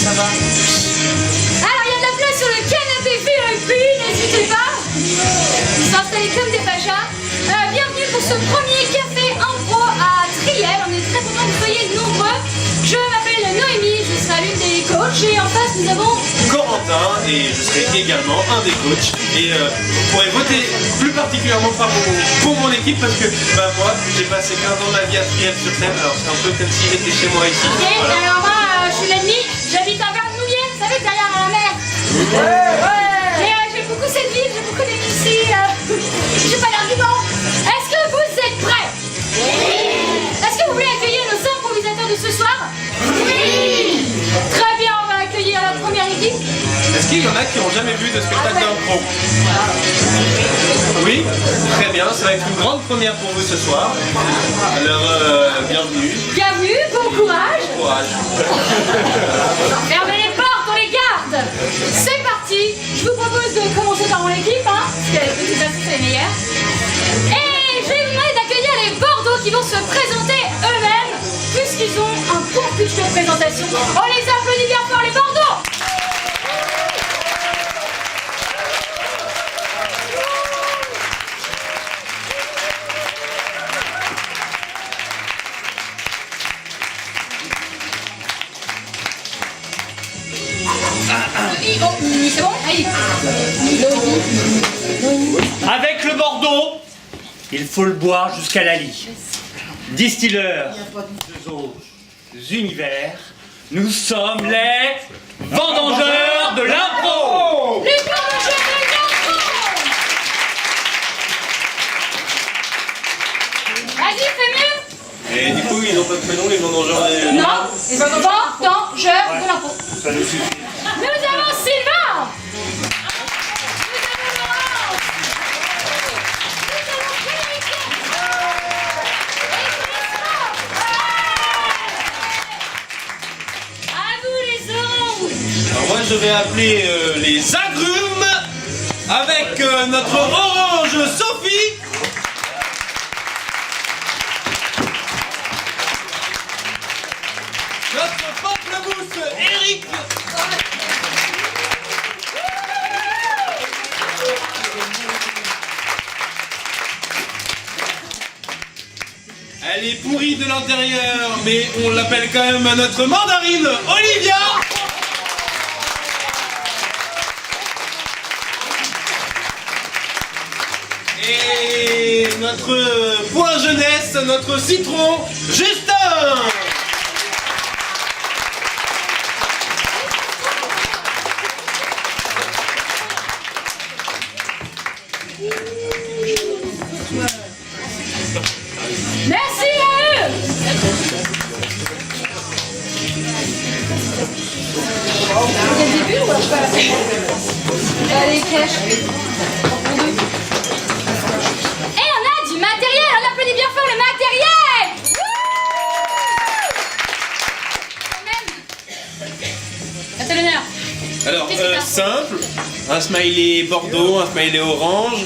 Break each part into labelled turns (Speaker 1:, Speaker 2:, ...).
Speaker 1: Ça va.
Speaker 2: Alors, il y a de la place sur le canapé VIP, n'hésitez pas. Ils sont installés comme des pachas. Bienvenue pour ce premier café impro à Triel. On est très contents que vous soyez nombreux. Je m'appelle Noémie, je serai l'une des coachs. Et en face, nous avons
Speaker 3: Corentin, et je serai également un des coachs. Et vous pourrez voter plus particulièrement pour mon équipe parce que moi, j'ai passé 15 ans de ma vie à Triel sur scène. Alors c'est un peu comme si j'étais chez moi ici.
Speaker 2: Ok,
Speaker 3: Voilà.
Speaker 2: alors moi, je suis l'ennemi. J'habite à Vernouillet, vous savez, derrière la mer. J'ai beaucoup cette ville, j'ai beaucoup d'amis ici. J'ai pas d'argument. Est-ce que vous êtes prêts? Est-ce que vous voulez accueillir nos improvisateurs de ce soir? Oui. Très bien, on va accueillir la première équipe.
Speaker 3: Est-ce qu'il y en a qui n'ont jamais vu de spectacle d'impro? Oui, très bien, ça va être une grande première pour vous ce soir. Alors, bienvenue.
Speaker 2: Bienvenue, bon courage.
Speaker 3: Bon courage.
Speaker 2: Fermez les portes, on les garde. C'est parti. Je vous propose de commencer par mon équipe, hein, parce que de toute façon c'est les meilleurs. Et je vais vous demander d'accueillir les Bordeaux qui vont se présenter eux-mêmes, puisqu'ils ont un bon pitch de présentation. On les applaudit bien fort, les Bordeaux. C'est bon? Allez.
Speaker 4: Avec le Bordeaux, il faut le boire jusqu'à la lie. Distilleur de nos univers, nous sommes les vendangeurs de l'impro.
Speaker 2: Les vendangeurs de l'impro. Vas-y, fais mieux.
Speaker 3: Et du coup, ils n'ont pas de prénom, les vendangeurs des...
Speaker 2: Non, les vendangeurs de l'impro.
Speaker 4: Ça nous suffit.
Speaker 2: Nous avons Sylvain. Nous avons Laurence. Nous avons Frédéric. Et Christophe. À vous les oranges.
Speaker 3: Alors moi, je vais appeler les agrumes avec notre orange Sophie. Notre pamplemousse Eric. Elle est pourrie de l'intérieur, mais on l'appelle quand même notre mandarine Olivia. Et notre point jeunesse, notre citron Justin.
Speaker 2: Merci à eux. C'est le début ou après? Allez, cache. Et on a du matériel. On applaudit bien fort le matériel. À ton honneur.
Speaker 3: Alors,
Speaker 2: Qu'est-ce que t'as?
Speaker 3: simple, un smiley bordeaux, un smiley orange.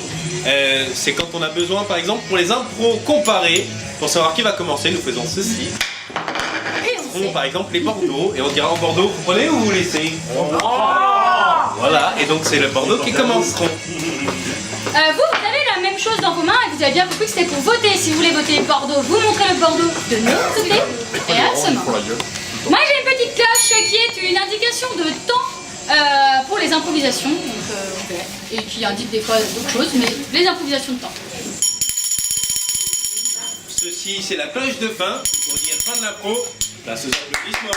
Speaker 3: C'est quand on a besoin, par exemple, pour les impros comparés, pour savoir qui va commencer, nous faisons ceci. On, par exemple, les bordeaux, et on dira en bordeaux, vous prenez ou vous laissez? Voilà, et donc c'est le bordeaux qui commenceront.
Speaker 2: Vous avez la même chose dans vos mains et vous avez bien compris que c'était pour voter. Si vous voulez voter Bordeaux, vous montrez le Bordeaux de notre côté et inversement. Moi j'ai une petite cloche qui est une indication de temps pour les improvisations, donc, et qui indique des fois d'autres choses, mais les improvisations de temps.
Speaker 3: Ceci, c'est la cloche de fin, pour dire fin de l'impro. Place aux applaudissements.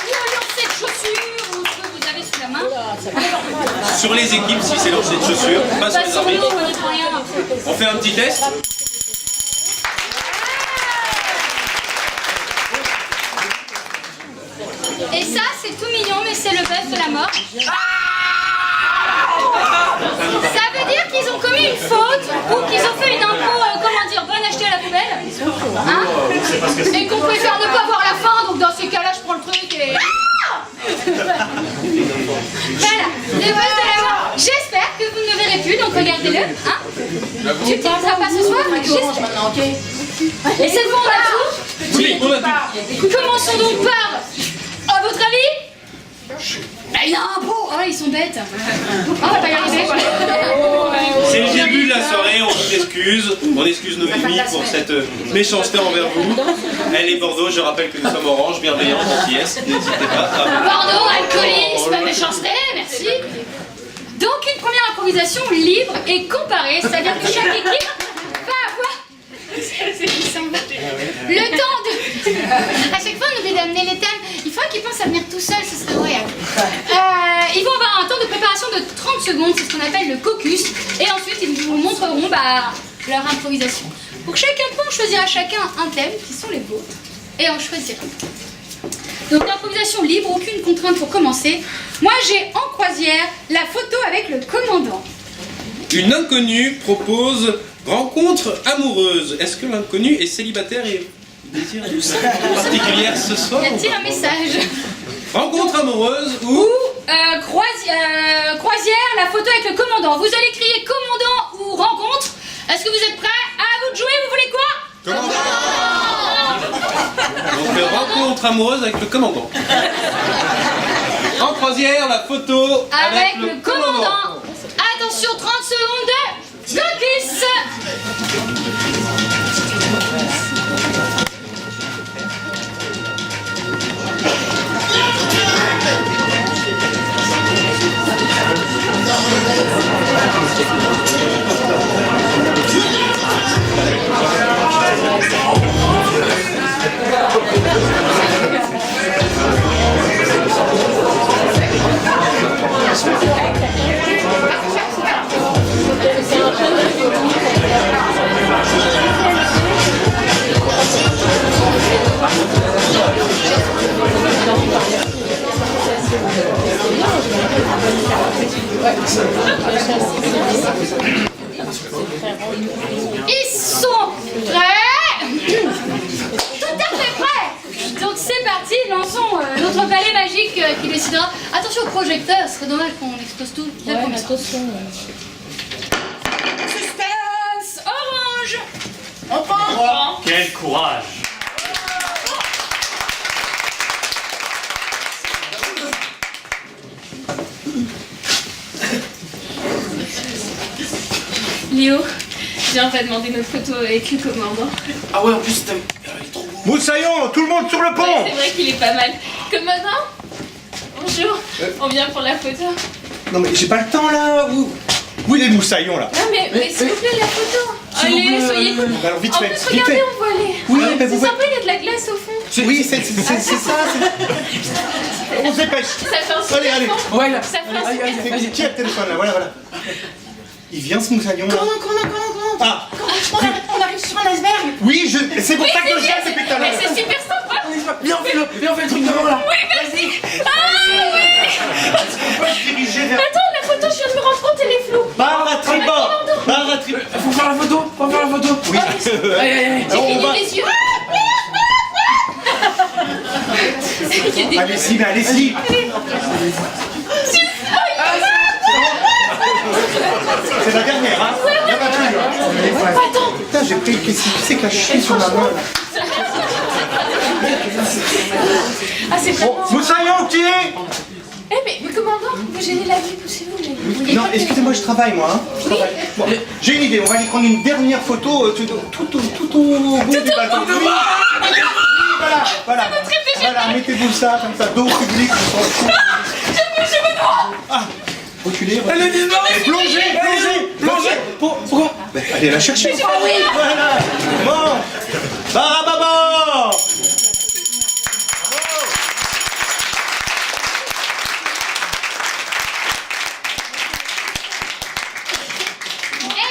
Speaker 2: Ou un lancer de chaussures ou ce que vous avez sous la main.
Speaker 3: Sur les équipes, si c'est lancer de chaussures, pas sur les arbitres. On fait un petit test.
Speaker 2: Et ça c'est tout mignon, mais c'est le bœuf de la mort. Ça veut dire qu'ils ont commis une faute ou qu'ils ont fait une impro, comment dire, bonne achetée à la poubelle, hein, et qu'on préfère ne pas voir la fin, donc dans ces cas-là je prends le truc et... Voilà, les bœufs de la mort. J'espère que vous ne le verrez plus, donc regardez-le, hein. Tu ne ça pas ce soir? J'espère. Et cette fois on a tout.
Speaker 3: Oui, on a tout.
Speaker 2: Commençons donc par... Bah, il y a un pot. Oh, ils sont bêtes. Oh, on va pas y arriver.
Speaker 3: C'est le début de la soirée, on s'excuse. On excuse nos mimiques pour cette méchanceté envers vous. Elle est Bordeaux, je rappelle que nous sommes orange, bienveillants, gentillesse. N'hésitez pas à...
Speaker 2: Bordeaux, alcoolisme, méchanceté, merci. Donc une première improvisation libre et comparée, c'est-à-dire que chaque équipe va avoir le temps de... À chaque fois, on oublie d'amener les thèmes. Il faut qu'ils pensent à venir tout seul, ce serait royal. Ils vont avoir un temps de préparation de 30 secondes, c'est ce qu'on appelle le caucus. Et ensuite, ils vous montreront leur improvisation. Pour chaque point, on choisira chacun un thème, qui sont les vôtres, et on choisira. Donc improvisation libre, aucune contrainte pour commencer. Moi j'ai en croisière la photo avec le commandant.
Speaker 3: Une inconnue propose rencontre amoureuse. Est-ce que l'inconnu est célibataire et désire une particulière ce soir?
Speaker 2: Y a-t-il un message?
Speaker 3: Rencontre amoureuse
Speaker 2: Ou croisière, la photo avec le commandant. Vous allez crier commandant ou rencontre. Est-ce que vous êtes prêts? À vous de jouer, vous voulez quoi?
Speaker 3: Commandant. Donc rencontre amoureuse avec le commandant. En croisière, la photo
Speaker 2: avec le commandant. Attention, 30 secondes de caucus. Ils sont prêts? Tout à fait prêts. Donc c'est parti, lançons notre balai magique qui décidera. Attention au projecteur, ce serait dommage qu'on explose tout. Suspense, orange.
Speaker 4: Quel courage!
Speaker 1: Léo, viens, on va demander notre photo avec le commandant.
Speaker 5: Ah ouais, en plus, il est trop beau.
Speaker 6: Moussaillon, tout le monde sur le pont.
Speaker 1: Ouais, c'est vrai qu'il est pas mal. Commandant? Bonjour, on vient pour la photo.
Speaker 6: Non mais j'ai pas le temps là. Où il est le Moussaillon là?
Speaker 1: Non mais s'il vous plaît, la photo.
Speaker 6: S'il vous
Speaker 1: Allez,
Speaker 6: plaît,
Speaker 1: soyez cool.
Speaker 6: alors, vite
Speaker 1: En
Speaker 6: fait,
Speaker 1: plus,
Speaker 6: vite
Speaker 1: regardez,
Speaker 6: fait.
Speaker 1: on voit aller.
Speaker 6: Oui, mais
Speaker 1: C'est
Speaker 6: vous
Speaker 1: sympa, il y a de la glace au fond.
Speaker 6: Oui, c'est ça. On se dépêche.
Speaker 1: Ça fait un super
Speaker 6: Allez.
Speaker 1: fond.
Speaker 5: Ouais, là.
Speaker 1: Ça fait un super fond.
Speaker 6: Qui a le téléphone là? Voilà. Il vient ce Moussaillon là.
Speaker 5: Comment
Speaker 6: Ah
Speaker 5: on arrive sur un iceberg.
Speaker 6: oui, c'est pour ça que je viens depuis tout à
Speaker 1: Mais
Speaker 6: l'heure.
Speaker 1: c'est super sympa.
Speaker 5: Viens, on fait le truc devant là.
Speaker 1: Oui, merci. Ah oui.
Speaker 6: On va se diriger vers...
Speaker 1: Attends, la photo, je viens de me rendre compte, elle est floue.
Speaker 6: Barre à tribord.
Speaker 5: Faut faire la photo.
Speaker 6: Oui.
Speaker 5: Allez.
Speaker 1: J'ai
Speaker 6: on
Speaker 1: fini
Speaker 6: va-
Speaker 1: les yeux.
Speaker 6: Allez-y. C'est la dernière, hein? Il y en a plus, hein? Putain, j'ai pris... Qu'est-ce qui s'est caché sur ma main?
Speaker 1: Ah, c'est vraiment...
Speaker 6: Moussaillon, qui est?
Speaker 1: Eh, mais commandant, vous gênez la vie, poussez-vous.
Speaker 6: Non, excusez-moi, je travaille, moi. Hein. Je travaille. Bon, j'ai une idée, on va aller prendre une dernière photo tout au bout du balcon. Voilà, mettez-vous ça, comme ça, dos au public. Ah, reculez. Plongez. Pourquoi? Allez la chercher. Voilà. Bon, barababa.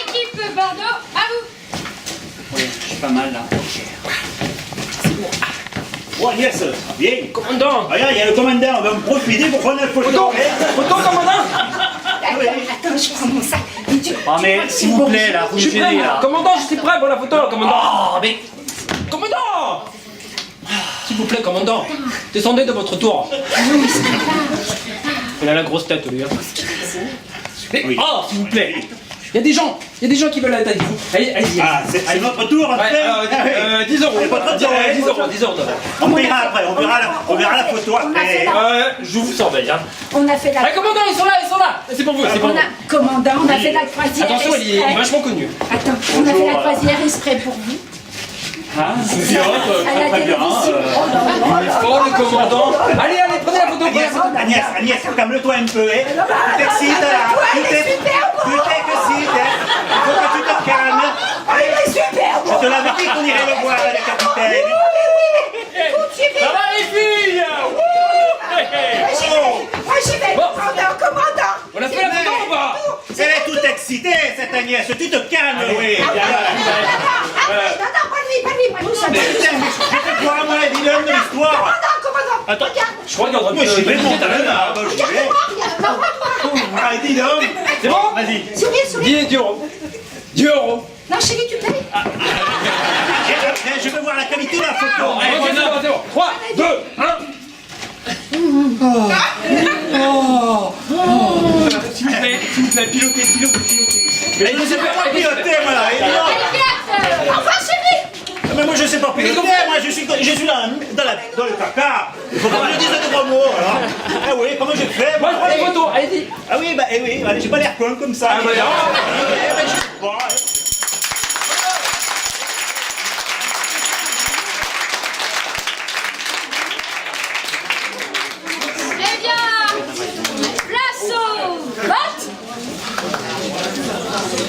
Speaker 2: Équipe Bordeaux, à vous.
Speaker 4: Oui, je suis pas mal là.
Speaker 7: Oh yes, bien.
Speaker 5: Commandant.
Speaker 7: Regarde, il y a le commandant, on va en profiter pour prendre la photo.
Speaker 5: Photo, commandant.
Speaker 8: Attends, je prends mon sac.
Speaker 4: Ah mais s'il vous plaît là, vous me gênez là.
Speaker 5: Commandant, je suis prêt pour la photo, commandant.
Speaker 4: Ah mais...
Speaker 5: Commandant. S'il vous plaît, commandant. Descendez de votre tour. Il a la grosse tête, lui. Hein. Mais,
Speaker 7: Oui.
Speaker 5: oh, s'il vous plaît. Il y a des gens Il y a des gens qui veulent être avec vous. Allez, allez-y.
Speaker 7: Ah, c'est notre tour, on fait.
Speaker 5: 10 euros.
Speaker 7: C'est pas trop
Speaker 5: 10 euros,
Speaker 7: dur,
Speaker 5: 10 euros d'abord.
Speaker 7: On verra après, on verra la photo après.
Speaker 5: Je vous surveille. Hein.
Speaker 8: On a fait la...
Speaker 5: Allez, commandant, ils sont là. C'est pour vous, c'est pour vous.
Speaker 8: Commandant, on a fait la croisière
Speaker 5: Attention, il est
Speaker 8: exprès.
Speaker 5: vachement connu.
Speaker 8: Attends, on a fait la croisière exprès pour vous.
Speaker 7: Hein, c'est
Speaker 8: À la télévision.
Speaker 5: Oh, le commandant. Allez, prenez la photo.
Speaker 7: Agnès, calme-toi un peu, hein. Tu t'excites là. Tu t'excites, hein. Il faut que tu te calmes. Allez, je te l'avais dit qu'on irait le voir, le capitaine.
Speaker 5: Ça va les filles?
Speaker 8: Moi j'y vais, commandant.
Speaker 5: On a fait la photo ou pas?
Speaker 7: Elle est toute excitée, cette Agnès. Tu te calmes, oui.
Speaker 8: Non, pas lui,
Speaker 7: Je te crois, moi, la vilaine de l'histoire.
Speaker 8: Commandant,
Speaker 5: Attends, je crois qu'il est en train de
Speaker 7: Moi, j'y vais, mon
Speaker 5: tout à l'heure.
Speaker 7: ah, bah, j'y vais. Allez, dis donc.
Speaker 5: C'est bon?
Speaker 7: Vas-y.
Speaker 8: Souris.
Speaker 5: 10 euros. 10 euros.
Speaker 8: Non, chérie, tu payes.
Speaker 7: Je veux voir la qualité de la photo.
Speaker 5: Allez, c'est bon. 3, 2, 1. S'il vous plaît, pilotez.
Speaker 7: Mais je ne sais pas piloter, moi, là.
Speaker 8: Enfin, chérie.
Speaker 7: Mais moi, je ne sais pas piloter. Moi, je suis dans le caca. Il faut pas que je dise de gros mots, alors. Ah oui, comment je fais?
Speaker 5: Moi, je prends les photos. Allez-y.
Speaker 7: Ah oui, bah, oui, allez, j'ai pas l'air con comme ça.
Speaker 5: Ah, bah, non.
Speaker 7: Je sais pas.
Speaker 2: Eh bien, place au vote.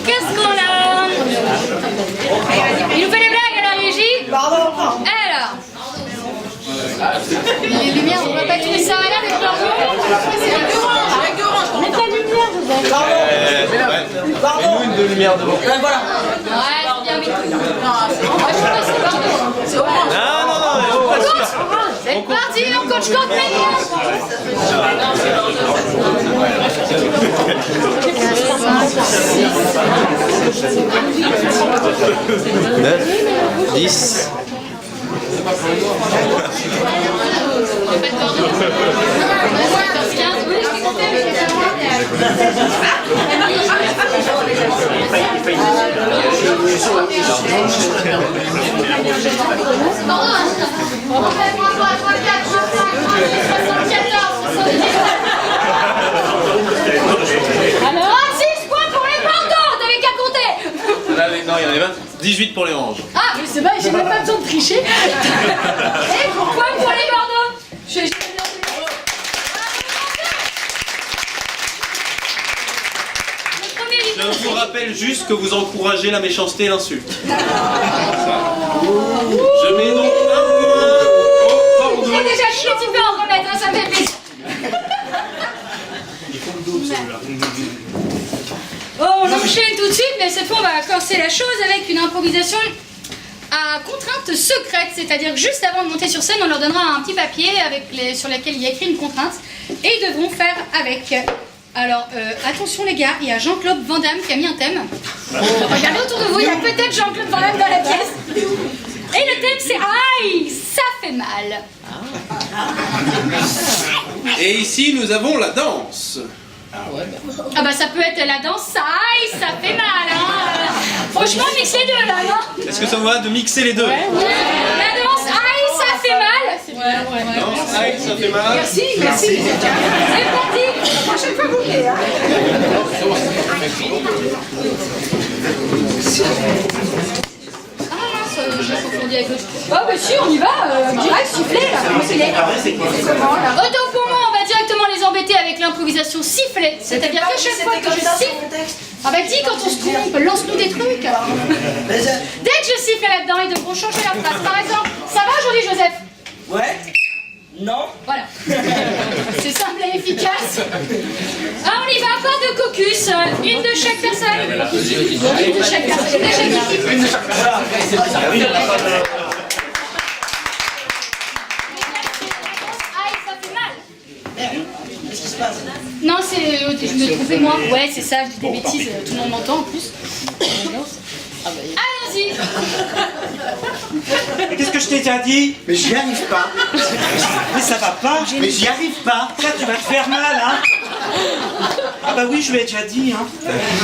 Speaker 2: Qu'est-ce qu'on a? Il nous fait des blagues à la régie.
Speaker 8: Pardon.
Speaker 2: Alors. Les lumières, on va pas tuer ça à rien avec leur on met pas de lumière dedans.
Speaker 3: Mets-nous une de lumière devant.
Speaker 2: Ouais, c'est bien mis. C'est orange.
Speaker 3: Non.
Speaker 2: C'est parti, on coach contre les liens.
Speaker 3: 9, 10.
Speaker 2: Alors, 6 points pour les Bordeaux, t'avais qu'à compter.
Speaker 3: Non, il y en avait 20. 18 pour les oranges.
Speaker 2: Ah, mais c'est vrai, j'ai même pas besoin de tricher. Et pourquoi pour les Bordeaux?
Speaker 3: Je vous rappelle juste que vous encouragez la méchanceté et l'insulte. Je mets donc un point au Bordeaux.
Speaker 2: J'ai déjà dit que tu peux en remettre, hein, ça me fait plaisir. Oh, on enchaîne tout de suite, mais cette fois on va corser la chose avec une improvisation à contrainte secrète, c'est-à-dire que juste avant de monter sur scène, on leur donnera un petit papier sur lequel il y a écrit une contrainte et ils devront faire avec. Alors, attention les gars, il y a Jean-Claude Van Damme qui a mis un thème. Regardez autour de vous, il y a peut-être Jean-Claude Van Damme dans la pièce. Et le thème c'est aïe, ça fait mal.
Speaker 3: Et ici, nous avons la danse.
Speaker 2: Ah bah ça peut être la danse, aïe, ça fait mal. Hein. Franchement, mixe les deux là, non?
Speaker 3: Est-ce que ça vous va de mixer les deux?
Speaker 2: La danse, aïe, ça fait mal.
Speaker 3: Danse, aïe, ça fait mal.
Speaker 8: Merci.
Speaker 2: C'est parti.
Speaker 8: La prochaine fois, vous venez. Hein.
Speaker 2: Ah mince, j'ai confondu avec l'autre. Oh bah si, on y va, direct, sifflet là. Comment là? Autant pour moi, on va directement les embêter avec l'improvisation sifflet. C'est-à-dire qu'à chaque fois que je siffle... Ah bah dis quand on se trompe, lance-nous des trucs. Dès que je siffle là-dedans, ils devront changer leur phrase. Par exemple, ça va aujourd'hui Joseph?
Speaker 9: Ouais. Non.
Speaker 2: Voilà. C'est simple et efficace. Ah, on y va, pas de caucus. Une de chaque personne. Une de chaque personne. Une de chaque équipe. Aïe, ça fait mal.
Speaker 9: Qu'est-ce qui se passe?
Speaker 2: Non, c'est. Je me trompais moi. Ouais, c'est ça, je dis des bêtises. Tout le monde m'entend en plus. Allons-y.
Speaker 7: Mais qu'est-ce que je t'ai déjà dit?
Speaker 6: Mais j'y arrive pas.
Speaker 7: Mais ça va pas.
Speaker 6: Mais j'y arrive pas.
Speaker 7: Ça, tu vas te faire mal, hein. Ah bah oui, je lui ai déjà dit, hein.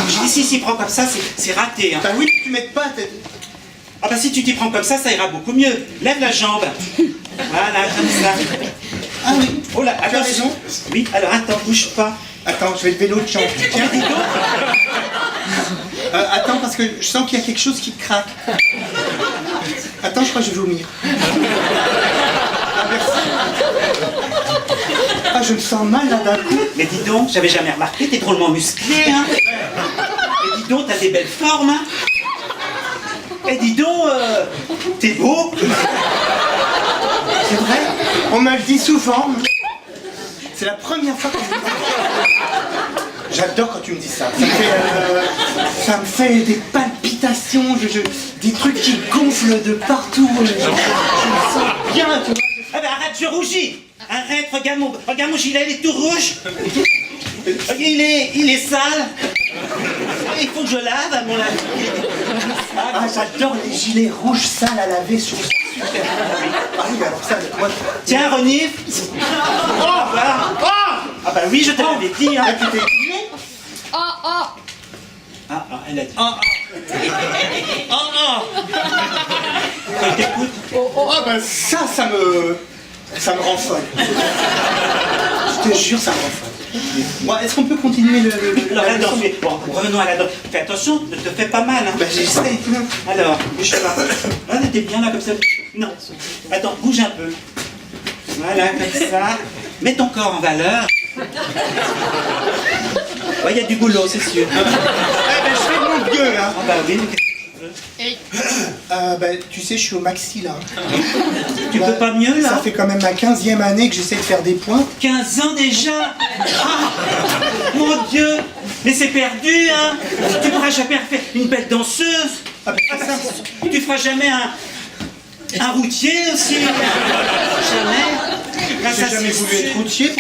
Speaker 7: J'ai dit, si prends comme ça, c'est raté, hein.
Speaker 6: Bah oui, tu m'aides pas,
Speaker 7: Ah bah si tu t'y prends comme ça ira beaucoup mieux. Lève la jambe. Voilà, comme ça.
Speaker 6: Ah oui.
Speaker 7: Oh là,
Speaker 6: Tu as
Speaker 7: attention.
Speaker 6: raison.
Speaker 7: Oui, alors attends, bouge pas.
Speaker 6: Attends, je vais lever l'autre jambe. Tiens,
Speaker 7: Dis donc.
Speaker 6: attends, parce que je sens qu'il y a quelque chose qui craque. Attends, je crois que je vais vomir. Ah, merci. Ah, je me sens mal là d'un coup.
Speaker 7: Mais dis donc, j'avais jamais remarqué, t'es drôlement musclé, hein. Et dis donc, t'as des belles formes, hein. Et dis donc, t'es beau.
Speaker 6: C'est vrai, on me le dit souvent. C'est la première fois que je me dis. J'adore quand tu me dis ça. Ça me fait des palpitations, des trucs qui gonflent de partout. Je me sens bien, tu vois.
Speaker 7: Ah ben arrête, je rougis. Arrête, regarde mon gilet, il est tout rouge. Il est sale. Il faut que je lave mon lave.
Speaker 6: Ah, j'adore les gilets rouges sales à laver sur super. Ah oui, alors ça, moi.
Speaker 7: Tiens, renifle. Oh, voilà. Ah bah oui, je te l'avais dit, hein.
Speaker 6: Ah, tu t'es plié ?
Speaker 7: Elle a dit. T'écoutes.
Speaker 6: Ah ben ça me rend folle. Je te jure, ça me rend folle. Bon, est-ce qu'on peut continuer
Speaker 7: Alors,
Speaker 6: la
Speaker 7: la danse, bon, revenons à la danse. Fais attention, ne te fais pas mal, hein.
Speaker 6: Ben j'essaie.
Speaker 7: Alors, bouge pas. Ah, t'es bien là, comme ça. Non. Attends, bouge un peu. Voilà, comme ça. Mets ton corps en valeur. Ouais, il y a du boulot, c'est sûr.
Speaker 6: Eh ben je fais de mon mieux, hein.
Speaker 7: Ah bah oui,
Speaker 6: Ben tu sais, je suis au maxi là.
Speaker 7: tu peux pas mieux, là?
Speaker 6: Ça fait quand même ma 15e année que j'essaie de faire des points.
Speaker 7: 15 ans déjà. Ah, mon Dieu. Mais c'est perdu, hein. Tu pourras jamais faire une belle danseuse.
Speaker 6: Ah ben c'est ça.
Speaker 7: Tu feras jamais un routier aussi. Jamais. Ah,
Speaker 6: J'ai
Speaker 7: ça,
Speaker 6: jamais
Speaker 7: c'est
Speaker 6: voulu
Speaker 7: sûr.
Speaker 6: être routier.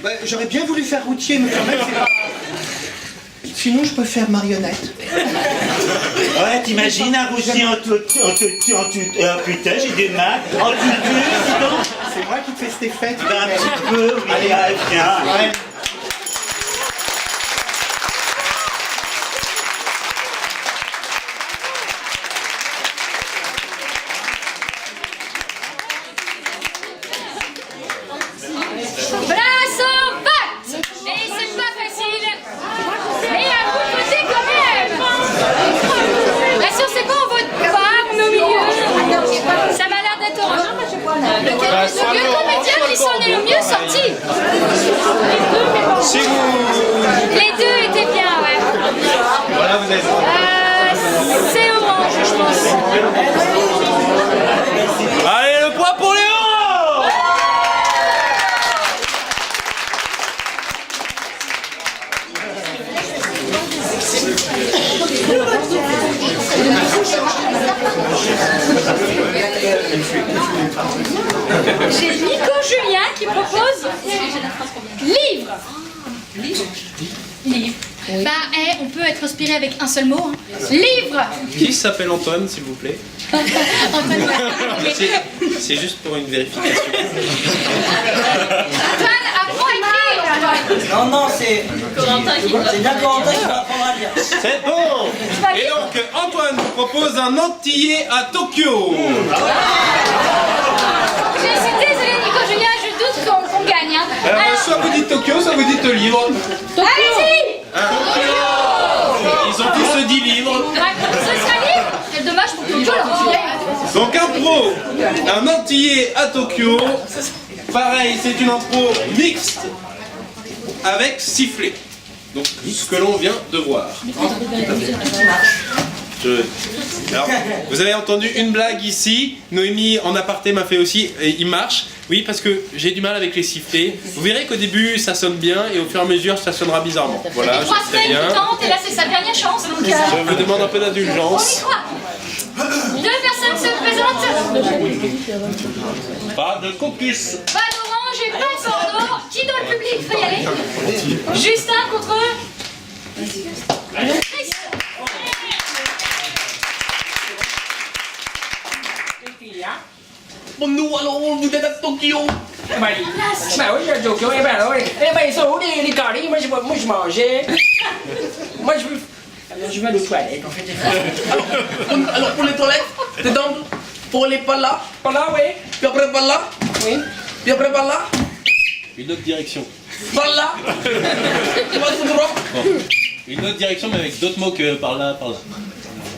Speaker 6: Ben, j'aurais bien voulu faire routier, mais quand même c'est pas... Sinon je peux faire marionnette.
Speaker 7: Ouais, t'imagines un routier en putain, j'ai des mains. En tutu, dis donc.
Speaker 6: C'est moi qui te fais cette fête.
Speaker 7: Ben, un petit peu, oui. Allez, viens.
Speaker 6: Ouais.
Speaker 2: Place au vote. Et c'est pas facile. Mais à vous de voter quand même. Bien sûr, c'est quoi, on vote pas, on met au milieu. Ça m'a l'air d'être orange. Lequel des deux comédiens qui sont les mieux sortis?
Speaker 3: Si vous...
Speaker 2: Les deux étaient bien, ouais.
Speaker 3: Voilà, vous avez...
Speaker 2: C'est orange, je pense.
Speaker 3: Allez, le point pour Léon!
Speaker 2: J'ai Nico Julien qui propose livre. Livre. Bah, on peut être inspiré avec un seul mot. Hein. Livre.
Speaker 3: Qui s'appelle Antoine, s'il vous plaît? C'est juste pour une vérification.
Speaker 2: Antoine, apprends à écrire.
Speaker 9: Non, c'est
Speaker 1: Corentin qui va.
Speaker 9: bien Corentin qui va apprendre à lire.
Speaker 3: C'est bon! Et donc, Antoine vous propose un Antillais à Tokyo.
Speaker 2: Je suis désolée, Nico Julien, je doute qu'on gagne. Hein.
Speaker 3: Alors, soit vous dites Tokyo, soit vous dites livre.
Speaker 2: Allez-y.
Speaker 3: Ils ont tous dit livre.
Speaker 2: Ce sera livre. C'est dommage pour Tokyo, là.
Speaker 3: Donc un pro, un Antillais à Tokyo. Pareil, c'est une intro mixte avec sifflet. Donc ce que l'on vient de voir. Alors, vous avez entendu une blague ici. Noémie en aparté m'a fait aussi. Et il marche. Oui, parce que j'ai du mal avec les sifflets. Vous verrez qu'au début ça sonne bien et au fur et à mesure ça sonnera bizarrement. Voilà,
Speaker 2: Trois
Speaker 3: je sais bien.
Speaker 2: semaines qui tentent et là c'est sa dernière chance. Donc,
Speaker 3: Je vous demande un peu
Speaker 2: on y
Speaker 3: d'indulgence.
Speaker 2: croit. Deux personnes se présentent.
Speaker 3: Pas de caucus.
Speaker 2: Pas d'orange et pas de bordeaux. Qui dans le public veut y aller? Justin contre Chris.
Speaker 5: Bon, nous, alors, vous êtes à Tokyo. Bah oui, j'ai un joke. Eh ben alors, ils sont où les caries? Moi, je mangeais. Moi, je veux... Alors, je vais aller aux toilettes, en fait.
Speaker 9: Alors, pour les toilettes, t'es dans pour aller par là,
Speaker 5: Par là, oui.
Speaker 9: puis après par là,
Speaker 5: Oui.
Speaker 9: puis après par là,
Speaker 3: Une autre direction.
Speaker 9: par là. Tu vas tout droit.
Speaker 3: Bon. Une autre direction, mais avec d'autres mots que par là, par là.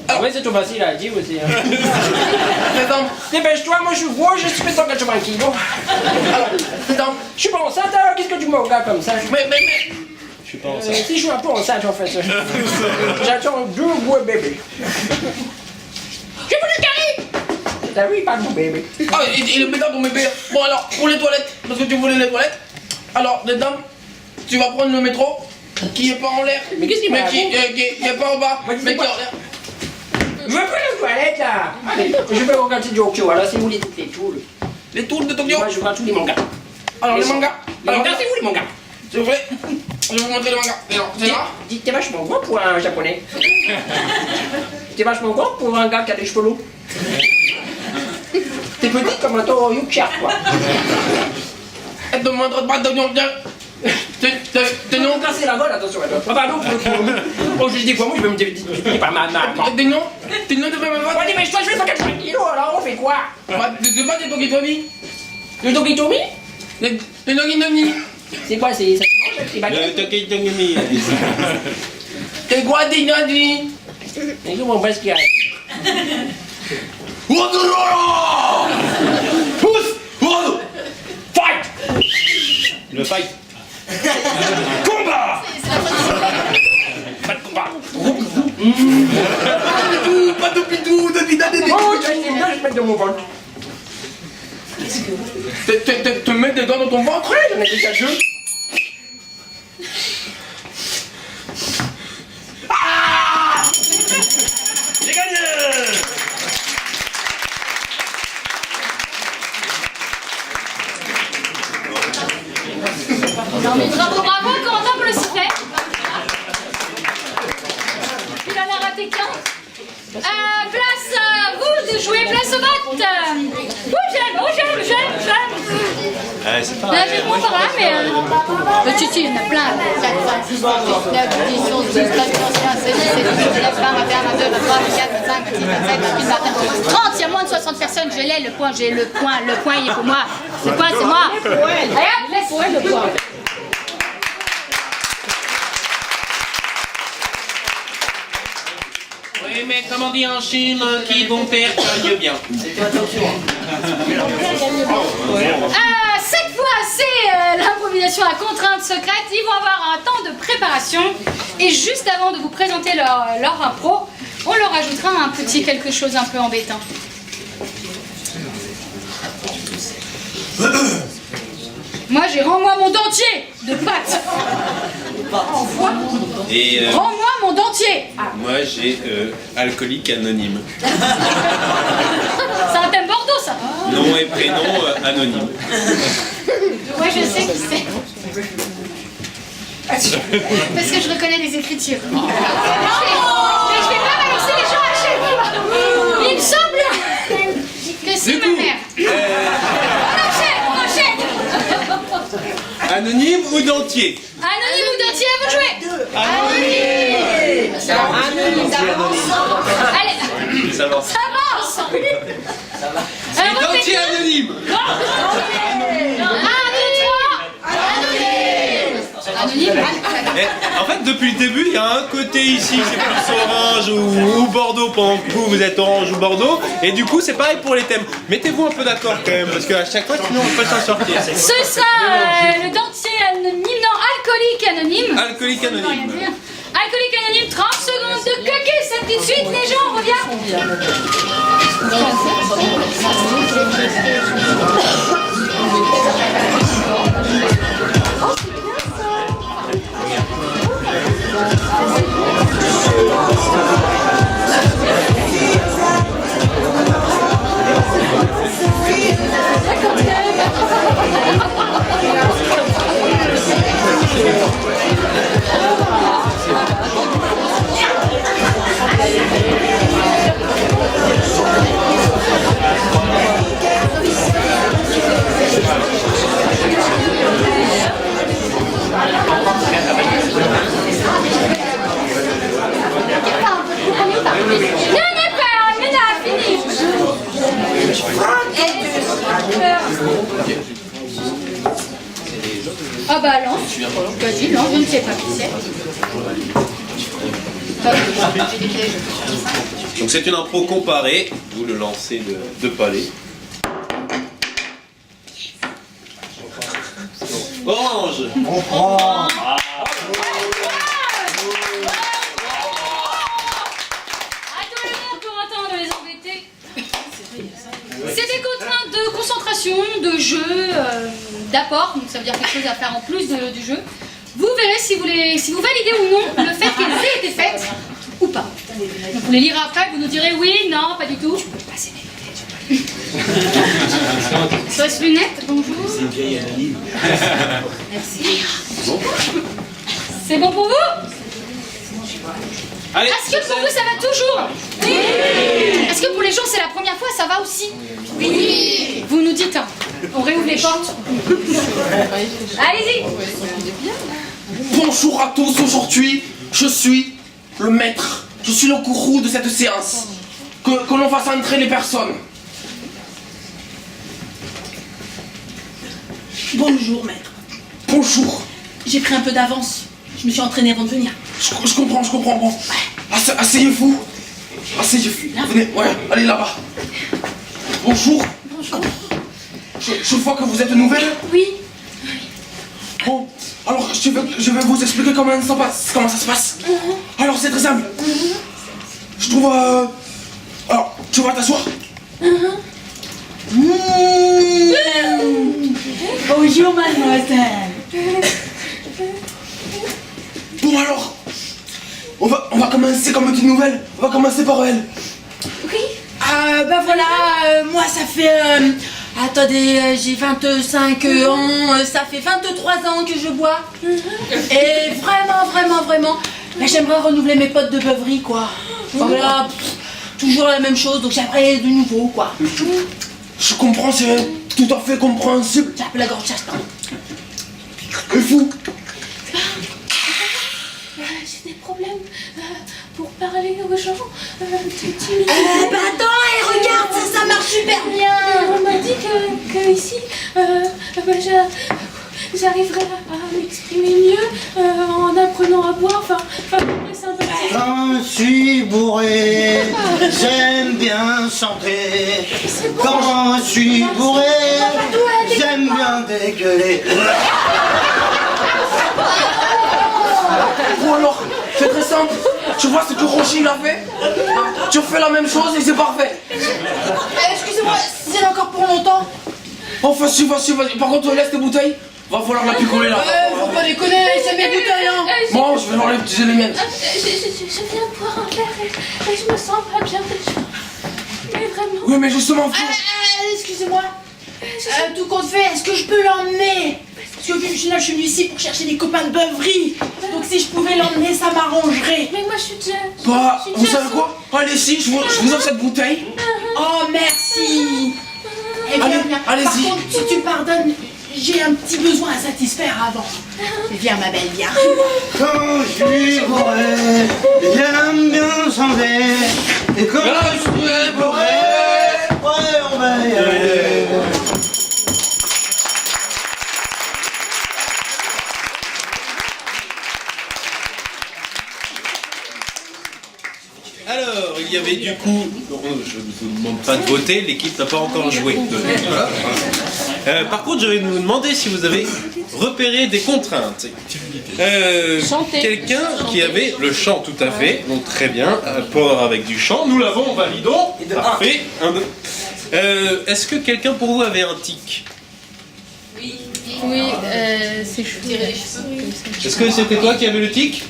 Speaker 5: Ah oui, c'est tout facile à dire aussi. Hein.
Speaker 9: T'es dans,
Speaker 5: Dépêche-toi, moi je suis gros, je suis pétant que je tranquille. Alors,
Speaker 9: t'es dans.
Speaker 5: je suis pas enceinte, alors qu'est-ce que tu me regardes comme ça?
Speaker 9: Mais.
Speaker 3: Je suis pas enceinte.
Speaker 5: Si je suis un peu enceinte, en fait. J'attends 2 gros bébés. J'ai voulu carré! T'as vu, il parle mon bébé.
Speaker 9: Ah, il est pétant ton bébé. Bon, alors, pour les toilettes, parce que tu voulais les toilettes, alors, dedans, tu vas prendre le métro qui est pas en l'air.
Speaker 5: Mais qu'est-ce qu'il m'a
Speaker 9: qui est pas en bas,
Speaker 5: Moi, je
Speaker 9: mais
Speaker 5: sais
Speaker 9: qui est
Speaker 5: pas.
Speaker 9: en l'air.
Speaker 5: Je veux plus les toilettes, là! Allez, je vais regarder Jokyo, alors c'est où les tours?
Speaker 9: Les tours de Tokyo.
Speaker 5: Moi, je regarde tous les mangas.
Speaker 9: Alors, les mangas.
Speaker 5: Les
Speaker 9: Alors,
Speaker 5: mangas, c'est où les mangas?
Speaker 9: s'il vous plaît, je vais vous montrer les mangas. Alors, c'est là.
Speaker 5: T'es vachement gros pour un japonais. T'es vachement gros pour un gars qui a des cheveux longs. T'es petit comme un taureau Yorkshire, quoi.
Speaker 9: Et de moindre pas de
Speaker 5: T'es non casser la gueule, attention. Ah bah non, oh, je dis quoi, moi je vais me dire par ma maman.
Speaker 9: Des noms de ma maman.
Speaker 5: Bon, dépêche-toi, je vais faire 80 kilos, alors on fait quoi?
Speaker 9: C'est pas des Tokitomi.
Speaker 5: Le Tokitomi?
Speaker 9: Les Noginomi.
Speaker 5: C'est quoi, ça se mange avec les
Speaker 3: Le
Speaker 5: baguettes?
Speaker 3: Tokitogumi.
Speaker 9: C'est quoi des Noginomi?
Speaker 5: Et comment on va ce qu'il y a?
Speaker 9: Fight!
Speaker 3: Le fight.
Speaker 9: Combat!
Speaker 5: Pas de combat.
Speaker 9: Pas de bidou, de bidou,
Speaker 5: Oh, je vais te mettre dans mon ventre.
Speaker 9: te mettre des doigts dans ton ventre?
Speaker 5: J'en ai déjà 2.
Speaker 9: J'ai gagné!
Speaker 2: Bravo, bravo, Corentin pour le sifflet. Il en a raté qu'un. Place à vous de jouer, place au vote. J'aime.
Speaker 3: C'est pas
Speaker 2: Là, j'ai moins par là, mais. Le tutu, il y en a plein. 4, 5, 6, 7, 8, 9, 10, 11, 12, 13, 14, 15, 16, 17, 18, 19, 20, 21, 22, 23, 24, 25, 26, 27, 28, 29, 30. Il y a moins de 60 personnes. Je l'ai, le point, j'ai le point. Le point, il est pour moi. Le point, c'est moi. Allez hop, laisse pour elle le point.
Speaker 3: Oui, mais comme on dit en Chine, qui bon père gagne bien.
Speaker 2: Cette fois, c'est l'improvisation à contrainte secrète. Ils vont avoir un temps de préparation. Et juste avant de vous présenter leur impro, on leur ajoutera un petit quelque chose un peu embêtant. Moi, j'ai rends-moi mon dentier de pâte.
Speaker 3: Et
Speaker 2: Rends-moi mon dentier.
Speaker 3: moi j'ai alcoolique anonyme.
Speaker 2: C'est un thème Bordeaux, ça.
Speaker 3: Nom et prénom anonyme.
Speaker 2: Moi, je sais qui c'est. Parce que je reconnais les écritures. Mais je vais pas balancer les gens à chaque fois. Il me semble que c'est ma mère. On enchaîne.
Speaker 3: Anonyme ou dentier?
Speaker 2: Anonyme ou dentier, à vous de jouer. Allez,
Speaker 3: Ça avance.
Speaker 2: ça avance.
Speaker 3: Et dentier anonyme.
Speaker 2: 1, 2, 3. Anonyme.
Speaker 3: Et, en fait, depuis le début, il y a un côté ici, c'est plus orange ou Bordeaux, pendant que vous êtes orange ou Bordeaux. Et du coup, c'est pareil pour les thèmes. Mettez-vous un peu d'accord quand même, parce qu'à chaque fois, sinon, on peut s'en sortir.
Speaker 2: Ce sera le dentier anonyme, non, alcoolique anonyme.
Speaker 3: Alcoolique anonyme.
Speaker 2: Alcoolique anonyme, 30 secondes de coquet, ça tout de suite, les gens, on revient. Ah bah lance. Vas-y, lance, je ne sais pas qui c'est.
Speaker 3: Donc c'est une impro comparée, vous le lancez de palais. Orange.
Speaker 6: On prend.
Speaker 2: Attends le monde pour entendre les embêter. C'est des contraintes de concentration, de jeu, d'apport, donc ça veut dire quelque chose à faire en plus du jeu. Vous verrez si vous validez ou non le fait qu'elles aient été faites ou pas. Donc vous les lirez après, vous nous direz oui, non, pas du tout. Je peux passer mes lunettes. SOS lunettes, bonjour.
Speaker 7: C'est une vieille anonyme.
Speaker 2: Merci. C'est bon pour vous?
Speaker 3: Allez,
Speaker 2: Est-ce que pour vous ça va toujours? Oui. Est-ce que pour les gens c'est la première fois, ça va aussi? Oui. Vous nous dites, hein. On réouvre les portes. Allez-y.
Speaker 9: Bonjour à tous, aujourd'hui, je suis le maître. Je suis le gourou de cette séance. Que l'on fasse entrer les personnes.
Speaker 8: Bonjour, maître.
Speaker 9: Bonjour.
Speaker 8: J'ai pris un peu d'avance. Je me suis entraînée avant de venir.
Speaker 9: Je comprends. Bon. Asseyez-vous. Asseyez-vous. Venez, ouais, allez là-bas. Bonjour. Je vois que vous êtes nouvelle.
Speaker 8: Oui.
Speaker 9: Bon, alors je vais vous expliquer comment ça se passe. Alors c'est très simple. Je trouve... Alors, tu vas t'asseoir.
Speaker 8: Bonjour, mademoiselle.
Speaker 9: Bon alors, on va commencer comme une nouvelle. On va commencer par elle.
Speaker 8: Oui. Bah voilà, moi ça fait... attendez, j'ai 25 ans, ça fait 23 ans que je bois. Et vraiment, là j'aimerais renouveler mes potes de beuverie, quoi. Voilà, toujours la même chose, donc j'aimerais du nouveau, quoi.
Speaker 9: Je comprends, c'est tout à fait compréhensible.
Speaker 8: J'ai un peu la gorge chaste, hein.
Speaker 9: Et vous?
Speaker 1: J'ai des problèmes pour parler aux gens.
Speaker 8: Bah attends, et regarde, ça marche super bien.
Speaker 1: On m'a dit que ici, j'arriverais à m'exprimer mieux en apprenant à boire. Enfin, c'est un peu...
Speaker 6: Quand je suis bourré, j'aime bien chanter. Quand je suis bourré, j'aime bien dégueuler.
Speaker 9: Bon alors, c'est très simple. Tu vois ce que Roger il a fait? Tu fais la même chose et c'est parfait.
Speaker 8: Excusez-moi, c'est encore pour longtemps.
Speaker 9: Oh, vas-y. Par contre, laisse tes bouteilles. Va falloir la picoler là.
Speaker 8: Faut pas déconner, c'est mes bouteilles, hein.
Speaker 9: Bon, je vais leur utiliser les miennes.
Speaker 1: Je viens de boire un verre et je me sens pas bien. Mais vraiment...
Speaker 9: Oui, mais justement,
Speaker 8: Excusez-moi. Tout compte fait, est-ce que je peux l'emmener? Parce que je suis venu ici pour chercher des copains de beuverie. Donc si je pouvais l'emmener, ça m'arrangerait.
Speaker 1: Mais moi je suis déjà...
Speaker 9: bah, vous savez quoi? Allez, si, je vous offre cette bouteille.
Speaker 8: Oh, merci. Eh bien,
Speaker 9: Allez,
Speaker 8: par
Speaker 9: allez-y.
Speaker 8: contre, si tu pardonnes, j'ai un petit besoin à satisfaire avant. Viens, ma belle, viens.
Speaker 6: Quand je suis bourré, j'aime bien chanter. Et quand je suis bourré, ouais, on va y aller.
Speaker 3: Alors, il y avait du coup, je ne vous demande pas de voter, l'équipe n'a pas encore joué. Voilà. Par contre, je vais vous demander si vous avez repéré des contraintes. Quelqu'un qui avait le chant, tout à fait, donc très bien, rapport avec du chant, nous l'avons, validons, parfait. Est-ce que quelqu'un pour vous avait un tic?
Speaker 1: Oui, c'est chou.
Speaker 3: Est-ce que c'était toi qui avais le tic?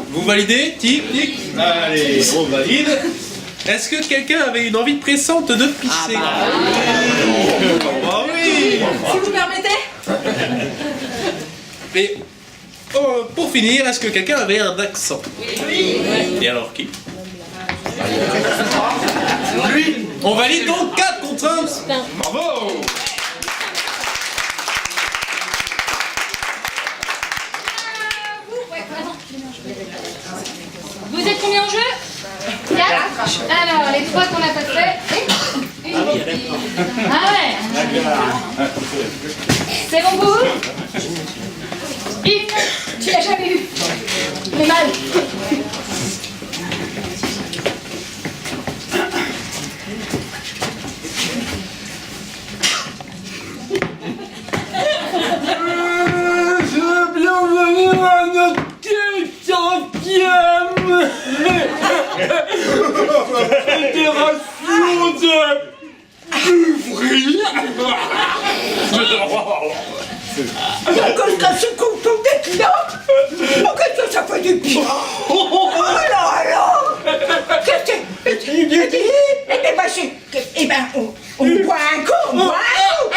Speaker 3: Vous validez? Tic, tic. Allez, on valide. Est-ce que quelqu'un avait une envie pressante de pisser? Ah oui.
Speaker 8: Si vous permettez.
Speaker 3: Et pour finir, est-ce que quelqu'un avait un accent? Oui. Et alors qui? Lui. On valide donc 4 contre 1. Bravo.
Speaker 2: Vous êtes combien en jeu? 4. Alors, les 3 qu'on n'a pas fait. Ah ouais. C'est bon pour vous? Yves, tu l'as jamais vu. Mais mal.
Speaker 5: Bienvenue à notre 5e fédération de ouvriers.
Speaker 8: Quand je content d'être là, qu'est-ce que ça fait du bien? Oh là là! Qu'est-ce que... Eh ben, on boit un coup, on boit un coup!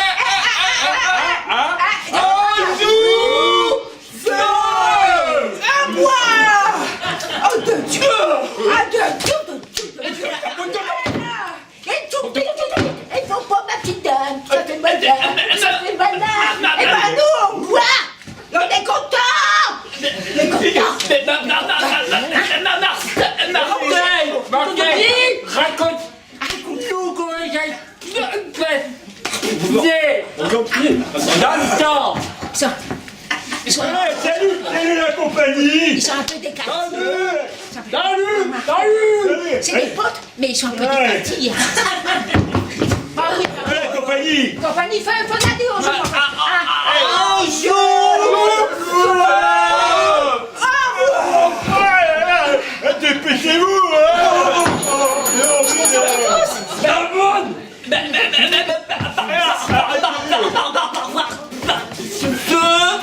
Speaker 8: Il faut pas ma petite dame, ça fait mal, ça fait mal. Eh ben nous on boit, on est contents. On est contents.
Speaker 5: Marseille, raconte-nous comment j'ai fait. Dans le temps.
Speaker 7: Salut la compagnie.
Speaker 8: Ils sont un peu décalés.
Speaker 5: Salut.
Speaker 8: C'est des potes, mais ils sont un peu décalés. Ah oui,
Speaker 7: La compagnie.
Speaker 8: compagnie, fais la dire aux gens.
Speaker 7: Dépêchez-vous,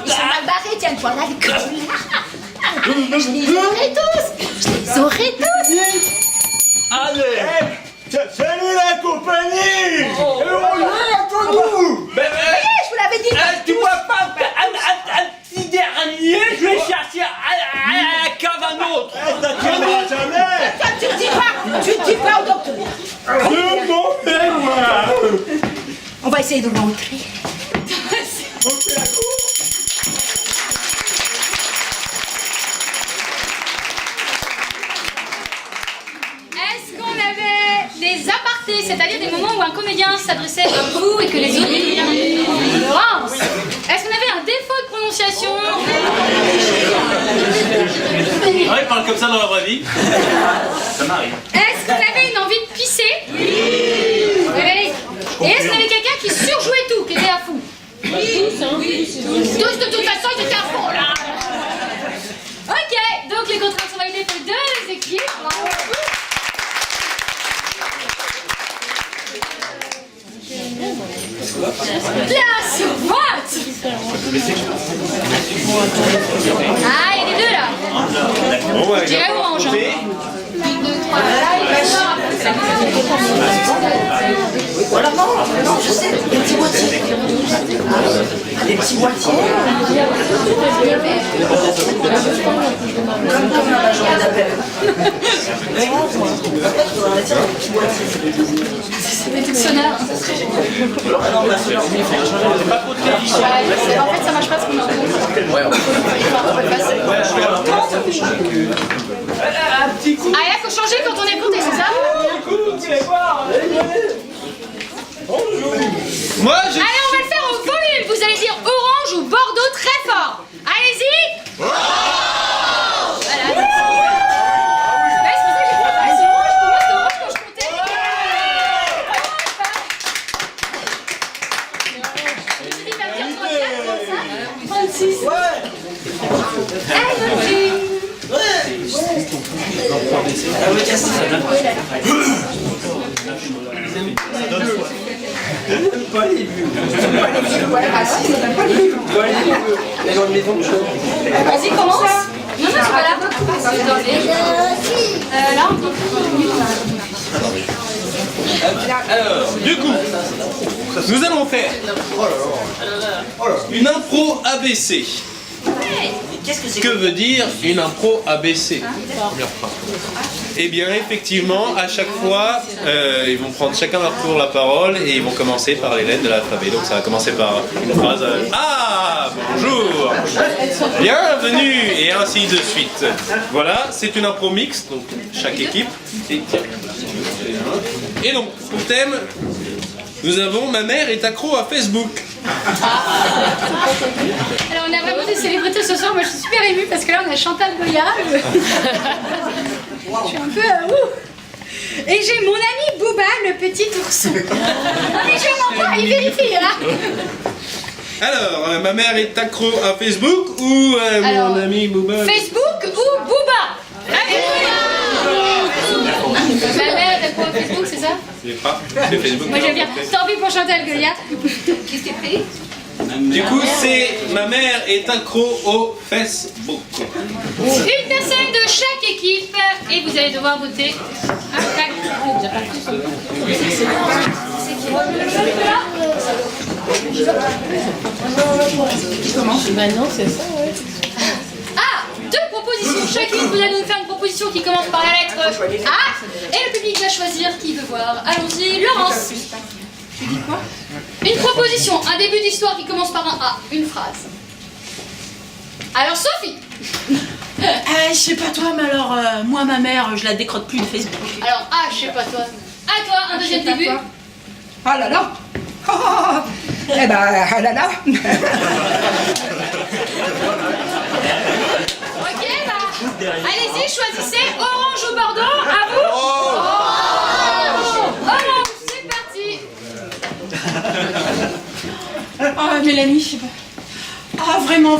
Speaker 8: Ils sont mal barrés, tiens, toi l'alcool. Je les aurai tous.
Speaker 7: Allez. Salut la compagnie.
Speaker 8: Je vous l'avais dit.
Speaker 5: Tu vois pas un petit dernier, je vais chercher à la cave un autre.
Speaker 7: Ça tiendra jamais.
Speaker 8: Toi, tu le dis pas au docteur.
Speaker 7: C'est mon mémoire.
Speaker 8: On va essayer de rentrer.
Speaker 7: On fait la cour.
Speaker 2: Est-ce qu'on avait des apartés, c'est-à-dire des moments où un comédien s'adressait à vous et que les autres Laurence, est-ce qu'on avait un défaut de prononciation?
Speaker 3: Ah, il parle comme ça dans la vraie vie. Ça m'arrive.
Speaker 2: Est-ce qu'on avait une envie de pisser? Oui. Et est-ce qu'on avait quelqu'un qui surjouait tout, qui était à fond? Tous, de toute façon, ils étaient à fond là. Ok, donc les contraintes sont validées pour les deux équipes. Bravo. Place vote. Ah, il y a les deux là.
Speaker 3: Bon, ouais,
Speaker 2: Je dirais orange. 1, 2, 3,
Speaker 8: Voilà, non, je sais, des petits boîtiers. Des petits boîtiers. Comme dans la journée d'appel.
Speaker 2: des trucs sonores. En fait, ça marche pas ce qu'on a. Ah, là, faut changer quand on est compté, c'est ça?
Speaker 3: Moi, je...
Speaker 2: Allez, on va le faire au volume. Vous allez dire orange ou bordeaux très fort. Allez-y. Voilà. C'est pour ça que j'ai fait ça. C'est orange. Pour moi, c'était orange quand je comptais. Je me suis dit, faire dire 34, 35, 36. Allez,
Speaker 5: Pas les vues. Mais dans une maison de choses.
Speaker 2: vas-y, commence. Non, non, c'est pas là. C'est dans les... là, on peut...
Speaker 3: Alors, du coup, nous allons faire une impro ABC. Que veut dire une impro ABC? Première phrase. Eh bien, effectivement, à chaque fois, ils vont prendre chacun leur tour la parole et ils vont commencer par les lettres de l'alphabet. Donc ça va commencer par une phrase Ah, bonjour, bienvenue, et ainsi de suite. Voilà, c'est une impro mixte, donc chaque équipe. Et donc, pour thème, nous avons ma mère est accro à Facebook.
Speaker 2: Alors on a vraiment des célébrités ce soir, moi je suis super émue parce que là on a Chantal Goya. Je suis un peu... Et j'ai mon ami Booba, le petit ourson. Non mais je mens pas, il vérifie là.
Speaker 3: Alors, ma mère est accro à Facebook ou
Speaker 2: Alors,
Speaker 3: mon ami Booba?
Speaker 2: Facebook ou Booba? Alléluia. Ma mère est accro à Facebook, c'est ça?
Speaker 3: C'est pas, c'est Facebook.
Speaker 2: Moi j'aime bien. Tant pis pour Chantal Goya. Qu'est-ce que t'es pris?
Speaker 3: Du coup, c'est ma mère est accro au Facebook.
Speaker 2: Une personne de chaque équipe et vous allez devoir voter. Ah, deux propositions chacune. Vous allez nous faire une proposition qui commence par la lettre A et le public va choisir qui veut voir. Allons-y, Laurence. Tu dis quoi? Une proposition, un début d'histoire qui commence par un A, une phrase. Alors Sophie.
Speaker 8: Je sais pas toi, mais alors, moi, ma mère, je la décrotte plus de Facebook.
Speaker 2: Alors A, je sais pas toi. À toi, un deuxième début.
Speaker 10: Ah là là. Eh ben, ah là là.
Speaker 2: Ok, bah, allez-y, choisissez orange ou bordeaux, à vous. Orange, c'est parti.
Speaker 8: Ah, Mélanie, je sais pas. Ah, vraiment.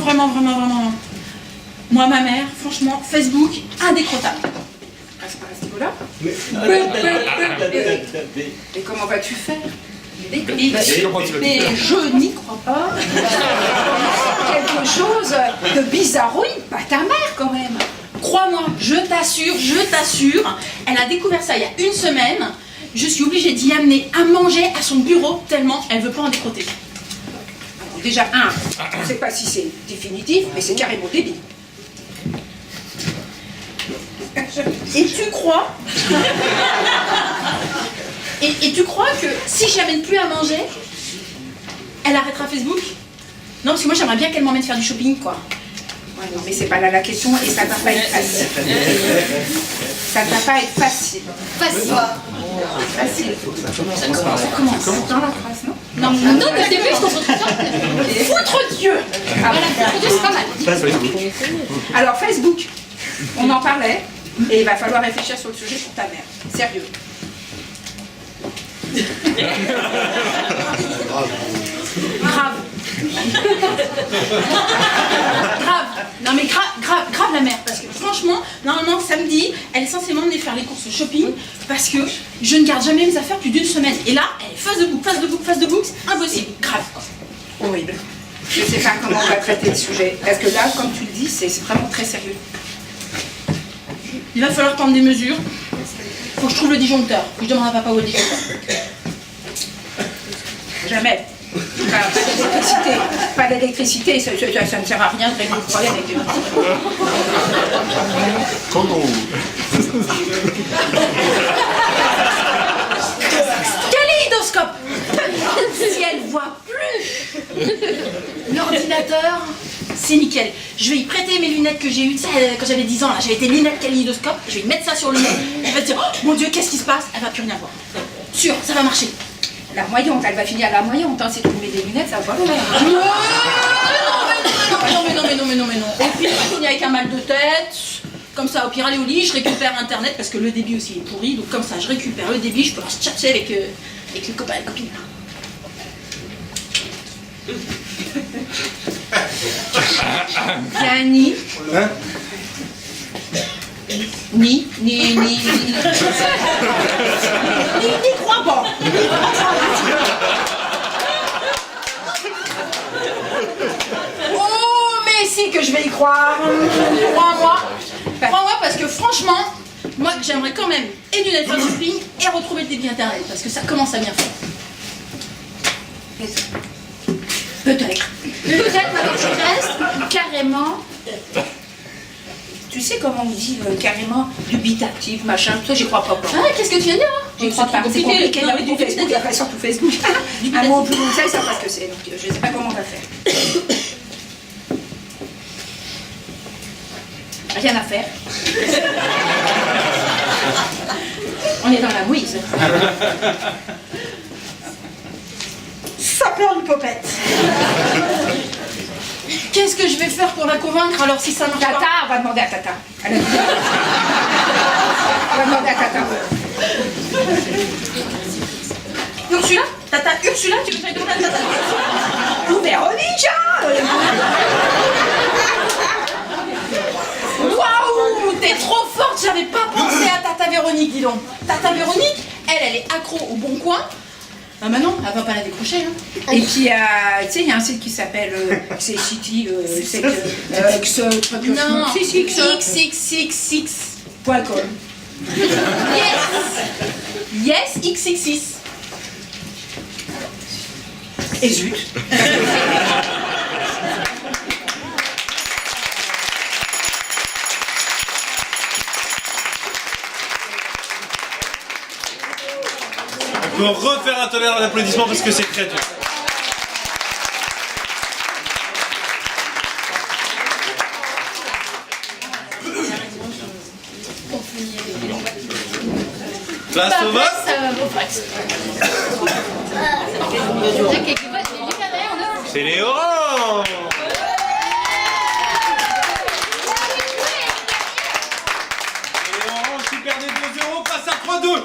Speaker 8: Moi, ma mère, franchement, Facebook, indécrottable.
Speaker 10: Ah, c'est pas à ce niveau-là. Et comment vas-tu faire? Mais je n'y crois pas. Quelque chose de bizarroïde, pas ta mère quand même.
Speaker 8: Crois-moi, je t'assure, elle a découvert ça il y a une semaine. Je suis obligée d'y amener à manger à son bureau tellement elle veut pas en décrotter.
Speaker 10: Alors, déjà, je ne sais pas si c'est définitif, mais c'est carrément débile.
Speaker 8: Et tu crois et tu crois que si je l'amène plus à manger, elle arrêtera Facebook? Non, parce que moi j'aimerais bien qu'elle m'emmène faire du shopping, quoi.
Speaker 10: Ouais, non, mais c'est pas là la question et ça va pas être facile. Ça va pas être facile. Facile.
Speaker 8: Ça commence.
Speaker 10: Dans la phrase, non?
Speaker 2: Non, dès le début, je comprends très bien.
Speaker 8: Foutre Dieu.
Speaker 2: Voilà, foutre Dieu, c'est pas mal.
Speaker 10: Alors, Facebook, on en parlait et il va falloir réfléchir sur le sujet pour ta mère. Sérieux.
Speaker 8: Grave. Non mais grave la mère, parce que franchement, normalement samedi, elle est censée m'emmener faire les courses shopping, parce que je ne garde jamais mes affaires plus d'une semaine. Et là, elle est face de boucle, c'est impossible. Grave, quoi.
Speaker 10: Horrible. Je sais pas comment on va traiter le sujet. Parce que là, comme tu le dis, c'est vraiment très sérieux.
Speaker 8: Il va falloir prendre des mesures. Faut que je trouve le disjoncteur. Faut que je demande à papa où est le disjoncteur.
Speaker 10: Jamais. Pas d'électricité, ça ne sert à rien de régler le problème avec les
Speaker 8: Kaléidoscope. Si elle voit plus l'ordinateur, c'est nickel. Je vais y prêter mes lunettes que j'ai eues, tu sais, quand j'avais 10 ans, là, j'avais été lunettes kaléidoscope, je vais lui mettre ça sur le nez, elle va se dire, oh mon Dieu, qu'est-ce qui se passe? Elle va plus rien voir. Sûr, ça va marcher.
Speaker 10: La moyante, elle va finir à la moyante, hein. Si tu mets des lunettes, ça va pas le faire.
Speaker 8: Non. Et puis, je finis avec un mal de tête. Comme ça, au pire, aller au lit, je récupère Internet, parce que le débit aussi est pourri, donc comme ça, je récupère le débit, je peux tchatcher avec le copain et la copine.
Speaker 10: Yanni.
Speaker 6: Hein?
Speaker 10: Ni crois pas.
Speaker 8: Oh, mais si que je vais y croire. Crois-moi, parce que franchement, moi, j'aimerais quand même et du Netflix shopping et retrouver le débit Internet, parce que ça commence à bien faire.
Speaker 10: Peut-être.
Speaker 2: Maintenant, je reste carrément.
Speaker 10: Tu sais comment on dit carrément dubitatif, machin, toi j'y crois pas.
Speaker 8: Ah, qu'est-ce que tu viens de dire, hein?
Speaker 10: J'y crois pas. C'est compliqué,
Speaker 8: Non,
Speaker 10: là,
Speaker 8: mais
Speaker 10: tout Facebook,
Speaker 8: dubitatif.
Speaker 10: après surtout Facebook. Un mot plus long que ça, ils savent pas ce que c'est, donc je sais pas comment on va faire. Rien à faire. On est dans la mouise. peur du popette.
Speaker 8: Qu'est-ce que je vais faire pour la convaincre alors si ça marche pas?
Speaker 10: Tata, on va demander à Tata. On va demander à Tata.
Speaker 8: Ursula? Tata Ursula, tu veux que j'aille demander à Tata Ursula?
Speaker 10: Ou Véronique, hein.
Speaker 8: Waouh, t'es trop forte, j'avais pas pensé à Tata Véronique, dis donc. Tata Véronique, elle est accro au Bon Coin. Ah bah non, elle va pas la décrocher. Hein.
Speaker 10: Et puis, tu sais, il y a un site qui s'appelle City,
Speaker 8: Non,
Speaker 10: xxxx.com.
Speaker 8: Yes, XXX.
Speaker 10: Et zut.
Speaker 3: On peut refaire un tonnerre d'applaudissements parce que c'est très dur. Place au vote. C'est les oranges. Les oranges qui perdaient 2-0 passe à 3-2.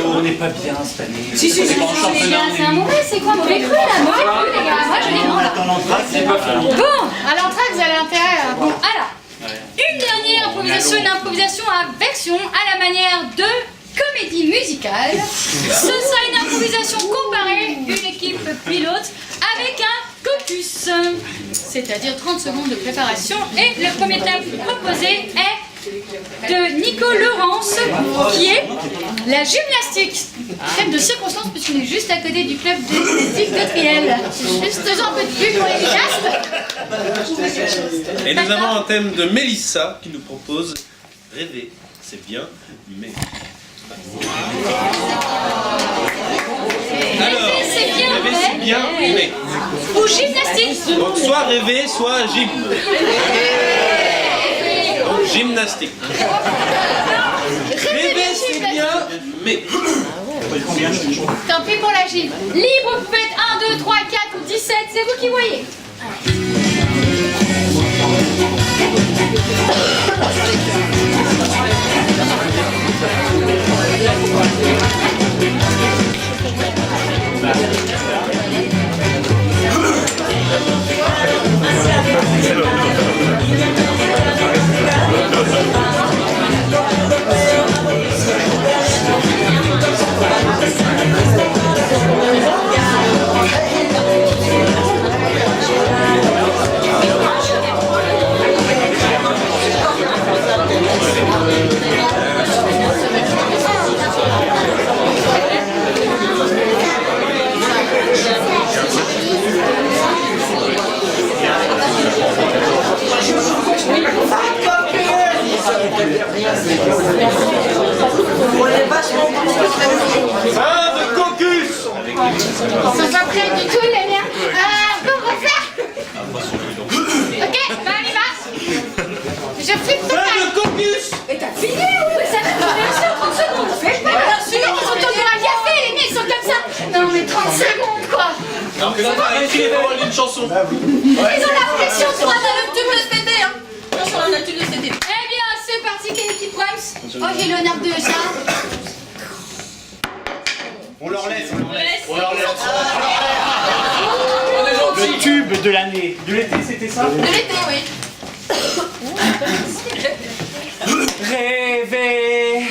Speaker 4: On n'est pas bien cette année.
Speaker 10: Si,
Speaker 2: C'est un mauvais, c'est quoi mauvais cru là? Mauvais cru les gars, moi je dis non là. Bon, à l'entrée vous avez intérêt à... Bon, alors, une dernière improvisation, une improvisation à version à la manière de comédie musicale. Ce sera une improvisation comparée, une équipe pilote avec un caucus, c'est-à-dire 30 secondes de préparation. Et le premier thème proposé est de Nico Laurence, qui est la gymnastique. Thème de circonstance puisqu'on est juste à côté du club de gymnastique de Triel. Juste un peu de pub pour les gymnastes.
Speaker 3: Et nous avons un thème de Mélissa qui nous propose rêver, c'est bien, mais... Alors,
Speaker 2: c'est bien,
Speaker 3: rêver c'est bien, mais...
Speaker 2: Ou gymnastique.
Speaker 3: Donc soit rêver, soit gym. Donc gymnastique. Rêver c'est bien, mais...
Speaker 2: Tant pis pour la gym. Libre, vous pouvez être 1, 2, 3, 4 ou 17, c'est vous qui voyez.
Speaker 3: Fin de caucus.
Speaker 2: Ils sont pas prêts du tout les miens. Bon, on va faire. Ok, ben on y va. Je flippe tout
Speaker 3: Fin de caucus.
Speaker 10: Et t'as fini, oui.
Speaker 2: ça va faire 30 secondes.
Speaker 10: Fais pas.
Speaker 2: Bien sûr, ils sont comme un café, les miens, ils sont comme ça. Non mais 30 secondes quoi.
Speaker 3: Alors que là, on a écrit les paroles d'une chanson.
Speaker 2: Ils ont la pression de droite à
Speaker 8: Tu me le CD, hein. Attention, on a tu le CD.
Speaker 2: Eh bien, c'est parti, quelle équipe Worms? Oh, j'ai l'honneur de ça.
Speaker 6: On leur laisse.
Speaker 4: Le tube de l'année. De l'été, c'était ça?
Speaker 8: De l'été, oui.
Speaker 4: Rêver,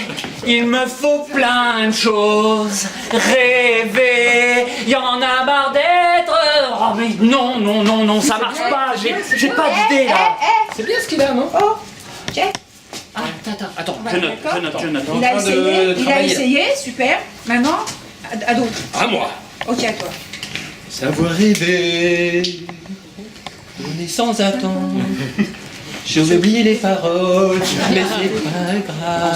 Speaker 4: il me faut plein de choses. Rêver, y en a marre d'être. Oh mais non, ça marche pas. J'ai pas d'idée là.
Speaker 5: C'est bien ce qu'il a, non?
Speaker 10: Oh, ok.
Speaker 4: Attends,
Speaker 10: Bah,
Speaker 4: je note.
Speaker 10: Il a essayé, super. Maintenant, à d'autres.
Speaker 5: À moi.
Speaker 10: Ok, à toi.
Speaker 5: Savoir rêver, donner sans attendre. J'ai oublié les paroles, mais c'est pas grave.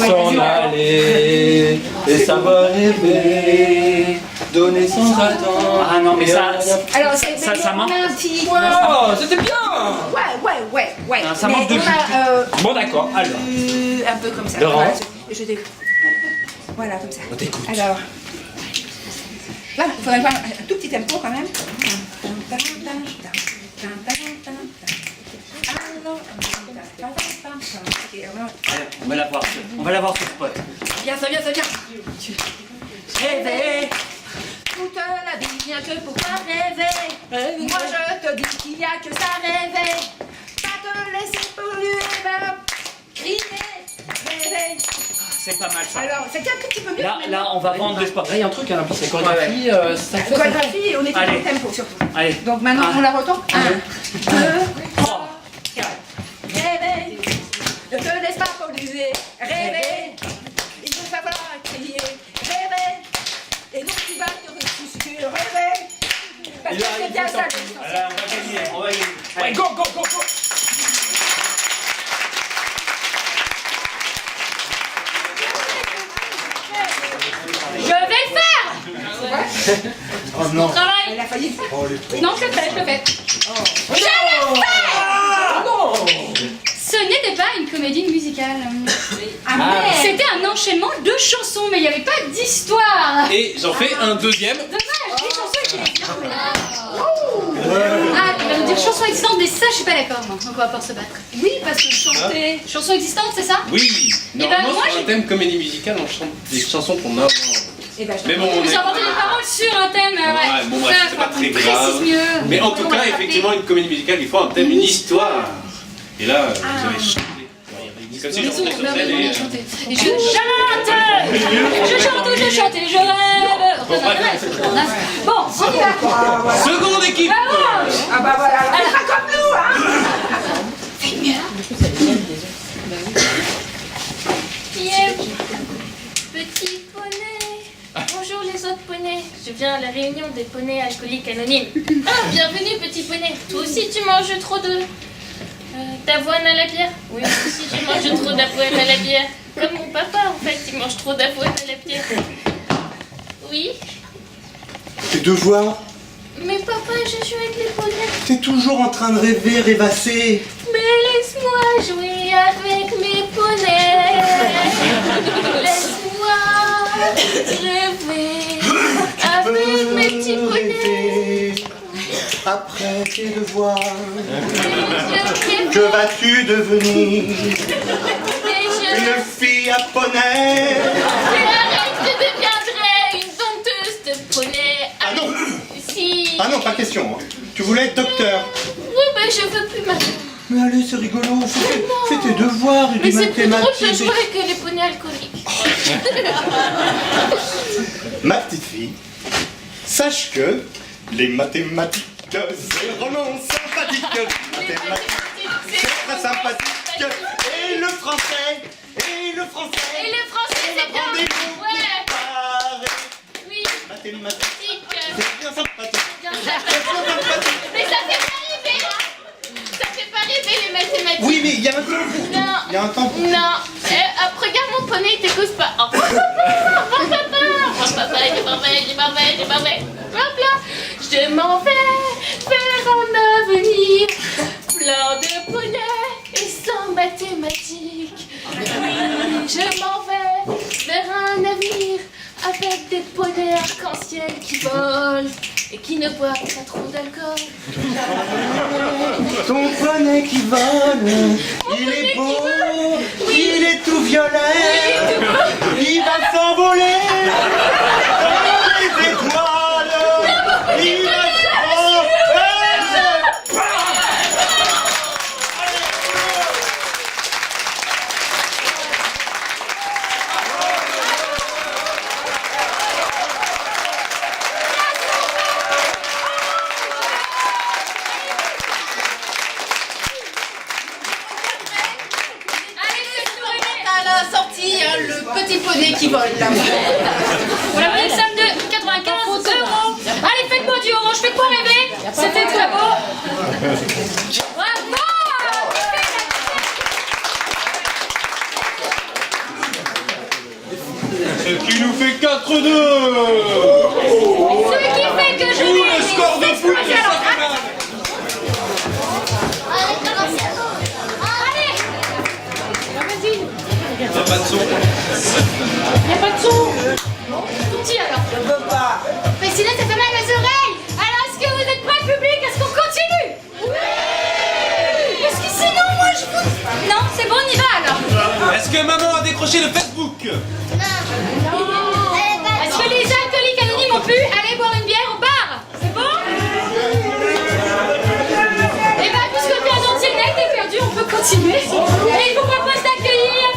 Speaker 5: S'en aller et savoir rêver, donner sans attendre.
Speaker 4: Ah non mais ça.
Speaker 10: Alors,
Speaker 4: Ça manque.
Speaker 5: Oh, c'était bien.
Speaker 10: Ouais.
Speaker 4: Ça manque de
Speaker 10: Mais on a,
Speaker 4: Bon d'accord, alors.
Speaker 10: un peu comme ça.
Speaker 5: Laurent.
Speaker 10: Voilà, voilà, comme ça.
Speaker 5: On t'écoute.
Speaker 10: Alors, Là, il faudrait faire un tout petit tempo quand même.
Speaker 4: On va la voir, ce spot.
Speaker 10: Viens, ça vient. Rêver toute la vie, rien que pour pas rêver. Moi je te dis qu'il n'y a que ça rêver. Pas te laisser polluer, va crier, rêver.
Speaker 4: C'est pas mal ça.
Speaker 10: Alors, c'est un tout petit peu mieux.
Speaker 4: Là, on va vendre le spot.
Speaker 5: Là, il y a un truc, hein, puis c'est chorégraphie, ça fait.
Speaker 10: Chorégraphie, on est
Speaker 4: Allez.
Speaker 10: au tempo surtout.
Speaker 4: Allez.
Speaker 10: Donc maintenant, on la retombe. 1, 2, 3, 4. Rêver, ne te laisse pas polluer. Rêver, il faut savoir crier. Rêver, et donc tu vas te ressusciter. Rêver, parce que c'est bien ça l'essentiel.
Speaker 4: On va gagner.
Speaker 5: Ouais, go.
Speaker 2: Je vais le faire.
Speaker 6: Oh non.
Speaker 2: Travail.
Speaker 10: Elle a failli le faire.
Speaker 2: Non, je le fais. Ce n'était pas une comédie musicale.
Speaker 10: Ah merde.
Speaker 2: C'était un enchaînement de chansons, mais il n'y avait pas d'histoire.
Speaker 3: Et j'en fais un deuxième.
Speaker 2: Dommage, les chansons étaient bien. Ah, il va nous dire chansons existantes, mais ça, je suis pas d'accord, moi. Donc on va pas se battre.
Speaker 10: Oui, parce que chanter.
Speaker 2: Chansons existantes, c'est ça?
Speaker 3: Oui,
Speaker 2: ben,
Speaker 3: normalement
Speaker 2: moi,
Speaker 3: sur un
Speaker 2: j'ai-
Speaker 3: thème comédie musicale, on chante des chansons qu'on a.
Speaker 10: Eh ben, je
Speaker 3: Mais bon, on
Speaker 2: J'ai
Speaker 3: est...
Speaker 2: inventé des paroles sur un thème.
Speaker 3: Ouais, bon, bref, c'est pas très grave.
Speaker 2: Précise mieux.
Speaker 3: Mais en tout
Speaker 2: On
Speaker 3: cas,
Speaker 2: va
Speaker 3: effectivement, une comédie musicale, il faut un thème, une histoire. Et là, vous avez chanté. C'est comme si je
Speaker 2: taper.
Speaker 3: chantais sur scène
Speaker 2: On
Speaker 3: et...
Speaker 2: a chanté. Et je chante. Je chante ou je chante et je rêve.
Speaker 3: Bon, bref.
Speaker 2: Bon, on y va.
Speaker 3: Seconde équipe.
Speaker 2: Bravo.
Speaker 10: Ah bah voilà, alors c'est pas comme nous, hein.
Speaker 1: Petit poney. Bonjour les autres poneys. Je viens à la réunion des poneys alcooliques anonymes. Ah, bienvenue petit poney. Toi aussi tu manges trop d'avoine à la bière? Oui, moi aussi je mange trop d'avoine à la bière. Comme mon papa en fait, il mange trop d'avoine à la bière. Oui?
Speaker 6: Tes devoirs,
Speaker 1: Mais papa, je joue avec les poneys.
Speaker 6: t'es toujours en train de rêver, rêvasser.
Speaker 1: Mais laisse-moi jouer avec mes poneys. Laisse-moi rêver avec mes petits poneys.
Speaker 6: Rêver. Après tes devoirs,
Speaker 1: Et
Speaker 6: que vas-tu devenir?
Speaker 1: je
Speaker 6: Une fille à poney.
Speaker 1: Mais arrête, je deviendrai une dompteuse de poney.
Speaker 6: Ah non.
Speaker 1: Si.
Speaker 6: Ah non, pas question. Hein. Tu voulais être docteur.
Speaker 1: Oui, mais je veux plus maintenant.
Speaker 6: Mais allez, c'est rigolo. Fais tes devoirs et
Speaker 1: Mais
Speaker 6: des
Speaker 1: c'est plus drôle de
Speaker 6: mathématiques.
Speaker 1: jouer avec les poneys alcooliques.
Speaker 6: Ma petite fille, sache que les mathématiques, c'est vraiment sympathique. Les mathématiques, c'est très sympathique. Et le français,
Speaker 1: Et le français, c'est bien.
Speaker 6: rendez-vous
Speaker 1: Ouais.
Speaker 6: pareil.
Speaker 1: Oui.
Speaker 6: Mathématiques,
Speaker 1: C'est
Speaker 6: c'est bien sympathique.
Speaker 1: bien sympathique. Mais ça fait pas rêver, hein. Ça fait pas rêver les mathématiques.
Speaker 6: Oui, mais il y a un temps pour tout.
Speaker 1: Non.
Speaker 6: Il y a un temps pour tout.
Speaker 1: Non. Regarde mon poney, il t'écoute pas. Oh, papa, je m'en vais. Hop là. Je m'en vais vers un avenir plein de poneys et sans mathématiques. Oui, je m'en vais vers un avenir avec des poneys arc-en-ciel qui volent et qui ne boivent pas trop d'alcool.
Speaker 6: Ton poney qui vole, il est beau, il est tout violet, il va s'envoler dans les étoiles, il va s'envoler.
Speaker 8: À la sortie, hein, le petit poney qui vole là.
Speaker 2: Voilà, une somme de 95 €. Allez, faites-moi du orange, faites-moi rêver. C'était très beau. Bravo.
Speaker 3: Ce qui nous fait 4-2.
Speaker 2: Ce qui fait que je
Speaker 3: Ouh,
Speaker 2: vais
Speaker 3: le score de foot qui
Speaker 2: alors.
Speaker 3: s'accélère.
Speaker 2: Allez. Vas-y.
Speaker 3: Il n'y a pas de son.
Speaker 2: Il n'y a pas de son. Tout petit alors. Je peux pas. Mais sinon,
Speaker 3: approcher le Facebook.
Speaker 2: Est-ce que les alcooliques anonymes ont pu aller boire une bière au bar? C'est bon? Et bien, puisque le perdant est perdu, on peut continuer. Et je vous propose d'accueillir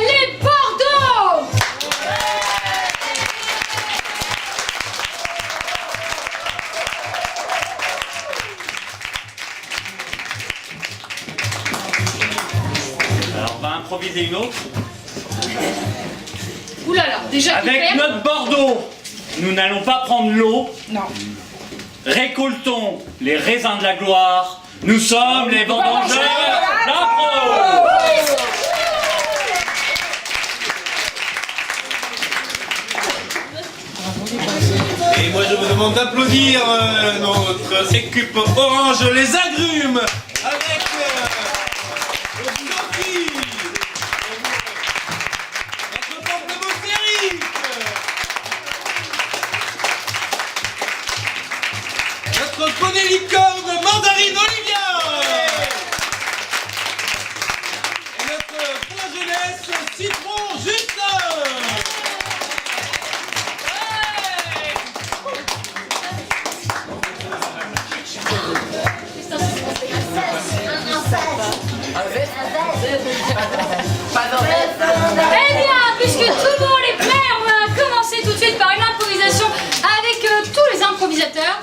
Speaker 2: les Bordeaux.
Speaker 4: Alors, on va improviser une autre.
Speaker 2: Ouh là là, déjà
Speaker 4: Avec
Speaker 2: hyper.
Speaker 4: notre Bordeaux, nous n'allons pas prendre l'eau.
Speaker 10: Non.
Speaker 4: Récoltons les raisins de la gloire. Nous sommes les vendangeurs d'impro.
Speaker 3: Et moi je vous demande d'applaudir notre équipe orange, les agrumes, avec Sophie, notre pamplemousse Eric, notre poney licorne mandarine Olivia, et notre point jeunesse citron Justin.
Speaker 2: Eh bien, puisque tout le monde est prêt, on va commencer tout de suite par une improvisation avec tous les improvisateurs.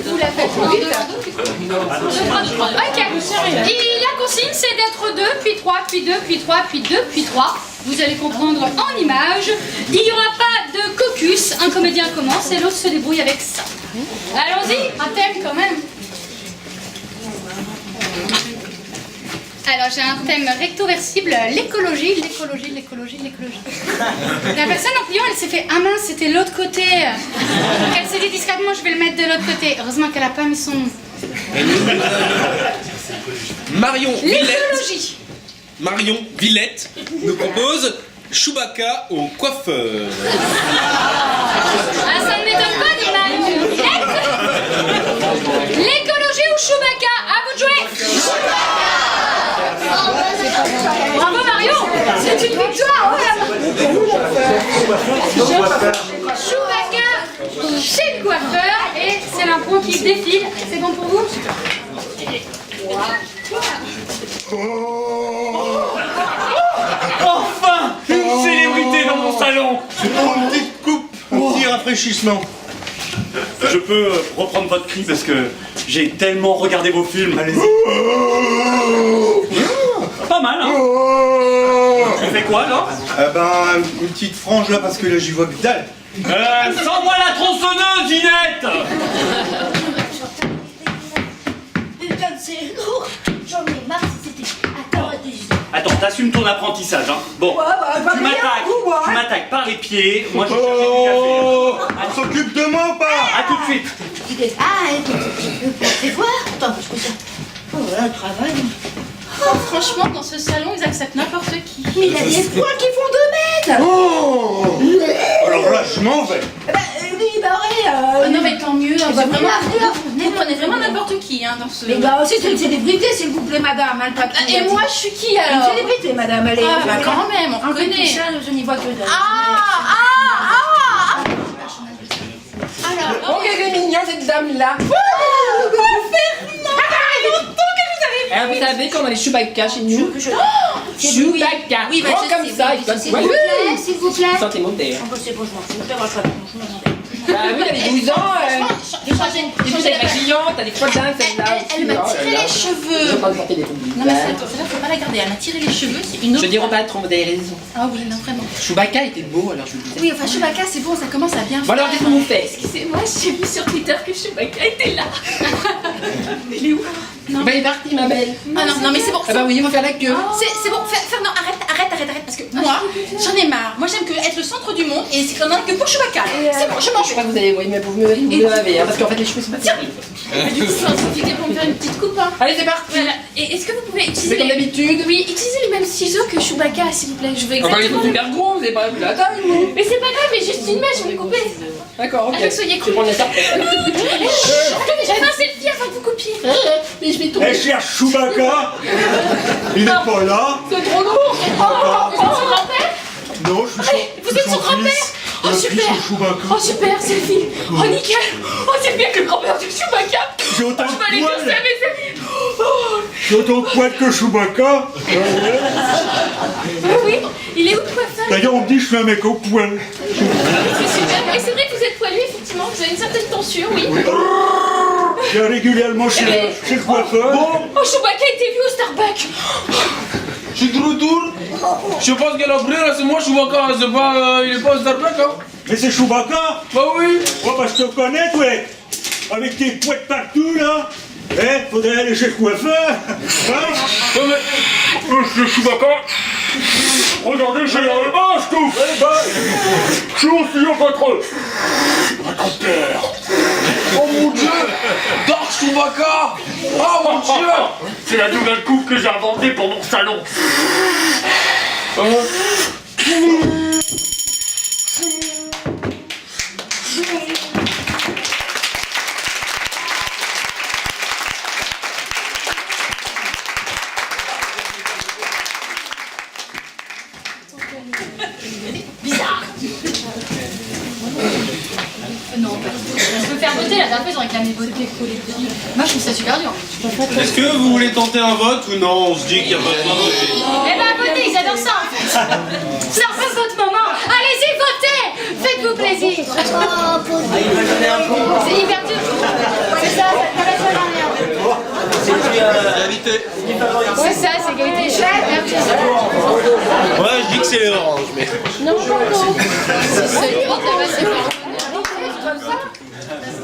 Speaker 2: Vous la faites en deux. Ok. Et la consigne, c'est d'être 2, puis 3, puis 2, puis 3, puis 2, puis 3. Vous allez comprendre en images. Il n'y aura pas de caucus. Un comédien commence et l'autre se débrouille avec ça. Allons-y, un thème quand même. Alors j'ai un thème recto-versible, l'écologie. La personne en pliant, elle s'est fait ah mince, c'était l'autre côté. Donc elle s'est dit discrètement, je vais le mettre de l'autre côté. Heureusement qu'elle a pas mis son nom.
Speaker 3: Marion Villette nous propose Chewbacca au coiffeur.
Speaker 2: Ah, ça ne m'étonne pas de Marion Villette. L'écologie ou Chewbacca, à vous de jouer. Bravo Marion, c'est une victoire. Chewbacca chez le coiffeur et c'est l'impro qui défile. C'est bon pour vous?
Speaker 4: Enfin, une célébrité dans mon salon.
Speaker 6: C'est pour une petite coupe, un petit rafraîchissement.
Speaker 4: Je peux reprendre votre cri parce que j'ai tellement regardé vos films. Allez-y. Pas mal, hein? Tu fais quoi, là?
Speaker 6: Une petite frange là parce que là j'y vois que dalle.
Speaker 4: Sors-moi la tronçonneuse, Ginette!
Speaker 11: J'en ai marre si c'était...
Speaker 4: Attends, t'assumes ton apprentissage, hein? Bon, tu m'attaques par les pieds, moi je cherche du café.
Speaker 6: On s'occupe de moi ou pas?
Speaker 4: À tout de suite.
Speaker 11: Fais voir. Attends, je peux ça. Oh là, le travail.
Speaker 2: Oh, franchement, dans ce salon, ils acceptent n'importe qui.
Speaker 11: Mais il y a des poils qui font 2 mètres.
Speaker 6: Oh! Alors là, je m'en vais.
Speaker 11: Oui, bah ouais.
Speaker 2: Non mais tant mieux,
Speaker 11: on va vraiment...
Speaker 2: vous prenez vraiment n'importe qui hein, dans ce...
Speaker 11: Mais bah aussi, c'est une célébrité, s'il vous plaît, madame. Hein, le papier.
Speaker 2: Et moi, je suis qui
Speaker 11: Une
Speaker 2: alors?
Speaker 11: célébrité, madame, allez.
Speaker 2: Ah, bah quand même, on reconnaît.
Speaker 11: Ça, je n'y vois que dalle.
Speaker 10: Alors, oh, qu'elle est mignonne cette dame-là.
Speaker 5: Alors, vous savez qu'on a les Chewbacca chez nous? Chewbacca!
Speaker 11: Oui, bah,
Speaker 5: Grand comme ça, il doit
Speaker 11: s'il vous plaît, s'il vous plaît.
Speaker 5: Sentez mon terre.
Speaker 11: On peut se bonjour, s'il vous plaît, moi, je
Speaker 5: Bah oui, t'as des 12 ans, des choses avec la cliente, t'as des poils dingues, celle-là.
Speaker 2: Elle m'a tiré les
Speaker 5: Je
Speaker 2: cheveux.
Speaker 5: vais pas porter des compliments.
Speaker 2: Non mais celle-là, faut pas la garder. Elle m'a tiré les cheveux, c'est une autre.
Speaker 5: Je dirais pas trop, vous avez raison.
Speaker 2: Ah oui, non, vraiment.
Speaker 5: Chewbacca était beau, alors je vous le disais.
Speaker 2: Oui, enfin, Chewbacca, c'est bon, ça commence à bien
Speaker 5: Bon alors, qu'est-ce que vous faites?
Speaker 1: Excusez-moi, j'ai vu sur Twitter que Chewbacca était là. Il est où?
Speaker 5: Bah il est parti, ma belle.
Speaker 2: Ah non, mais c'est bon.
Speaker 5: Ah bah oui, il va faire la queue.
Speaker 2: C'est bon, non, arrête, parce que moi, j'en ai marre. Moi, j'aime être le centre du monde et c'est qu'on en a que pour Chewbacca. C'est bon, je m'en
Speaker 5: Je
Speaker 2: vais.
Speaker 5: crois que vous allez, oui, mais vous me l'avez, hein, parce qu'en fait les cheveux c'est pas terrible.
Speaker 1: Du coup, ça suffit pour me faire une petite coupe. Hein.
Speaker 5: Allez, c'est parti.
Speaker 1: Voilà. Et est-ce que vous pouvez
Speaker 5: C'est
Speaker 1: utiliser
Speaker 5: comme d'habitude.
Speaker 1: Oui, utilisez les mêmes ciseaux que Chewbacca, s'il vous plaît. Je veux
Speaker 5: Enfin, ils
Speaker 1: exactement.
Speaker 5: sont super gros, vous avez pas vu la taille, vous.
Speaker 1: Mais c'est pas grave, mais juste une mèche, je vais le couper.
Speaker 5: D'accord, ok.
Speaker 1: Allez, soyez
Speaker 5: Je
Speaker 1: cool.
Speaker 5: vais prendre la tarte.
Speaker 1: Attendez, j'ai fait un selfie avant que vous copiez.
Speaker 5: Mais je vais tomber.
Speaker 6: Eh, cher Chewbacca, il n'est pas là.
Speaker 5: C'est trop lourd.
Speaker 6: Chewbacca.
Speaker 1: Vous êtes son grand-père?
Speaker 6: Non, je suis
Speaker 1: Vous êtes son grand-père? Oh super! Oh super, Selfie! Oh nickel! Oh c'est bien que le grand-père du Chewbacca!
Speaker 7: J'ai autant
Speaker 1: Je
Speaker 7: de
Speaker 1: vais aller dire ça à
Speaker 7: poils.
Speaker 1: mes amis! Oh.
Speaker 7: J'ai autant de poils que Chewbacca.
Speaker 1: Oui, il est où le coiffeur?
Speaker 7: D'ailleurs, on me dit que je suis un mec au poil.
Speaker 1: C'est super! Et c'est vrai que vous êtes poilu, effectivement, vous avez une certaine tonsure, oui.
Speaker 7: Je viens régulièrement chez le coiffeur.
Speaker 1: Oh Chewbacca était vu au Starbucks!
Speaker 9: Je suis de retour. Je sais pas ce qu'elle a pris là, c'est moi Chewbacca, c'est pas, il est pas au Starbucks hein.
Speaker 7: Mais c'est Chewbacca.
Speaker 9: Bah oui.
Speaker 7: Ouais, bah je te connais, toi. Avec tes poètes partout, là. Faudrait aller chez le coiffeur. Hein? Monsieur Chewbacca. Regardez, j'ai la revanche, tout. Je suis aussi votre père.
Speaker 9: Oh mon dieu. Dark Chewbacca. Oh mon dieu.
Speaker 7: C'est la nouvelle coupe que j'ai inventée pour mon salon.
Speaker 1: Bizarre!
Speaker 2: Non, pas du tout. Je peux faire voter, la dernière fois ils ont réclamé voter. Moi je trouve ça super dur.
Speaker 3: Est-ce que vous voulez tenter un vote ou non? On se dit qu'il n'y a pas besoin de voter.
Speaker 2: Eh ben votez, ils adorent ça en fait. C'est un peu votre moment. Allez-y, votez. Faites-vous plaisir. C'est hyper dur. C'est ça, ça t'arrête pas dans rien.
Speaker 3: Égalité.
Speaker 2: Ouais, ça, c'est égalité. Je suis hyper dur.
Speaker 3: Ouais, je dis que c'est orange, mais.
Speaker 1: Non, Bordeaux!
Speaker 2: C'est ça, c'est pas.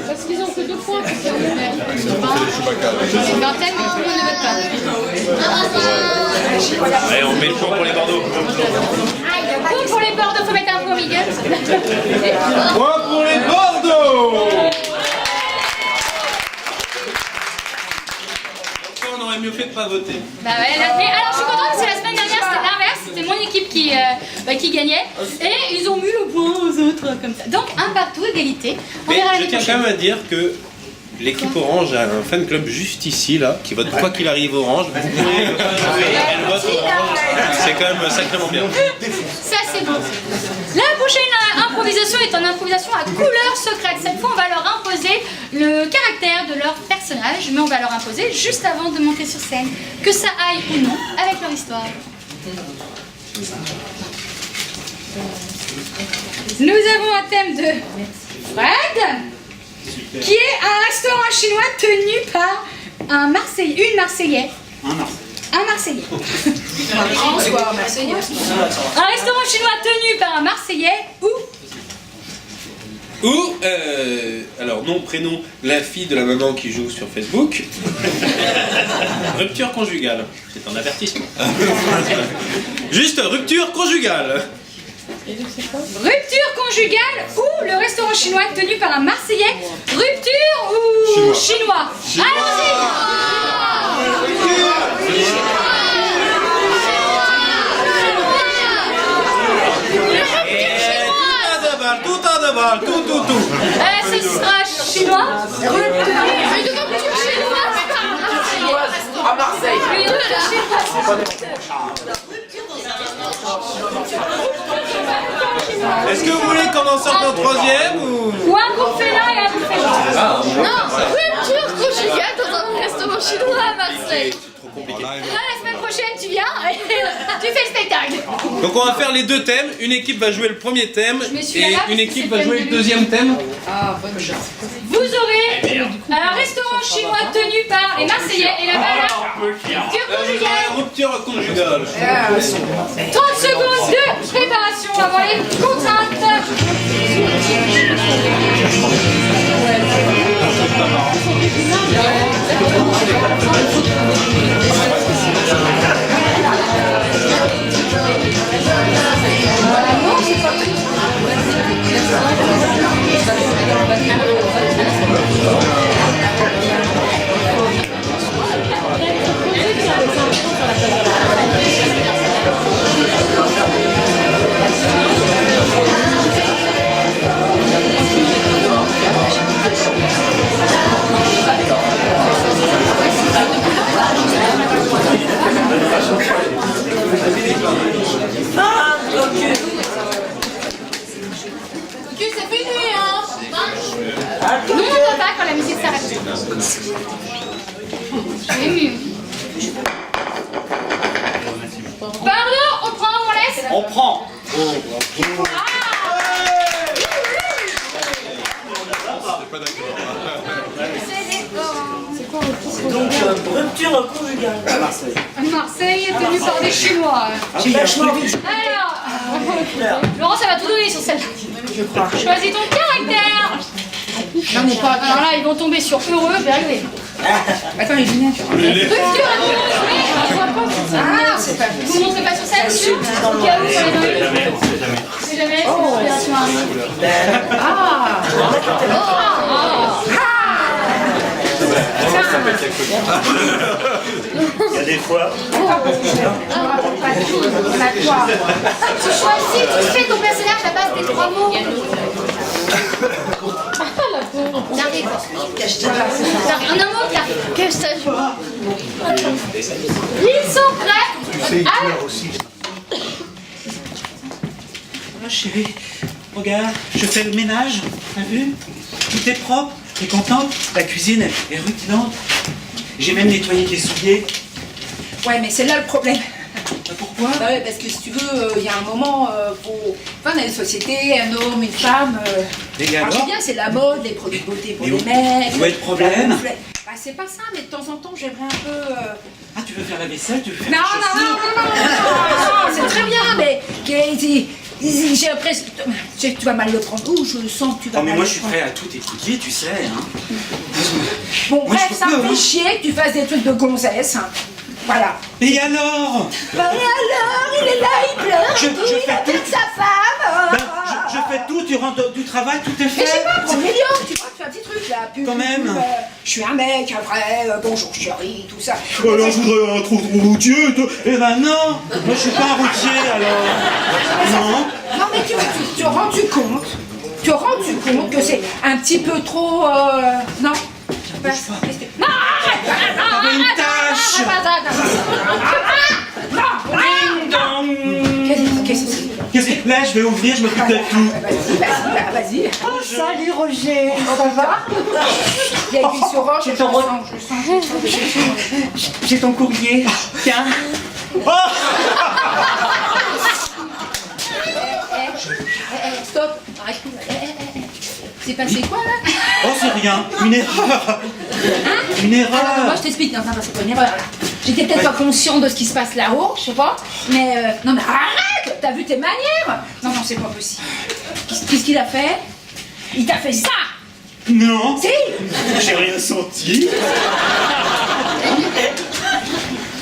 Speaker 1: Parce qu'ils ont que 2 points.
Speaker 2: C'est une vingtaine, mais tout le monde ne vote pas.
Speaker 3: Allez, on met le point pour les Bordeaux.
Speaker 2: Point pour les Bordeaux, faut mettre un point, Miguel.
Speaker 3: Point pour les Bordeaux! On aurait mieux fait de pas voter.
Speaker 2: Bah ouais, mais alors je suis contente parce que la semaine dernière c'était l'inverse, c'était mon équipe qui gagnait et ils ont mis le point aux autres comme ça. Donc un partout, égalité. On
Speaker 3: Mais
Speaker 2: verra
Speaker 3: je
Speaker 2: l'année
Speaker 3: tiens
Speaker 2: prochaine.
Speaker 3: quand même à dire que l'équipe orange a un fan club juste ici, là, qui vote quoi qu'il arrive orange. Vous pouvez jouer, elle vote orange. C'est quand même sacrément bien.
Speaker 2: Ça c'est beau. La prochaine improvisation est une improvisation à couleur secrète. Cette fois on va leur imposer le caractère de leur personnage, mais on va leur imposer juste avant de monter sur scène, que ça aille ou non avec leur histoire. Nous avons un thème de Fred, qui est un restaurant chinois tenu par un Marseillais, une Marseillais. Un Marseillais. Un restaurant chinois tenu par un Marseillais ou
Speaker 3: Ou, alors nom, prénom, la fille de la maman qui joue sur Facebook. Rupture conjugale. C'est un avertissement. Juste rupture conjugale.
Speaker 2: rupture conjugale ou le restaurant chinois tenu par un Marseillais. Rupture ou chinois. Allons-y.
Speaker 3: Tout à débat, tout.
Speaker 2: Ce sera chinois.
Speaker 5: À Marseille.
Speaker 3: Est-ce que vous voulez qu'on en sorte un troisième ou...
Speaker 2: Ou un groupe félin et un groupe félin.
Speaker 1: Non, rupture conjugale dans un restaurant chinois à Marseille.
Speaker 3: Compliqué.
Speaker 2: Là, la semaine prochaine, tu viens et tu fais le spectacle.
Speaker 3: Donc on va faire les deux thèmes. Une équipe va jouer le premier thème
Speaker 2: suis
Speaker 3: et
Speaker 2: là parce
Speaker 3: une
Speaker 2: que
Speaker 3: équipe
Speaker 2: c'est
Speaker 3: va
Speaker 2: le
Speaker 3: jouer
Speaker 2: thème
Speaker 3: le
Speaker 2: de
Speaker 3: deuxième thème.
Speaker 2: Vous aurez un restaurant chinois tenu par les Marseillais et là-bas, là, rupture conjugale.
Speaker 3: Rupture conjugale.
Speaker 2: 30 secondes de préparation avant les contraintes. Pardon, on prend ou on laisse?
Speaker 4: On prend.
Speaker 12: Donc, rupture conjugale à Marseille.
Speaker 2: Marseille est tenue par des Chinois.
Speaker 12: J'ai vachement vite.
Speaker 2: Alors, Laurent, ça va tout donner sur celle-là.
Speaker 12: Je crois.
Speaker 2: Choisis ton caractère.
Speaker 8: J'en ai pas.
Speaker 2: Alors là, ils vont tomber sur heureux, je vais arriver.
Speaker 8: Attends, les lunettes.
Speaker 2: Rupture, je vois pas.
Speaker 8: Ah, c'est pas
Speaker 2: Vous ne montrez pas sur ça dessus? Au cas où, sur les oreilles. C'est jamais, c'est l'inspiration arrive.
Speaker 8: Ah.
Speaker 7: Il y a des fois.
Speaker 11: Tu choisis, tu fais ton personnage à base des 3 mots. T'arrives. En un mot, t'arrives. Qu'est-ce que ça joue?
Speaker 2: Ils sont prêts.
Speaker 13: Oh chérie, regarde, je fais le ménage, t'as vu? Tout est propre, t'es contente? La cuisine est rutilante. J'ai même nettoyé tes souliers.
Speaker 8: Ouais, mais c'est là le problème.
Speaker 13: Pourquoi?
Speaker 8: Bah ouais, parce que si tu veux, il y a un moment, faut... Enfin, on a une société, un homme, une femme.
Speaker 13: Et alors?
Speaker 8: Je sais bien, c'est la mode, les produits de beauté pour
Speaker 13: Et
Speaker 8: les mecs.
Speaker 13: où est le problème?
Speaker 8: Bah, c'est pas ça, mais de temps en temps, j'aimerais un peu.
Speaker 13: Ah, tu veux faire la vaisselle? Tu veux faire
Speaker 8: Non,
Speaker 13: les
Speaker 8: non, non,
Speaker 13: chaussures?
Speaker 8: non, c'est très bien, mais j'ai l'impression. Tu vas mal le prendre. Ouh, je sens que tu vas
Speaker 13: Oh, mais
Speaker 8: mal
Speaker 13: moi
Speaker 8: le
Speaker 13: je suis
Speaker 8: prendre.
Speaker 13: prêt à tout étudier, tu sais. Hein.
Speaker 8: Bon,
Speaker 13: Moi,
Speaker 8: bref,
Speaker 13: je peux
Speaker 8: ça me
Speaker 13: pas,
Speaker 8: fait
Speaker 13: hein.
Speaker 8: chier que tu fasses des trucs de gonzesse. Hein. Voilà.
Speaker 13: Et alors?
Speaker 8: Bah alors, il est là, il pleure.
Speaker 13: Je
Speaker 8: il
Speaker 13: fais
Speaker 8: attend
Speaker 13: tout.
Speaker 8: sa femme.
Speaker 13: Ben, je fais tout, tu rentres du travail, tout est fait.
Speaker 8: Mais je sais pas, prends million, tu vois, tu fais un petit truc là. Pub,
Speaker 13: Quand même.
Speaker 8: je suis un mec, un vrai, bonjour chérie, tout ça.
Speaker 7: Alors, je voudrais un trou routier.
Speaker 13: Eh ben non, moi je suis pas un routier alors. Non.
Speaker 8: Non mais tu as rendu compte que c'est un petit peu trop, non. Non,
Speaker 13: T'avais une tâche.
Speaker 8: Qu'est-ce que c'est?
Speaker 13: Qu'est-ce que là je vais ouvrir, je m'occupe de tout.
Speaker 8: Vas-y.
Speaker 10: Oh, salut Roger, ça va?
Speaker 8: Il y a écrit sur roche, je sens.
Speaker 13: J'ai ton courrier. Tiens.
Speaker 8: Stop, arrête. C'est passé quoi là?
Speaker 13: Oh c'est rien, une erreur. Une
Speaker 8: Alors, moi
Speaker 13: erreur.
Speaker 8: je t'explique, non, c'est pas une erreur là. J'étais peut-être pas conscient de ce qui se passe là-haut, je sais pas, mais non mais arrête! T'as vu tes manières? Non, c'est pas possible. Qu'est-ce qu'il a fait? Il t'a fait ça!
Speaker 13: Non.
Speaker 8: Si!
Speaker 7: J'ai rien senti.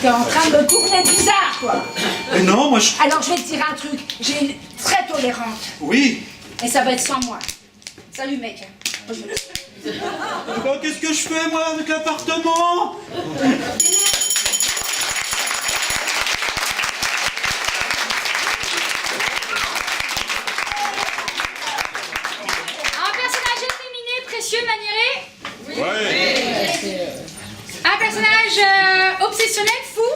Speaker 8: T'es en train de me tourner bizarre, quoi!
Speaker 13: Non, moi je.
Speaker 8: Alors je vais te dire un truc, j'ai très tolérante,
Speaker 13: Oui.
Speaker 8: et ça va être sans moi. Salut mec!
Speaker 13: Oh, qu'est-ce que je fais moi avec l'appartement?
Speaker 2: Un personnage efféminé, précieux, maniéré.
Speaker 3: Ouais.
Speaker 2: Un personnage obsessionnel, fou.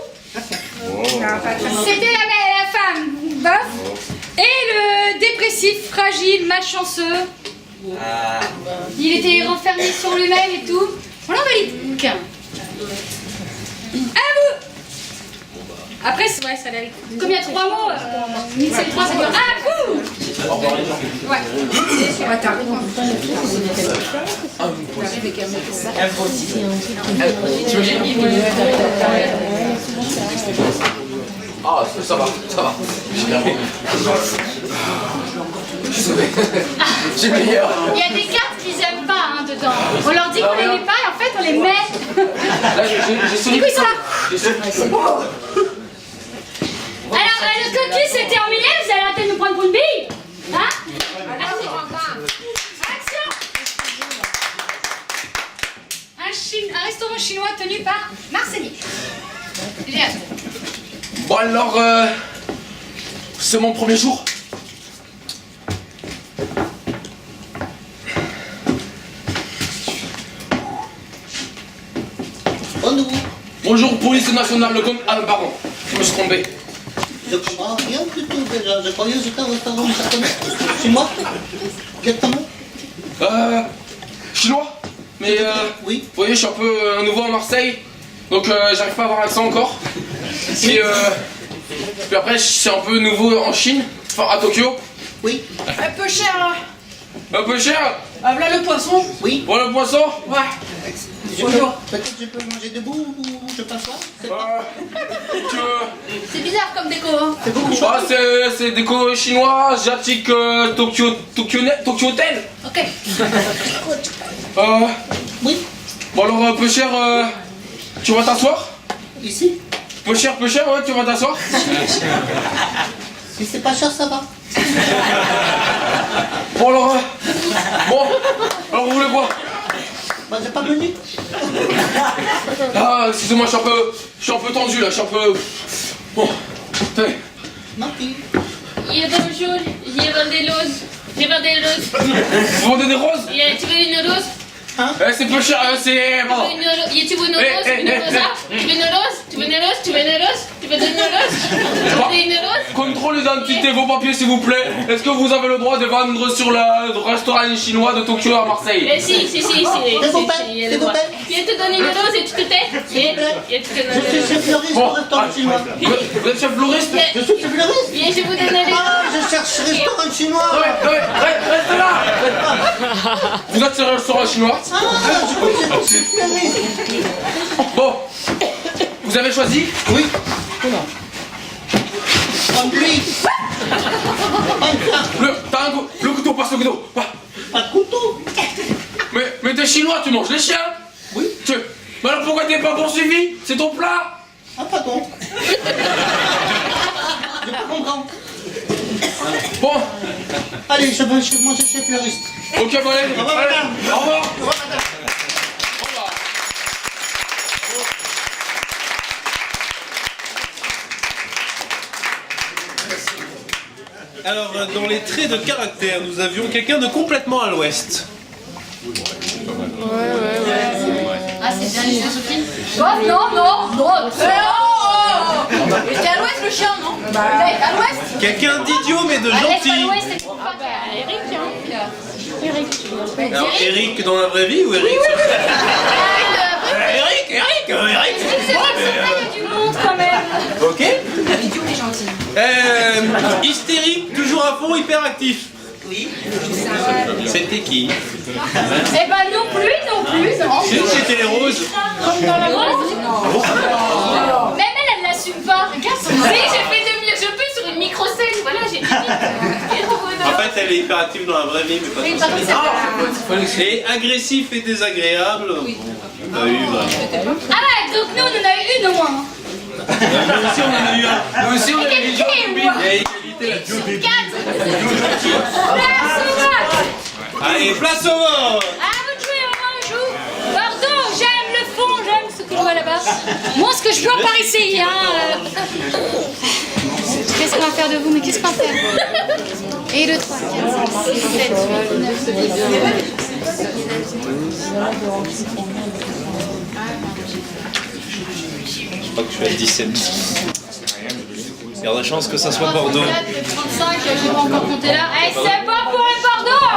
Speaker 2: C'était la femme, bof. Et le dépressif, fragile, malchanceux. Il était renfermé sur lui-même et tout. On l'envalide. À vous. Après, ouais, ça allait. Comme il y a 3 mots, c'est 3, c'est dur. À vous. Ouais.
Speaker 8: Ouais, t'arrives.
Speaker 5: Ah, ça va. J'ai meilleur.
Speaker 1: Il y a des cartes qu'ils aiment pas hein, dedans. On leur dit qu'on les met pas et en fait on les met.
Speaker 5: Là, j'ai
Speaker 1: Du coup ils sont là. Alors le cocu c'est terminé, vous allez arrêter de nous prendre pour une bille. Hein? Action. Un restaurant chinois tenu par Marseillais. J'ai hâte.
Speaker 5: Bon alors, c'est mon premier jour. Bonjour, police nationale, le compte. Ah non, pardon, je me suis trompé.
Speaker 14: Je comprends rien du tout déjà. Je croyais que j'étais un restaurant japonais. C'est moi? Quel nom?
Speaker 5: Chinois.
Speaker 9: mais
Speaker 14: Oui.
Speaker 9: vous voyez, je suis un peu nouveau à Marseille, donc j'arrive pas à avoir accent encore. Puis après, je suis un peu nouveau en Chine, enfin à Tokyo.
Speaker 14: Oui.
Speaker 8: Un peu cher, hein.
Speaker 9: Un peu cher.
Speaker 8: Voilà le poisson.
Speaker 14: Oui.
Speaker 9: Voilà le poisson.
Speaker 8: Ouais. Bonjour.
Speaker 14: Peut-être je peux manger debout ou je m'assois.
Speaker 11: C'est bizarre comme déco, hein.
Speaker 14: C'est beaucoup.
Speaker 9: Ah, c'est déco chinois, asiatique, Tokyo Hotel.
Speaker 11: Ok.
Speaker 14: Oui.
Speaker 9: Bon alors, peu cher, tu vas t'asseoir?
Speaker 14: Ici.
Speaker 9: Peu cher, ouais, tu vas t'asseoir?
Speaker 14: Si c'est pas cher, ça va.
Speaker 9: Bon alors, alors vous voulez quoi?
Speaker 14: Bah, j'ai pas venu.
Speaker 9: Ah, excusez-moi, je suis un peu tendu là, je suis un peu... Bon, tenez.
Speaker 14: Merci.
Speaker 1: Hier bonjour, j'ai vendu des roses. J'ai vendu des roses.
Speaker 9: Vous vendez des roses?
Speaker 1: Tu veux une rose?
Speaker 9: C'est peu cher, c'est... Pardon.
Speaker 1: Tu veux une rose? Tu veux une rose? Tu veux une rose? Tu veux une rose? Tu veux une rose? Tu veux une rose? Tu veux une rose?
Speaker 9: Contrôle d'identité, vos papiers s'il vous plaît. Est-ce que vous avez le droit de vendre sur le restaurant chinois de Tokyo à Marseille?
Speaker 1: Si.
Speaker 14: S'il vous plaît.
Speaker 1: Viens te donner une rose et tu te tais. Viens te donner
Speaker 14: Je suis chef fleuriste au restaurant chinois.
Speaker 9: Vous êtes chef fleuriste?
Speaker 14: Je suis chef fleuriste.
Speaker 1: Viens, je vous donne une
Speaker 14: Ah, je cherche restaurant chinois.
Speaker 9: Restez là. Vous êtes sur le restaurant chinois?
Speaker 14: Ah, je suis fleuriste.
Speaker 9: Bon, vous avez choisi?
Speaker 14: Oui. Comme lui.
Speaker 9: Le couteau, passe le couteau.
Speaker 14: Pas de couteau.
Speaker 9: Mais t'es chinois, tu manges les chiens?
Speaker 14: Oui.
Speaker 9: Mais alors pourquoi t'es pas poursuivi? C'est ton plat?
Speaker 14: Ah, pardon. Je peux comprendre.
Speaker 9: Bon.
Speaker 14: Allez, je vais manger chez fleuriste.
Speaker 9: Ok, bon allez.
Speaker 14: Au revoir, madame.
Speaker 9: Au revoir.
Speaker 14: Au revoir, madame.
Speaker 3: Alors, dans les traits de caractère, nous avions quelqu'un de complètement à l'ouest.
Speaker 11: Ah, c'est bien les Joséphine.
Speaker 2: Oh, non.
Speaker 11: C'était à l'ouest le chien, non? À l'ouest?
Speaker 3: Quelqu'un d'idiot mais de gentil.
Speaker 11: À l'ouest, c'est trop pas. Eric, hein. Eric.
Speaker 3: Alors, Eric dans la vraie vie ou Eric Eric
Speaker 2: C'est vrai que c'est vrai, il y a du monde quand même.
Speaker 3: Ok.
Speaker 11: Idiot et gentil.
Speaker 3: Hystérique, toujours à fond, hyperactif.
Speaker 14: Oui.
Speaker 3: C'était qui?
Speaker 2: Eh ben non plus, non.
Speaker 3: C'était les roses.
Speaker 2: Comme dans la rose? Non. Même elle l'assume pas. Regarde son
Speaker 1: Si, j'ai fait de mieux je peux sur une micro-scène. Voilà, j'ai dit.
Speaker 3: En fait, elle est hyperactive dans la vraie vie, mais pas
Speaker 11: Oui,
Speaker 3: dans
Speaker 11: par
Speaker 3: la
Speaker 11: contre, c'est
Speaker 3: Et agressif et désagréable.
Speaker 11: Oui.
Speaker 3: On a eu vraiment.
Speaker 2: Ah ouais, donc nous on en a eu une au moins.
Speaker 3: Nous aussi, on en a eu un.
Speaker 9: Nous aussi, on a eu les gens
Speaker 3: Il y a égalité là.
Speaker 2: Place au vote.
Speaker 3: Allez, place au vote.
Speaker 2: Ah, vous jouez, on joue. Pardon, j'aime le fond, j'aime ce que je vois là-bas. Moi, ce que je vois par ici, hein. Qu'est-ce qu'on va faire de vous? Mais qu'est-ce qu'on va faire? Et le 3, 4, 5, 6, 7, 8, 9, 10.
Speaker 3: Je crois que je suis à 17. Il y a de la chance que ça soit Bordeaux.
Speaker 2: 35, je vais pas encore compter là. Eh, c'est pas pour le Bordeaux!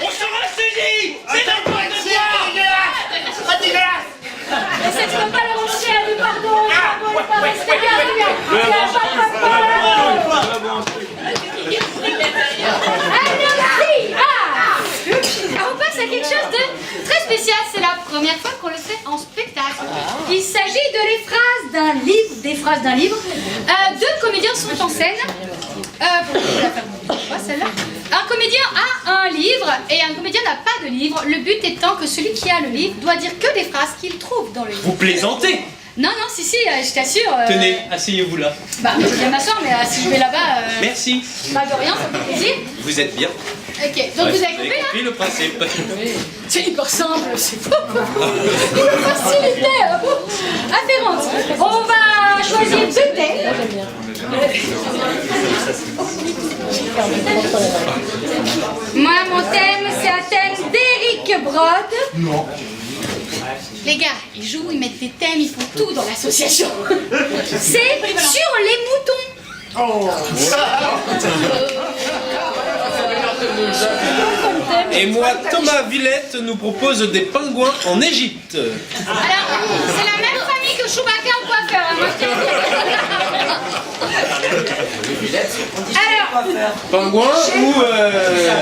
Speaker 9: On sera saisi. C'est n'importe quoi. C'est dégueulasse.
Speaker 2: Mais c'est pas le rocher du Bordeaux! Il va pas rester On passe à quelque chose de très spécial. C'est la première fois qu'on le fait en spectacle. Il s'agit de les phrases d'un livre, des phrases d'un livre. Deux comédiens sont en scène. Pourquoi celle-là? Un comédien a un livre et un comédien n'a pas de livre. Le but étant que celui qui a le livre doit dire que des phrases qu'il trouve dans le livre.
Speaker 3: Vous plaisantez?
Speaker 2: Non, si, je t'assure.
Speaker 3: Tenez, asseyez-vous là.
Speaker 2: Bah, je viens m'asseoir, mais si je vais là-bas.
Speaker 3: Merci.
Speaker 2: Bah, de rien, ça me fait plaisir.
Speaker 3: Vous êtes bien.
Speaker 2: Ok, donc
Speaker 3: Ouais,
Speaker 2: vous avez compris là?
Speaker 3: compris le principe.
Speaker 2: C'est hyper simple, c'est fou. Une facilité afférente. On va choisir deux thèmes. Moi, mon thème, c'est un thème d'Éric Brod.
Speaker 6: Non.
Speaker 2: Les gars, ils jouent, ils mettent des thèmes, ils font tout dans l'association. C'est sur les moutons.
Speaker 6: Oh.
Speaker 3: Et moi, Thomas Villette nous propose des pingouins en Égypte.
Speaker 2: Alors, c'est la même famille que Chewbacca au coiffeur. Hein, moi, je tiens à dire. Alors,
Speaker 3: Pingouin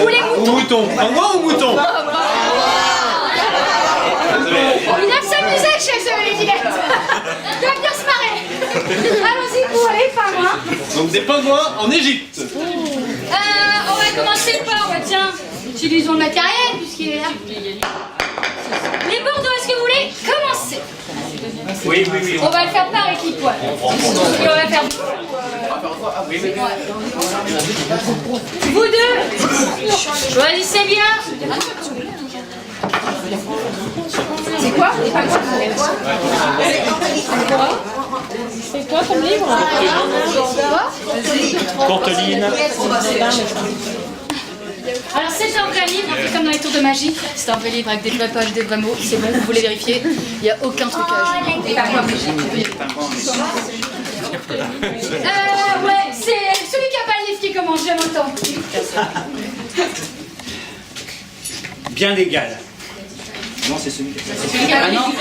Speaker 2: Ou les moutons.
Speaker 3: ou mouton. Pingouin ou mouton?
Speaker 2: il a s'amuser, le chef de Villette. Il va bien se marrer. Allons-y pour les pingouins.
Speaker 3: Donc des pingouins en Égypte.
Speaker 2: On va commencer par, tiens, utilisons le matériel puisqu'il est là. Les Bordeaux, est-ce que vous voulez commencer?
Speaker 4: Oui, oui, oui.
Speaker 2: On va le faire par équipe, ouais. Et on va faire... Vous deux, choisissez bien. C'est quoi?
Speaker 1: C'est quoi comme livre?
Speaker 4: Courteline.
Speaker 2: Alors c'est un vrai livre, un peu comme dans les tours de magie. C'est un vrai livre avec des vraies pages, des vrais mots. C'est bon, vous voulez vérifier. Il n'y a aucun trucage. Ouais, c'est celui qui n'a pas le livre qui commence, j'aime autant.
Speaker 13: Bien légal. Non, c'est celui qui
Speaker 2: Ah non,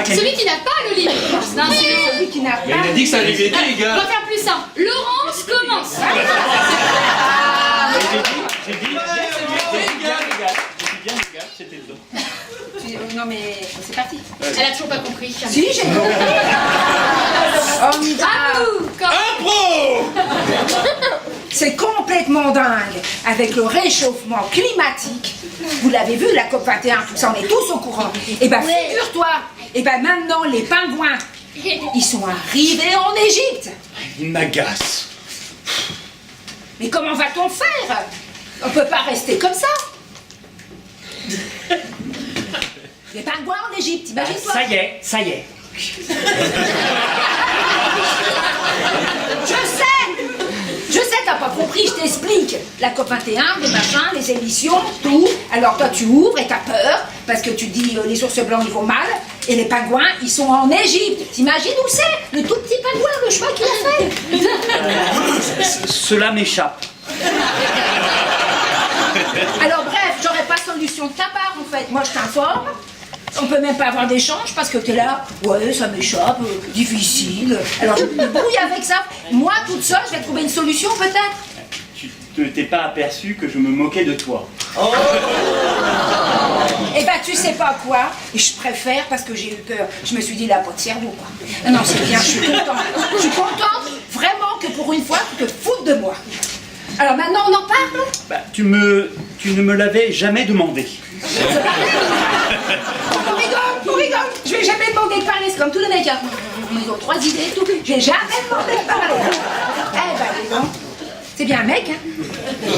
Speaker 2: celui qui n'a pas le livre. Non, c'est celui qui n'a pas.
Speaker 3: Il a dit que ça allait être
Speaker 2: On
Speaker 3: légal.
Speaker 2: va faire plus simple. Laurence commence.
Speaker 13: J'ai dit bien légal, c'était le dos.
Speaker 10: Non mais c'est parti.
Speaker 2: Elle a toujours pas compris.
Speaker 10: Si, j'ai compris.
Speaker 2: À vous.
Speaker 3: Un pro.
Speaker 10: C'est complètement dingue. Avec le réchauffement climatique, vous l'avez vu, la COP21, tout ça, on est tous au courant. Et ben figure-toi, et ben maintenant les pingouins, ils sont arrivés en Égypte.
Speaker 13: Il m'agace.
Speaker 10: Mais comment va-t-on faire? On peut pas rester comme ça. Les pingouins en Égypte, imagine-toi.
Speaker 4: Ça y est.
Speaker 10: Je sais, t'as pas compris, je t'explique. La COP21, les machins, les émissions, tout. Alors toi tu ouvres et t'as peur, parce que tu dis les ours blancs ils vont mal, et les pingouins ils sont en Égypte. T'imagines où c'est? Le tout petit pingouin, le choix qu'il a fait.
Speaker 13: Cela m'échappe.
Speaker 10: Alors bref, j'aurais pas solution de ta part en fait. Moi je t'informe. On peut même pas avoir d'échange parce que t'es là, ouais, ça m'échappe, difficile. Alors je me brouille avec ça. Moi, toute seule, je vais trouver une solution peut-être.
Speaker 13: Tu ne t'es pas aperçu que je me moquais de toi.
Speaker 10: Oh. Eh ben, tu sais pas quoi, je préfère parce que j'ai eu peur. Je me suis dit, la peau de cerveau, quoi. Non, c'est bien, je suis contente. Je suis contente, vraiment, que pour une fois, tu te foutes de moi. Alors maintenant, on en parle?
Speaker 13: Bah, tu ne me l'avais jamais demandé.
Speaker 10: On rigole. Je vais jamais demander de parler, c'est comme tous les mecs. Hein. Ils ont 3 idées et tout. J'ai jamais demandé de parler. Eh ben, dis donc. C'est bien un mec, hein.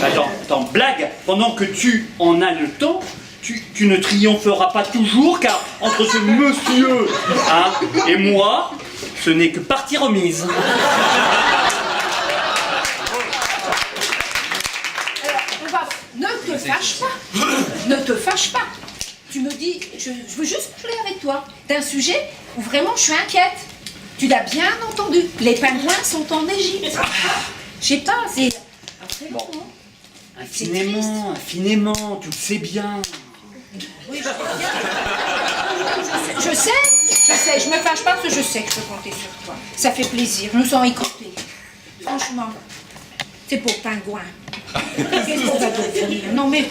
Speaker 13: Attends, blague. Pendant que tu en as le temps, tu ne triompheras pas toujours, car entre ce monsieur et moi, ce n'est que partie remise.
Speaker 10: Ne te fâche pas. Ne te fâche pas. Tu me dis, je veux juste parler avec toi d'un sujet où vraiment je suis inquiète. Tu l'as bien entendu. Les pingouins sont en Égypte. Je sais pas, c'est...
Speaker 13: Bon. Infinément, tu le sais bien.
Speaker 10: Oui, je sais, je me fâche pas parce que je sais que je peux compter sur toi. Ça fait plaisir, je me sens écoutée. Franchement, c'est pour pingouin. Qu'est-ce qu'on va devenir? Non mais,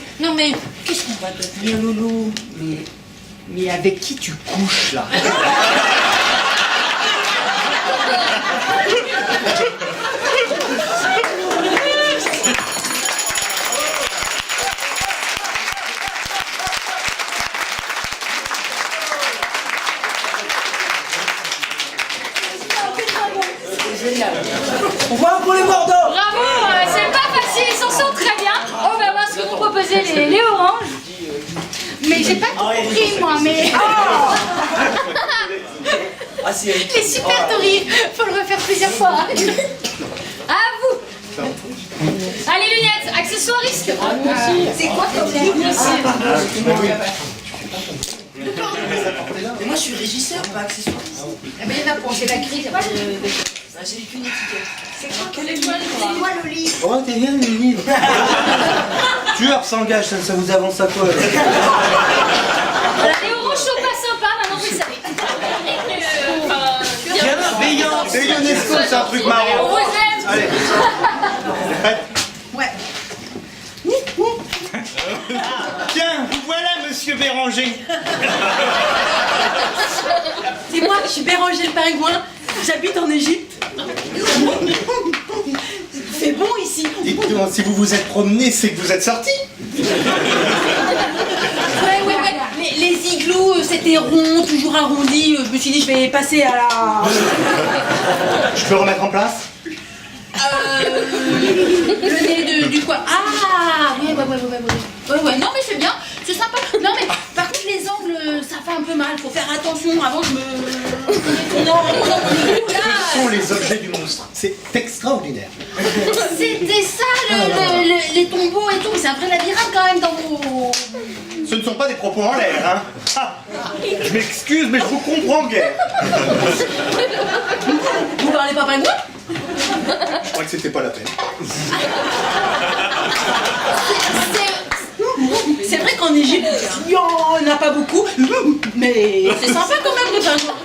Speaker 10: qu'est-ce qu'on va devenir, Loulou?
Speaker 13: Mais avec qui tu couches, là?
Speaker 12: On va pour les Bordeaux.
Speaker 2: Bravo, c'est pas facile, ils s'en sortent très bien. On va voir ce que vous proposez les oranges. Mais j'ai pas tout compris, moi, mais... Il est super terrible, faut le refaire plusieurs fois. À vous. Allez, lunettes, accessoiristes.
Speaker 10: C'est quoi comme
Speaker 12: Moi je suis régisseur, pas accessoiriste.
Speaker 10: Mais il y en a pour, c'est la crise.
Speaker 12: J'ai qu'une étiquette.
Speaker 10: C'est moi le livre.
Speaker 6: Oh, t'es bien le livre. Tueur sans gage, ça vous avance à quoi?
Speaker 2: Voilà, les oranges sont pas sympas, maintenant vous le savez.
Speaker 6: Bienveillant. C'est UNESCO, c'est un truc marrant. Allez.
Speaker 10: Ouais.
Speaker 6: Tiens, vous voilà, monsieur Béranger.
Speaker 8: C'est moi, je suis Béranger le pingouin. J'habite en Égypte. C'est bon ici.
Speaker 6: Dites-moi, si vous vous êtes promené, c'est que vous êtes sorti.
Speaker 8: Ouais. Les igloos, c'était rond, toujours arrondi. Je me suis dit, je vais passer à la...
Speaker 6: Je peux remettre en place?
Speaker 8: Le nez du quoi? Ah, ouais. Non, mais c'est bien, c'est sympa. Non, mais par contre, les angles, ça fait un peu mal. Faut faire attention avant que je me... Non,
Speaker 6: Ce sont les objets du monstre. C'est extraordinaire.
Speaker 8: C'était ça, les tombeaux et tout. C'est un vrai labyrinthe quand même dans vos...
Speaker 6: Ce ne sont pas des propos en l'air, hein. Ah, je m'excuse, mais je vous comprends guère.
Speaker 8: Vous parlez pas pingouin?
Speaker 6: Je crois que c'était pas la peine.
Speaker 8: C'est vrai qu'en Égypte, il n'y en a pas beaucoup, mais c'est sympa quand même les pingouins.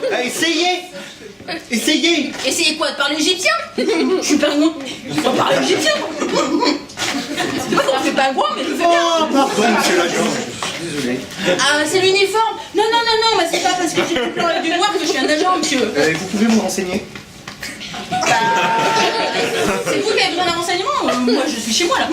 Speaker 6: Essayez.
Speaker 8: Essayez quoi, de parler égyptien? Je suis pingouin. Je peux parler égyptien. C'est pas qu'on fait pingouin, mais je fais bien.
Speaker 6: Oh, pardon, monsieur l'agent. Désolé.
Speaker 8: Ah, c'est l'uniforme. Non, mais c'est pas parce que j'ai du blanc et du noir que je suis un agent, monsieur.
Speaker 6: Vous pouvez me renseigner?
Speaker 8: C'est vous qui avez besoin d'un renseignement? Moi, je suis chez moi, là.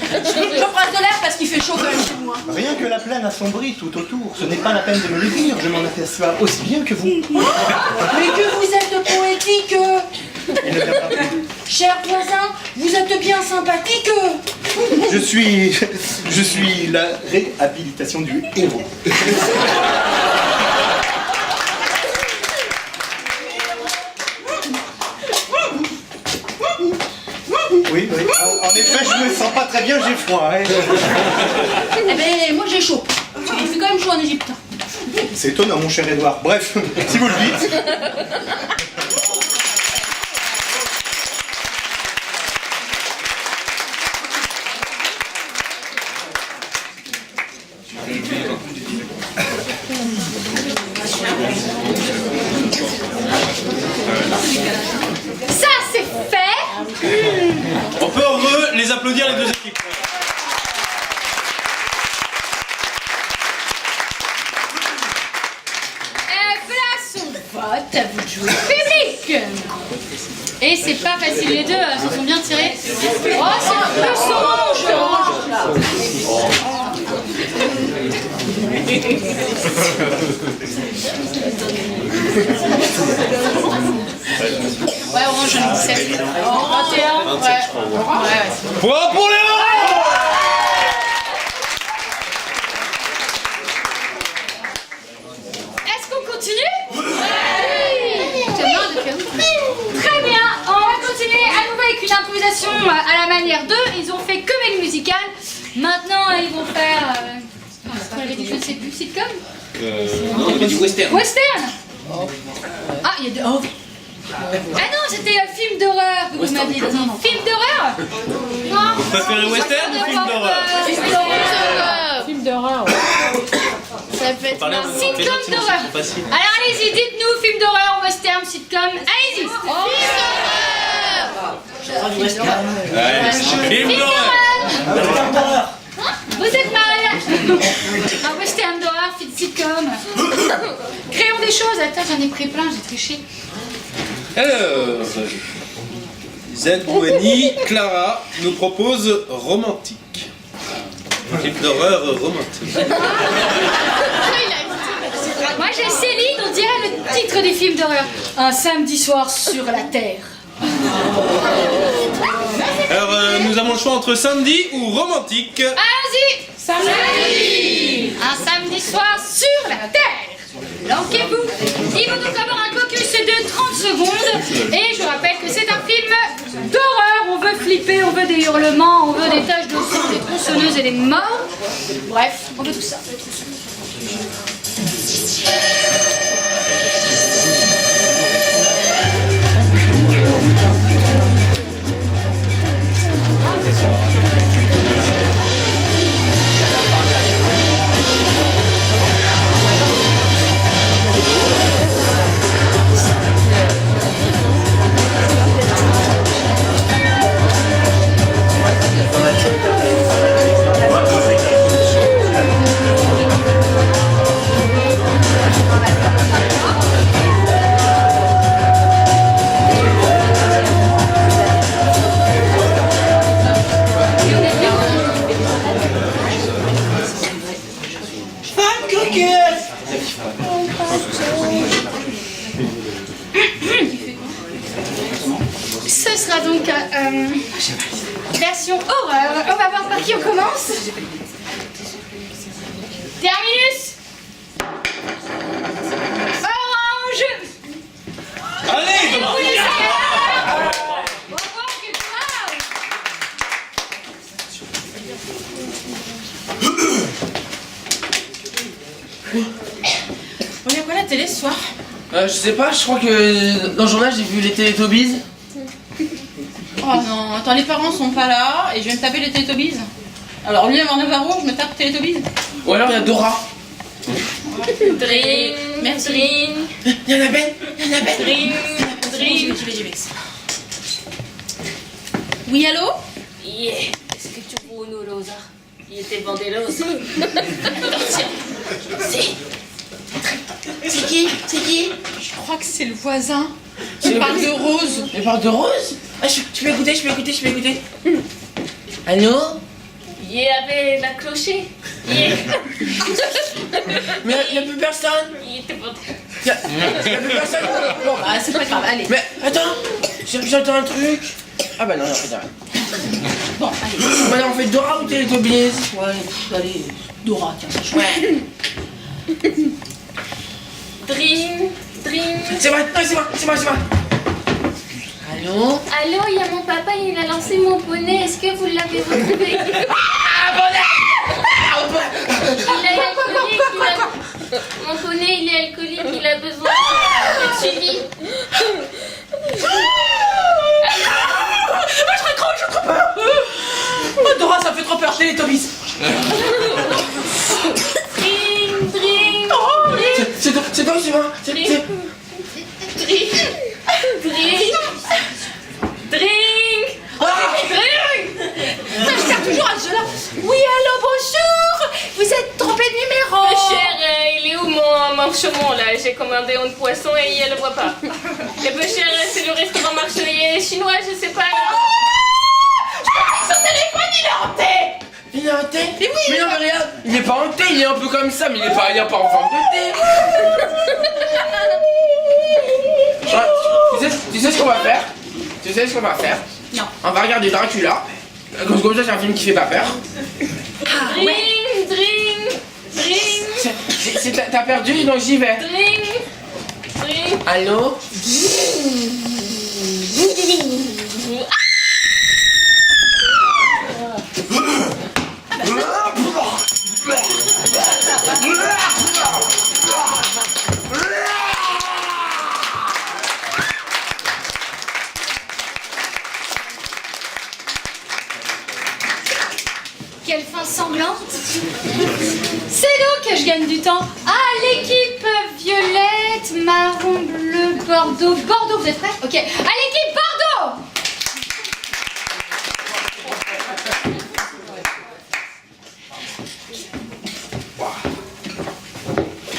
Speaker 8: Je prends de l'air parce qu'il fait chaud quand même chez moi.
Speaker 6: Rien que la plaine assombrie tout autour. Ce n'est pas la peine de me le dire, je m'en aperçois aussi bien que vous.
Speaker 8: Mais que vous êtes poétique. Cher voisin, vous êtes bien sympathique.
Speaker 6: Je suis la réhabilitation du héros. Oui. En effet, je me sens pas très bien, j'ai froid. Hein.
Speaker 8: Eh ben, moi j'ai chaud. Il fait quand même chaud en Égypte.
Speaker 6: C'est étonnant, mon cher Edouard. Bref, si vous le dites.
Speaker 2: Ça, c'est fait.
Speaker 3: On peut les applaudir les deux équipes.
Speaker 2: Place au vote, à vous de jouer public. Et c'est pas facile, les deux se sont bien tirés. Oh, c'est plus orange. Ouais, orange, j'en ai 17. 21, ouais.
Speaker 3: Point pour les oranges.
Speaker 2: Est-ce qu'on continue? Oui. Très bien, on va continuer à nouveau avec une improvisation à la manière d'eux. Ils ont fait comédie musicale. Maintenant, ils vont faire... je ne sais plus, sitcom?
Speaker 5: Non, on avait du western.
Speaker 2: Western. Ah, il y a des... Oh. Ah non, c'était un film d'horreur que vous m'aviez dit. Film d'horreur? Non.
Speaker 3: Vous préférez western ou film d'horreur?
Speaker 1: Film d'horreur. Ça peut être
Speaker 2: Sitcom d'horreur. Alors allez-y, dites-nous film d'horreur, western, sitcom. Allez-y.
Speaker 3: Film d'horreur.
Speaker 2: Vous êtes mal. Un western d'horreur, sitcom. Créons des choses. Attends, j'en ai pris plein, j'ai triché.
Speaker 3: Alors, Zagouani, Clara nous propose Romantique. Film d'horreur romantique.
Speaker 2: Moi j'ai Céline, on dirait le titre du film d'horreur. Un samedi soir sur la Terre.
Speaker 3: Alors, nous avons le choix entre samedi ou romantique.
Speaker 2: Allons-y. Samedi. Un samedi soir sur la Terre. Lanquez-vous. Il faut donc avoir un caucus de 30 secondes. Et je rappelle que c'est un film d'horreur. On veut flipper, on veut des hurlements, on veut des taches de sang, des tronçonneuses et des morts. Bref, on veut tout ça. Version horreur. On va voir par qui on commence. Terminus. Orange.
Speaker 3: Allez,
Speaker 2: Et vous les savez.
Speaker 8: On est quoi la télé ce soir?
Speaker 12: Je sais pas, je crois que dans le journal j'ai vu les Télétobies.
Speaker 8: Oh non, attends, les parents sont pas là et je vais me taper les Télétobies. Alors lui avoir Navarro, je me tape Télétobies.
Speaker 12: Ou alors il y a Dora.
Speaker 1: Dring,
Speaker 8: merci.
Speaker 1: Dring,
Speaker 12: Il y en a Ben, il y en a Ben.
Speaker 1: Dring, Dring.
Speaker 8: J'y vais. Oui, allô?
Speaker 1: Yeah. Est-ce que tu vois nous, Rosa? Il était bandeloso. Attention.
Speaker 8: C'est qui? Je crois que c'est le voisin qui parle de Rose.
Speaker 12: Il parle de Rose? Ah, je peux écouter. Allô?
Speaker 1: Il y avait la clocher. Yeah.
Speaker 12: Mais il n'y a plus personne.
Speaker 1: Il était bandeloso.
Speaker 12: Il y a plus personne.
Speaker 8: Bon, bah c'est pas grave, allez.
Speaker 12: Mais attends, j'entends un truc. Ah bah non, en fait,
Speaker 8: Bon, allez.
Speaker 12: Maintenant on fait Dora ou Télétobies?
Speaker 8: Ouais, allez, Dora, tiens, ça chouette.
Speaker 12: Ouais.
Speaker 1: Dring, Dring.
Speaker 12: C'est moi. Allô?
Speaker 1: Allô, il y a mon papa, il a lancé mon poney. Est-ce que vous l'avez retrouvé?
Speaker 12: Ah, bonnet!
Speaker 1: Il est alcoolique, mon poney, il est alcoolique, il a besoin de suivi.
Speaker 12: Je trop peur! Oh, Dora, ça fait trop peur, Télétobies!
Speaker 1: Dring, Dring,
Speaker 12: C'est toi, c'est moi!
Speaker 1: Dring, Dring, Dring.
Speaker 8: Je perds toujours à ce jeu-là. Oui, allô, bonjour. Vous êtes trompé de numéro.
Speaker 1: Peu cher, il est où mon chaumon là? J'ai commandé un poisson et il le voit pas. Et peu cher, c'est le restaurant marchelier chinois, je sais pas.
Speaker 8: Son téléphone, il est hanté.
Speaker 12: Il est hanté?
Speaker 8: Mais oui,
Speaker 12: mais non, mais regarde, il est pas hanté, il est un peu comme ça, mais il est pas en forme de thé. Ouais, tu sais ce qu'on va faire?
Speaker 8: Non.
Speaker 12: On va regarder Dracula. Comme ça, c'est un film qui fait pas peur.
Speaker 1: Dring, Dring.
Speaker 12: T'as perdu, donc j'y vais.
Speaker 1: Dring, Dring.
Speaker 12: Allô?
Speaker 2: Quelle fin sanglante. C'est donc que je gagne du temps. Ah, l'équipe violette, marron, bleu, bordeaux. Bordeaux, vous êtes prêts? Ok. À l'équipe Bordeaux.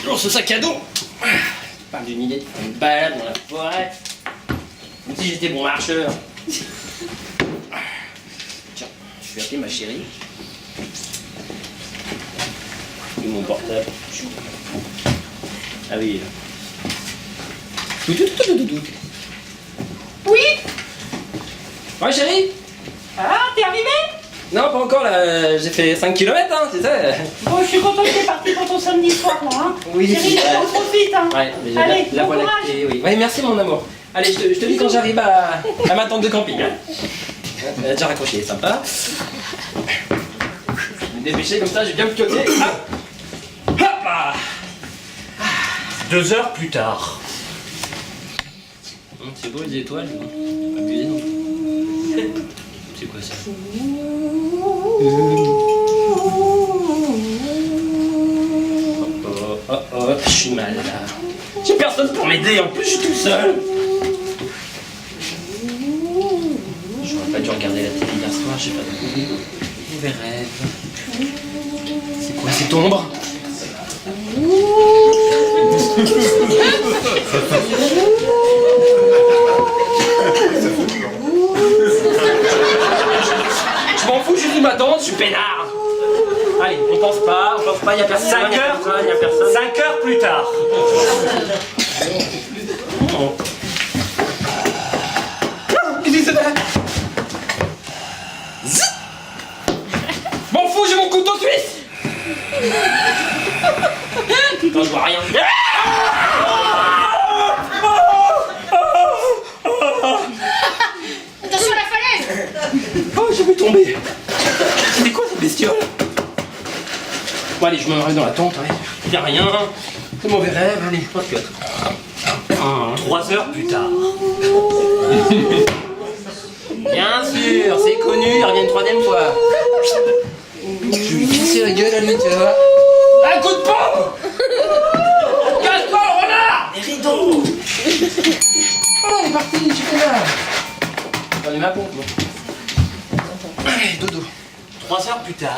Speaker 5: Non, ce sac à dos. Je parle d'une idée de faire une balade dans la forêt. Comme si j'étais bon marcheur. Tiens, je vais appeler ma chérie. Et mon portable. Ah oui. Tout.
Speaker 8: Oui.
Speaker 5: Ouais, chérie?
Speaker 8: Ah, t'es arrivé?
Speaker 5: Non, pas encore là. J'ai fait 5 km, hein, c'est ça?
Speaker 8: Bon, je suis content que t'es parti pour ton samedi soir, là. Hein.
Speaker 5: Oui,
Speaker 8: Chérie, on profite, hein.
Speaker 5: Ouais, mais
Speaker 8: Allez,
Speaker 5: la
Speaker 8: bon
Speaker 5: voilà.
Speaker 8: courage.
Speaker 5: Et oui. Ouais, merci mon amour. Allez, je te dis quand j'arrive à ma tente de camping. Hein. Elle a déjà raccroché, sympa. Je vais me dépêcher comme ça, je vais bien me pioter. Hop là.
Speaker 4: 2 heures plus tard.
Speaker 5: C'est beau les étoiles, abusé non? C'est quoi ça? Oh, je suis mal là. J'ai personne pour m'aider, en plus je suis tout seul. J'aurais pas dû regarder la télé hier soir, je sais pas de mauvais rêve. C'est quoi cette ombre? Je m'en fous, je suis ma tante, je suis peinard. Allez, on pense pas, y a personne.
Speaker 4: 5 heures plus tard.
Speaker 5: Quand je vois rien.
Speaker 2: Attention à la falaise!
Speaker 5: Oh, j'ai vu tomber. C'était quoi cette bestiole? Bon, allez, je me mets dans la tente, allez. Y'a rien. C'est mauvais rêve, allez, pas de cut.
Speaker 4: 3 heures plus tard.
Speaker 5: Bien sûr, c'est connu, il revient une 3e fois. Je vais lui casser la gueule à lui, tu vas voir. Un coup de pompe! Casse-toi, le renard! Les rideaux! Oh, il est parti, je suis là. J'en ai ma pompe, moi. Allez, dodo.
Speaker 4: 3 heures plus tard.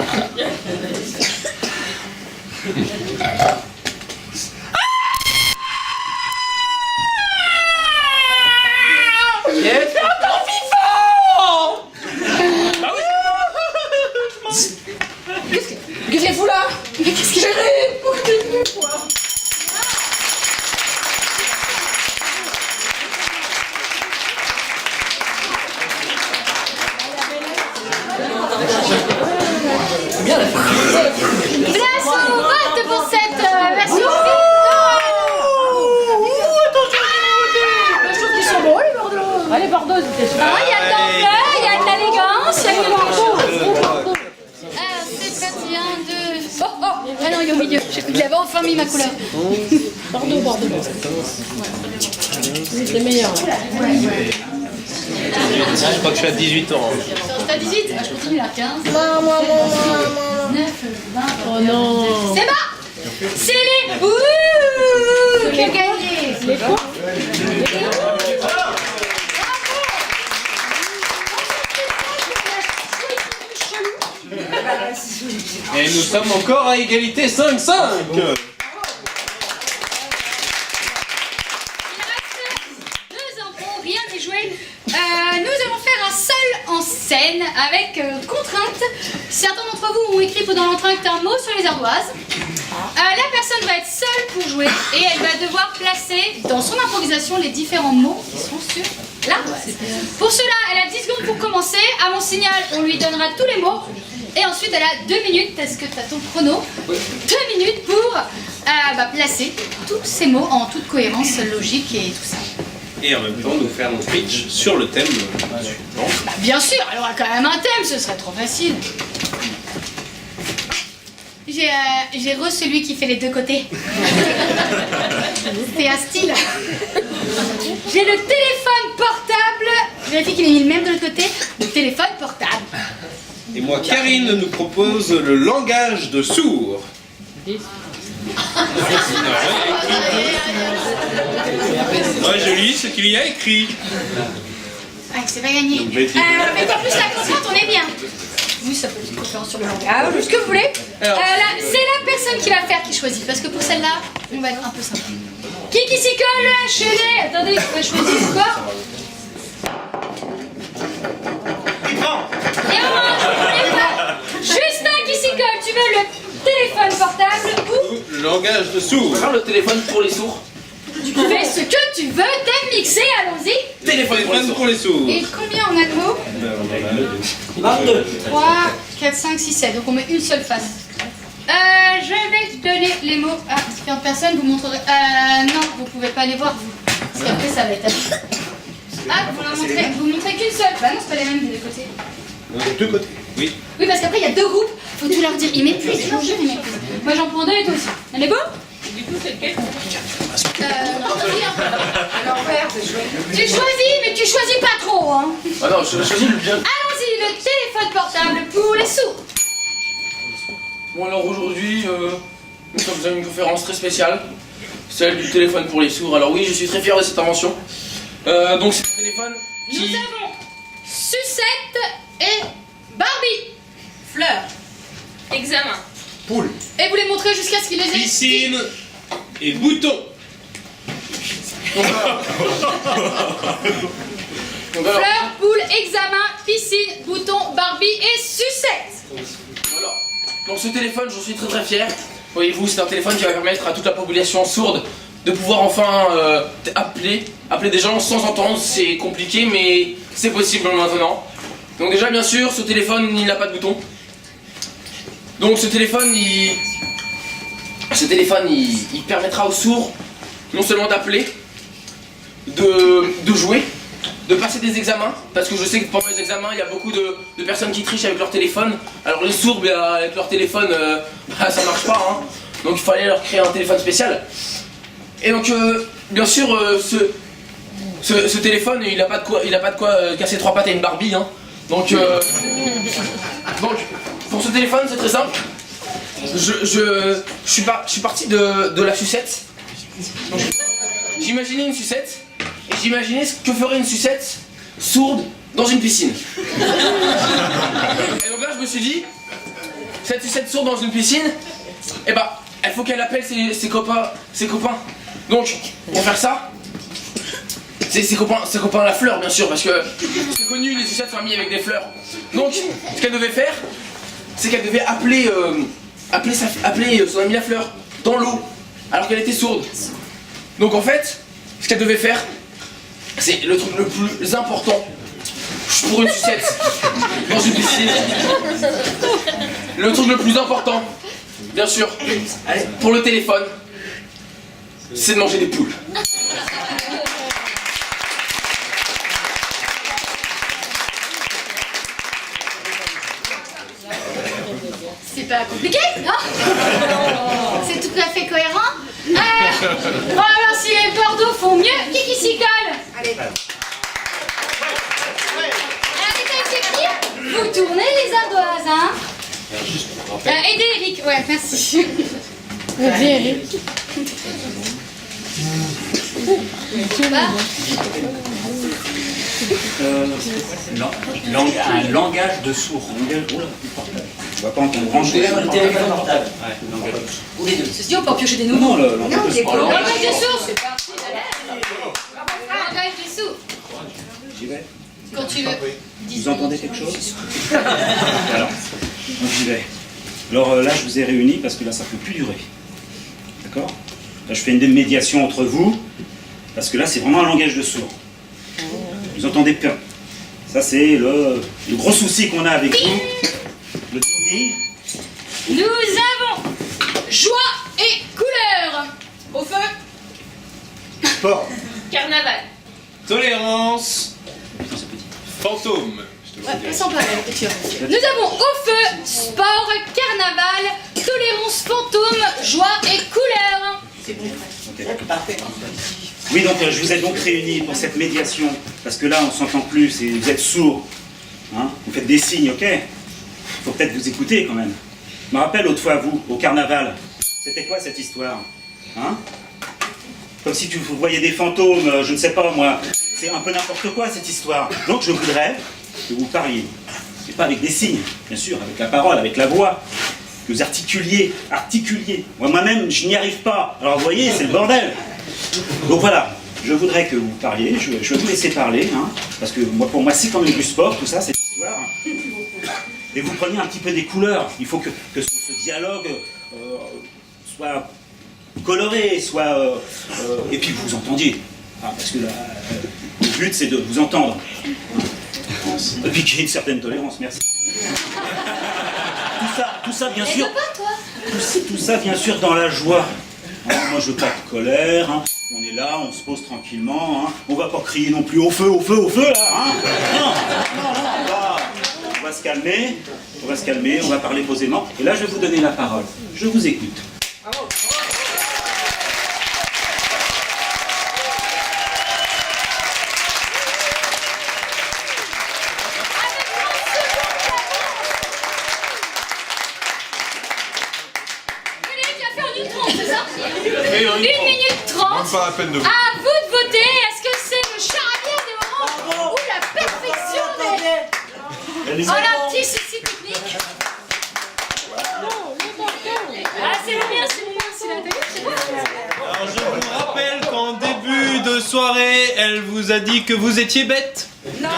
Speaker 5: C'est encore vivant! Bah oui! Qu'est-ce qu'elle fout là? Mais qu'est-ce qu'elle est? Pourquoi t'es venue, quoi? Bien la
Speaker 11: Place au vote pour cette version.
Speaker 2: Je trouve qu'ils sont beaux, les Bordeaux. Ah, les Bordeaux, c'était super. Il y a de l'ampleur, il y a de l'élégance, il y a du Bordeaux.
Speaker 11: Alors, c'est parti, 1, 2. Oh, oh. Ah non, il est au milieu. J'avais enfin mis ma couleur.
Speaker 2: Bordeaux, Bordeaux. C'est meilleur.
Speaker 3: Je crois que je suis à 18 ans.
Speaker 2: T'as 18? Je continue à 15. 9, 20.
Speaker 15: Oh non.
Speaker 2: C'est bon! C'est les. Ouh! Qui a gagné? Les quoi?
Speaker 3: Et nous sommes encore à égalité 5-5.
Speaker 2: Rien n'est joué. Nous allons faire un seul en scène avec contrainte. Certains d'entre vous ont écrit pendant l'entracte un mot sur les ardoises. La personne va être seule pour jouer et elle va devoir placer dans son improvisation les différents mots qui sont sur l'ardoise. Pour cela, elle a 10 secondes pour commencer. À mon signal, on lui donnera tous les mots. Et ensuite, elle a 2 minutes. Est-ce que tu as ton chrono? 2 minutes pour placer tous ces mots en toute cohérence logique et tout ça.
Speaker 3: Et en même temps, nous faire notre pitch sur le thème suivant.
Speaker 2: Bien sûr, elle aura quand même un thème, ce serait trop facile. J'ai celui qui fait les deux côtés. C'est un style. J'ai le téléphone portable. Vérifie qu'il est mis le même de l'autre côté. Le téléphone portable.
Speaker 3: Et moi, Karine nous propose le langage de sourds. Moi, je lis ce qu'il y a écrit.
Speaker 2: Ah, c'est pas gagné. Mais en plus, la contrainte, on est bien. Oui, ça peut être une conférence sur le langage, ce que vous voulez. C'est la personne qui va faire qui choisit, parce que pour celle-là, on va être un peu simple. Qui s'y colle chez les... Attendez, on va choisir quoi? Et on mange, Justin qui s'y colle, tu veux le téléphone portable ou...
Speaker 3: Le langage de sourds.
Speaker 5: Faire le téléphone pour les sourds.
Speaker 2: Tu fais ce que tu veux, t'es mixé, allons-y.
Speaker 3: Téléphone pour les sourds.
Speaker 2: Et combien on a de mots?
Speaker 5: 22.
Speaker 2: 3, 4, 5, 6, 7. Donc on met une seule face. Je vais te donner les mots à différentes personnes. Vous montrerez. Non, vous pouvez pas les voir, vous. Parce qu'après, ça va être affiché. Ah, vous montrez qu'une seule. Bah non, c'est pas les mêmes des deux côtés.
Speaker 3: Des deux côtés, oui.
Speaker 2: Oui, parce qu'après, il y a deux groupes. Faut tout leur dire. Ils méprisent, je vous jure, ils méprisent. Moi, j'en prends deux et toi aussi. Elle est beau?
Speaker 15: Du coup, c'est lequel?
Speaker 2: Non, tu choisis, mais tu choisis pas trop, hein.
Speaker 5: Ah non, je choisis le bien.
Speaker 2: Allons-y, le téléphone portable pour les sourds.
Speaker 5: Bon alors aujourd'hui, nous sommes dans une conférence très spéciale, celle du téléphone pour les sourds. Alors oui, je suis très fier de cette invention. Donc c'est un téléphone qui...
Speaker 2: Nous avons Sucette et Barbie. Fleur.
Speaker 1: Examen.
Speaker 3: Poule.
Speaker 2: Et vous les montrez jusqu'à ce qu'il les ait.
Speaker 3: Piscine et bouton.
Speaker 2: Fleur, poule, examen, piscine, bouton, Barbie et sucette.
Speaker 5: Voilà. Donc ce téléphone, j'en suis très très fier. Voyez-vous, c'est un téléphone qui va permettre à toute la population sourde de pouvoir enfin appeler des gens sans entendre. C'est compliqué, mais c'est possible maintenant. Donc déjà, bien sûr, ce téléphone, il n'a pas de bouton. Donc ce téléphone, ce téléphone, il permettra aux sourds non seulement d'appeler, de jouer, de passer des examens, parce que je sais que pendant les examens, il y a beaucoup de personnes qui trichent avec leur téléphone. Alors les sourds, avec leur téléphone, ça marche pas, hein. Donc il fallait leur créer un téléphone spécial. Et donc, bien sûr, ce téléphone, il a pas de quoi casser 3 pattes à une Barbie, hein. Donc, pour ce téléphone, c'est très simple. Je suis parti de la sucette. J'imaginais une sucette, et j'imaginais ce que ferait une sucette sourde dans une piscine. Et donc là, je me suis dit, cette sucette sourde dans une piscine, eh bah, il faut qu'elle appelle ses copains. Donc, pour faire ça, ses copains la fleur, bien sûr, parce que c'est connu, les sucettes sont amies avec des fleurs. Donc, ce qu'elle devait faire, c'est qu'elle devait appeler son amie la fleur dans l'eau, alors qu'elle était sourde. Donc en fait, ce qu'elle devait faire, c'est le truc le plus important pour une sucette dans une piscine. Le truc le plus important, bien sûr, pour le téléphone, c'est de manger des poules.
Speaker 11: C'est pas compliqué, non? C'est tout à fait cohérent.
Speaker 2: Bon alors si les Bordeaux font mieux, qui s'y colle?
Speaker 11: Allez.
Speaker 2: Vous tournez les ardoises, hein? Aidez Eric, ouais, merci. Aidez Eric.
Speaker 13: Un langage de sourd. Je vois pas entendre brancher.
Speaker 5: Le téléphone portable.
Speaker 2: Ou les deux. Ceci, on peut en piocher des nouveaux.
Speaker 13: Non, le langage de sourd.
Speaker 2: Langage des sourds, c'est parti. Langage des sourds.
Speaker 13: J'y vais.
Speaker 2: Quand tu veux.
Speaker 13: Vous entendez quelque chose? Alors, donc j'y vais. Alors là, je vous ai réunis parce que là, ça ne peut plus durer. D'accord? Là, je fais une médiation entre vous, parce que là, c'est vraiment un langage de sourd. Vous entendez pas. Ça, c'est le gros souci qu'on a avec vous. Le ding-ding.
Speaker 2: Nous avons joie et couleur. Au feu.
Speaker 6: Sport.
Speaker 1: Carnaval.
Speaker 3: Tolérance. Fantôme.
Speaker 11: Sans parler, tu vois.
Speaker 2: Nous avons au feu, sport, carnaval, tolérance fantôme, joie et couleur.
Speaker 11: C'est bon.
Speaker 13: Okay. Parfait. Oui, donc je vous ai donc réunis pour cette médiation, parce que là, on ne s'entend plus, et vous êtes sourds. Hein, vous faites des signes, ok? Il faut peut-être vous écouter quand même. Je me rappelle autrefois, vous, au carnaval, c'était quoi cette histoire? Hein? Comme si vous voyez des fantômes, je ne sais pas moi. C'est un peu n'importe quoi cette histoire. Donc je voudrais que vous parliez. Et pas avec des signes, bien sûr, avec la parole, avec la voix. Que vous articuliez. Moi-même, je n'y arrive pas. Alors vous voyez, c'est le bordel. Donc voilà, je voudrais que vous parliez, je vais vous laisser parler, hein, parce que pour moi c'est quand même du sport, tout ça, cette histoire. Et vous preniez un petit peu des couleurs. Il faut que ce dialogue soit coloré, soit... et puis vous entendiez. Hein, parce que le but c'est de vous entendre. Et puis qu'il y ait une certaine tolérance, merci. Tout ça bien sûr... Tout ça bien sûr dans la joie. Hein, moi je veux pas de colère, hein. On est là, on se pose tranquillement, hein. On va pas crier non plus au feu là, hein. Non, on va se calmer, on va parler posément. Et là je vais vous donner la parole. Je vous écoute.
Speaker 3: Pas la peine de vous.
Speaker 2: À vous de voter, est-ce que c'est le charabia des oranges ou la perfection des... Oh, la petite souci technique. Ah, c'est le mien, c'est la
Speaker 3: Alors je vous rappelle qu'en début de soirée, elle vous a dit que vous étiez bête.
Speaker 2: Non.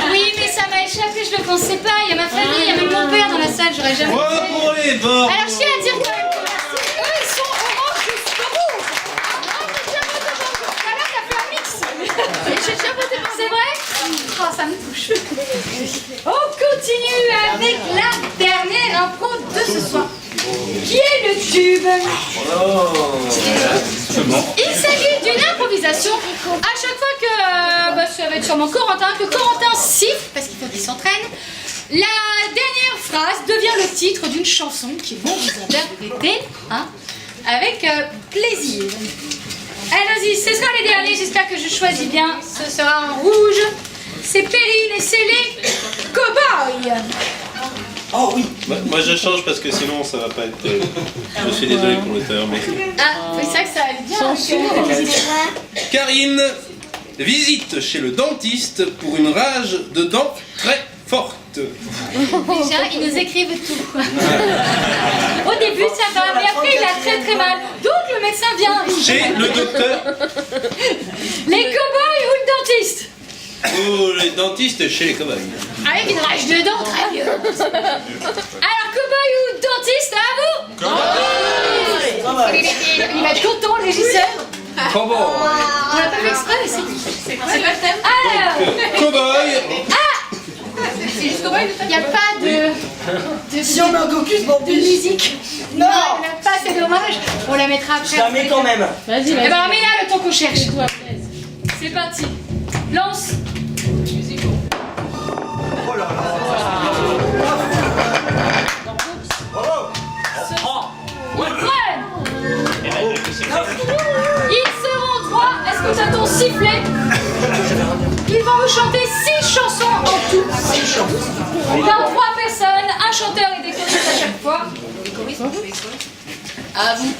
Speaker 2: Oui, mais ça m'a échappé, je le pensais pas. Il y a ma famille, il y a même mon père dans la salle, j'aurais jamais...
Speaker 3: Oh, pour les bords.
Speaker 2: Alors je tiens à dire quand même que eux, ils sont orange jusqu'au bout. J'ai déjà voté pour, c'est vrai? Oh, ça me touche. On continue avec la dernière impro de ce soir. Qui est le tube? Il s'agit d'une improvisation. À chaque fois que, ça va être sûrement Corentin, siffle, parce qu'il faut qu'il s'entraîne, la dernière phrase devient le titre d'une chanson qui vont vous interpréter, hein, avec plaisir. Allons-y, ce sera les derniers, j'espère que je choisis bien. Ce sera en rouge. C'est Péril et c'est les cow-boys.
Speaker 3: Oh oui. Moi je change parce que sinon ça va pas être. Je suis désolé pour l'auteur, mais.
Speaker 2: Ah, c'est ça que ça allait bien.
Speaker 3: Karine visite chez le dentiste pour une rage de dents très forte.
Speaker 2: Déjà, ils nous écrivent tout. Au début, ça va, mais après, il a très très mal. Donc, le médecin vient.
Speaker 3: Chez le docteur.
Speaker 2: Les cow-boys ou le dentiste?
Speaker 3: Oh, les dentistes chez les cow-boys.
Speaker 2: Avec une rage de dents très violente. Alors, cow-boy ou dentiste, à vous? Cow-boy. Il va être content, le régisseur.
Speaker 5: Cowboy.
Speaker 2: On l'a pas fait exprès, mais c'est pas le thème. Alors,
Speaker 3: cow-boy.
Speaker 2: Ah,
Speaker 10: C'est juste cow-boy.
Speaker 2: il n'y a pas de
Speaker 10: Si on met un caucus, bon,
Speaker 2: de musique. Non, on l'a pas, c'est dommage. On la mettra après.
Speaker 5: Je la mets quand même.
Speaker 15: Vas-y,
Speaker 2: Eh
Speaker 15: vas-y.
Speaker 2: ben, mets-la le temps qu'on cherche. C'est parti. Lance.
Speaker 6: Oh là là.
Speaker 2: Ils seront 3. Est-ce que t'as ton sifflet? Ils vont vous chanter 6 chansons en tout. 6 chansons. Dans 3 personnes, un chanteur et des choristes à chaque fois. À vous.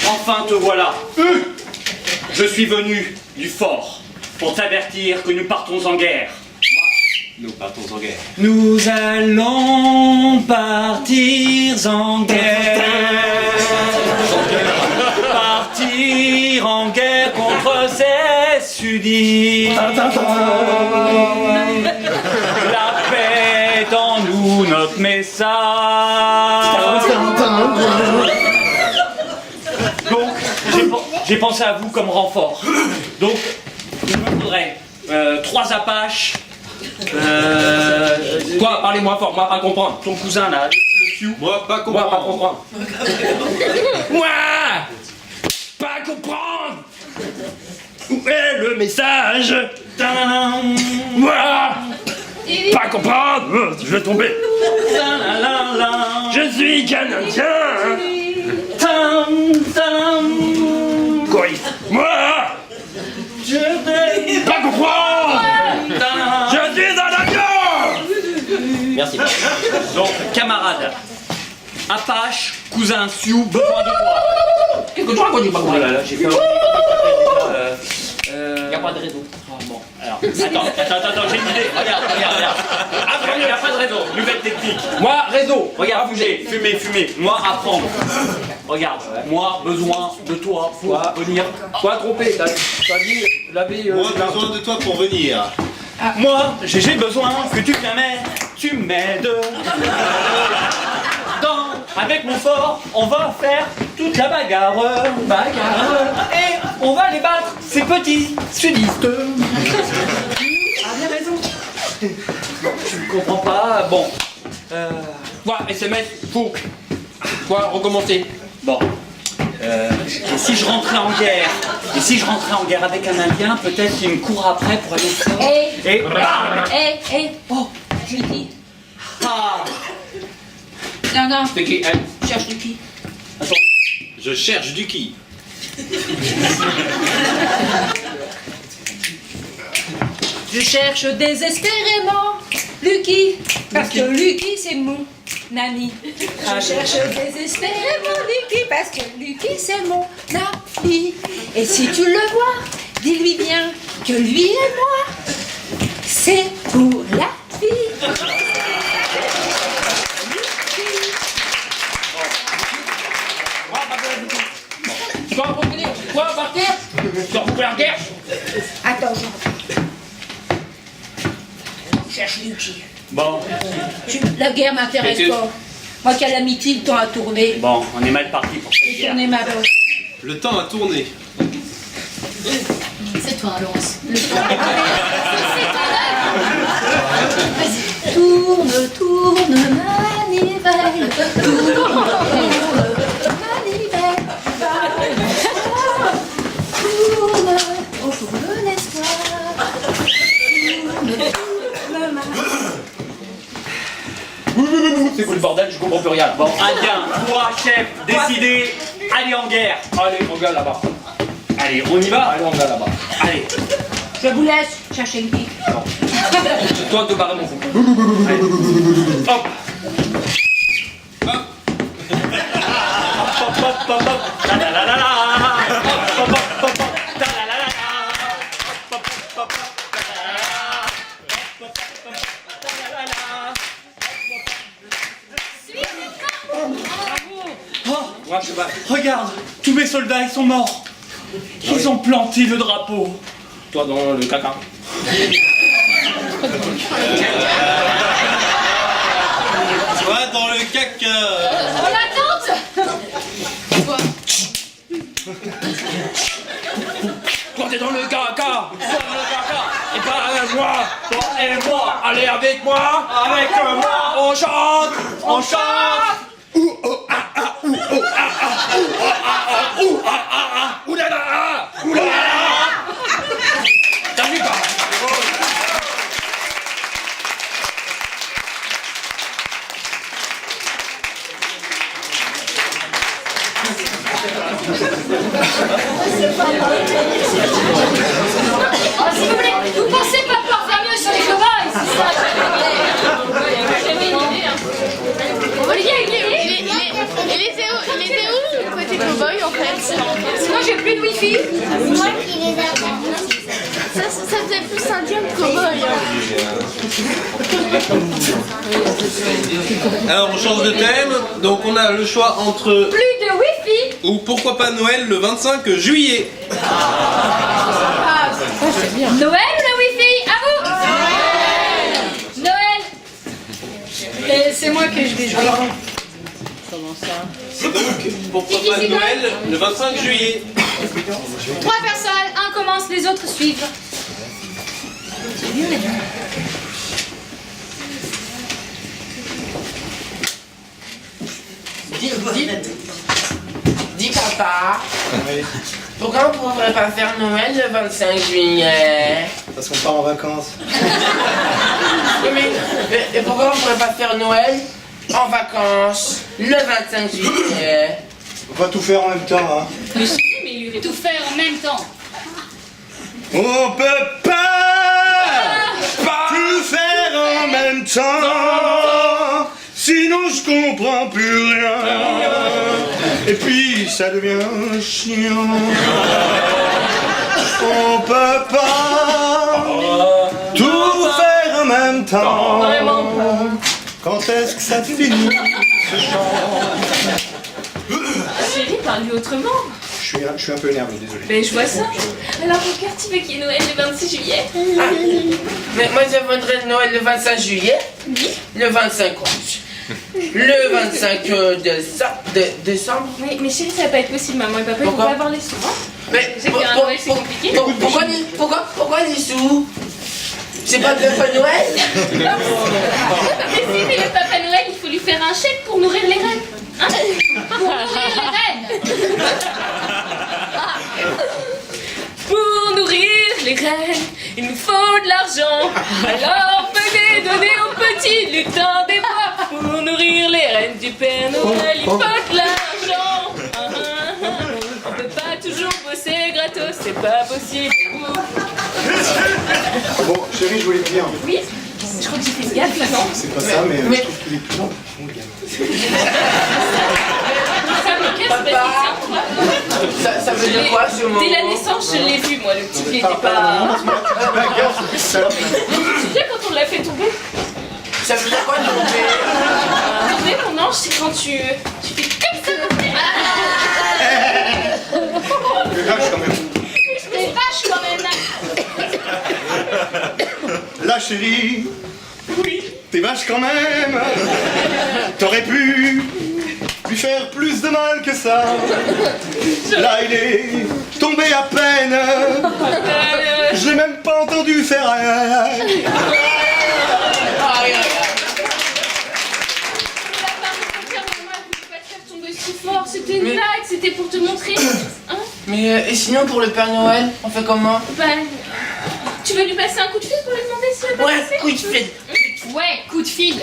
Speaker 4: Enfin te voilà. Je suis venu du fort pour t'avertir que nous partons en guerre.
Speaker 3: Nous partons en guerre.
Speaker 4: Nous allons partir en guerre. Partir en guerre contre ces sudistes. La paix dans nous, notre message. Donc, j'ai pensé à vous comme renfort. Donc, il me faudrait 3 Apaches.
Speaker 5: Quoi? Parlez-moi fort, moi pas comprendre.
Speaker 4: Ton cousin là, le Q.
Speaker 3: Moi pas
Speaker 5: Moi pas
Speaker 3: comprendre.
Speaker 5: comprendre. Moi pas comprendre. Où est le message?
Speaker 4: Tadam.
Speaker 5: Moi pas comprendre. Je vais tomber.
Speaker 4: Talalala.
Speaker 5: Je suis canadien.
Speaker 4: Tam, tam.
Speaker 5: Choriste. Moi
Speaker 4: Je vais
Speaker 5: pas comprendre.
Speaker 4: Tadam.
Speaker 5: Je suis un avion. Merci.
Speaker 4: Donc, camarades, Apache, cousin Sioux, besoin de toi.
Speaker 5: Qu'est-ce que tu racontes?
Speaker 4: Oh là là, j'ai fait
Speaker 5: Il n'y a pas de réseau.
Speaker 4: Oh, bon, alors, attends, j'ai une idée. Regarde. Il n'y a pas de réseau. Nouvelle technique.
Speaker 5: Moi, réseau.
Speaker 4: Regarde, bouger, fumer. Moi, apprendre. Regarde, moi, besoin de toi pour venir.
Speaker 5: Toi trompé, t'as dit laver.
Speaker 3: Moi besoin de toi pour venir.
Speaker 4: Moi, j'ai besoin que tu m'aides. Avec mon fort, on va faire toute la bagarre. Et on va les battre, ces petits sudistes.
Speaker 10: Ah, bien raison.
Speaker 4: Tu ne comprends pas. Bon.
Speaker 5: Quoi, SMS, Fouque. Quoi, recommencer.
Speaker 4: Bon. Et si je rentrais en guerre avec un Indien, peut-être qu'il me court après pour aller faire. Et bam.
Speaker 2: Oh, je le dis.
Speaker 4: Ah.
Speaker 2: Non.
Speaker 5: C'est qui, elle?
Speaker 2: Cherche du qui?
Speaker 4: Attends.
Speaker 3: Je cherche du qui.
Speaker 8: Je cherche désespérément Lucky, parce que Lucky c'est mon ami. Je cherche désespérément Lucky, parce que Lucky c'est mon ami. Et si tu le vois, dis-lui bien que lui et moi, c'est pour la vie.
Speaker 5: Quoi, revenir? Quoi, partir? Tu vas couper en guerre?
Speaker 8: Attends, je cherche Lucky.
Speaker 4: Bon.
Speaker 8: La guerre m'intéresse pas. Moi qui ai l'amitié, le temps a tourné.
Speaker 4: Bon, on est mal parti pour cette
Speaker 8: J'ai
Speaker 4: guerre.
Speaker 8: tourné ma bosse.
Speaker 3: Le temps a tourné.
Speaker 2: C'est Lève-toi, Laurence. Lève-toi.
Speaker 11: Vas-y. Tourne, tourne, manivelle. Tourne, tourne, manivelle. Tourne, autour de l'espoir. Tourne, tourne, manivelle.
Speaker 4: C'est quoi le bordel? Je comprends plus rien. Bon, Indien, toi, chef, décidez. Allez en guerre. Allez, on va là-bas. Allez, on y va? Allez, on va là-bas. Allez.
Speaker 10: Je vous laisse chercher une pique.
Speaker 4: C'est toi de barrer mon fou. Allez. Hop. Hop. Hop, hop, hop, hop. La la la la la. Hop, hop, hop, hop. La la la la la. Hop, hop, hop, hop. La la la la. Hop, hop, hop, hop. La la la la. Oh, moi, je sais pas. Regarde, tous mes soldats, ils sont morts. Ils ont planté le drapeau. Toi dans le caca.
Speaker 3: Toi dans le caca.
Speaker 2: On l'attente. Quoi?
Speaker 4: Toi t'es dans le caca. Toi dans le caca. Et pas avec moi. Toi et moi. Allez avec moi. Avec moi. On chante. On chante. Ouh oh ah ah. Ouh oh ah ah. Ouh ah ah. Ouh ah ah. Ouh là là. Ouh là là. T'as vu pas?
Speaker 2: Oh, s'il vous plaît, vous pensez pas pouvoir faire mieux sur les cobayes, c'est ça? Olivier, il est où le côté cow-boy en fait? Sinon j'ai plus de wifi.
Speaker 11: Moi qui les attends. Ça faisait plus indien que cow-boy.
Speaker 3: Alors on change de thème, donc on a le choix entre
Speaker 2: Plus de wifi.
Speaker 3: ou pourquoi pas Noël le 25 juillet.
Speaker 2: Noël ou le wifi? À vous. Noël. Et c'est moi que je vais jouer.
Speaker 3: Comment ça? C'est donc pourquoi pas Noël le 25 juillet.
Speaker 2: 3 personnes, un commence, les autres suivent.
Speaker 12: Dis papa, pourquoi on pourrait pas faire Noël le 25 juillet?
Speaker 6: Parce qu'on part en vacances.
Speaker 12: Et pourquoi on pourrait pas faire Noël en vacances le 25 juillet?
Speaker 6: On va tout faire en même temps, hein.
Speaker 2: Mais je dis, mais il lui tout faire en même temps.
Speaker 6: On peut pas tout faire en même temps, sinon je comprends plus rien. Et puis ça devient chiant. On peut pas tout faire en même temps. Quand est-ce que ça finit ce chant?
Speaker 1: Chérie, parle-lui autrement.
Speaker 6: Je suis un peu énervé, désolé.
Speaker 1: Ben, je vois ça. Alors, regarde, tu veux qu'il y ait Noël le 26 juillet?
Speaker 12: Mais moi je voudrais Noël le 25 juillet, le 25 août, le 25 décembre.
Speaker 1: Oui, mais chérie, ça va pas être possible, maman et papa, ils vont
Speaker 12: Pourquoi?
Speaker 1: pas avoir les sous. Hein?
Speaker 12: Mais
Speaker 1: Je sais qu'un Noël, c'est compliqué.
Speaker 12: Pourquoi des sous? C'est pas de Papa Noël?
Speaker 1: Mais si, mais le Papa Noël, il faut lui faire un chèque pour nourrir les reines. Hein? Pour nourrir les reines. Pour nourrir les reines, il nous faut de l'argent. Alors venez donner aux petits lutins des bois. Pour nourrir les reines du Père Noël, il faut de l'argent. On peut pas toujours bosser gratos, c'est pas possible.
Speaker 6: Bon, chérie, je voulais te dire.
Speaker 1: Oui, je crois que j'ai fait gaffe là, non?
Speaker 6: C'est pas ça, mais je trouve qu'il est plus long.
Speaker 1: Ça me casse parce que tiens,
Speaker 12: Ça veut dire quoi ce mot?
Speaker 1: dès la naissance, je l'ai vu, moi, le petit, il était pas... Tu sais, quand on l'a fait tomber?
Speaker 12: Ça veut dire quoi tomber?
Speaker 1: Tomber, mon ange, c'est quand tu fais comme ça.
Speaker 6: T'es vache quand même.
Speaker 1: T'es vache quand même, là.
Speaker 6: Là, chérie. Oui. T'es vache quand même. T'aurais pu lui faire plus de mal que ça. Là, il est tombé à peine. faire.
Speaker 1: Si fort, c'était une blague, c'était pour te montrer. Hein?
Speaker 12: Mais et sinon pour le Père Noël, on fait comment?
Speaker 1: Bah, tu veux lui passer un coup de fil pour lui demander si elle va passer?
Speaker 12: Coup de fil.
Speaker 2: Ouais, coup de fil.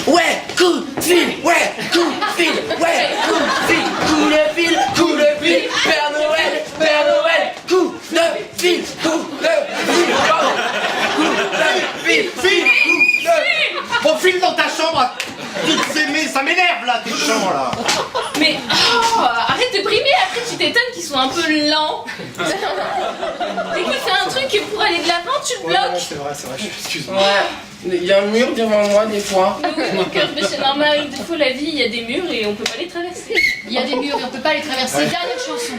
Speaker 12: Ouais, coup de fil, ouais, coup de fil, ouais, coup de fil, coup de fil, coup de fil, Père Noël, coup de fil, coup de fil,
Speaker 6: Bon, file dans ta chambre. Ça m'énerve là, tes chants là.
Speaker 1: Mais arrête de brimer, après tu t'étonnes qu'ils sont un peu lents. Écoute, fais un truc pour aller de l'avant, tu le bloques.
Speaker 6: C'est vrai, excuse-moi.
Speaker 12: Ouais, il y a un mur devant moi des fois.
Speaker 1: Oui, mon cœur, mais c'est normal, des fois la vie, il y a des murs et on peut pas les traverser.
Speaker 2: Il y a des murs et on peut pas les traverser. Dernière chanson.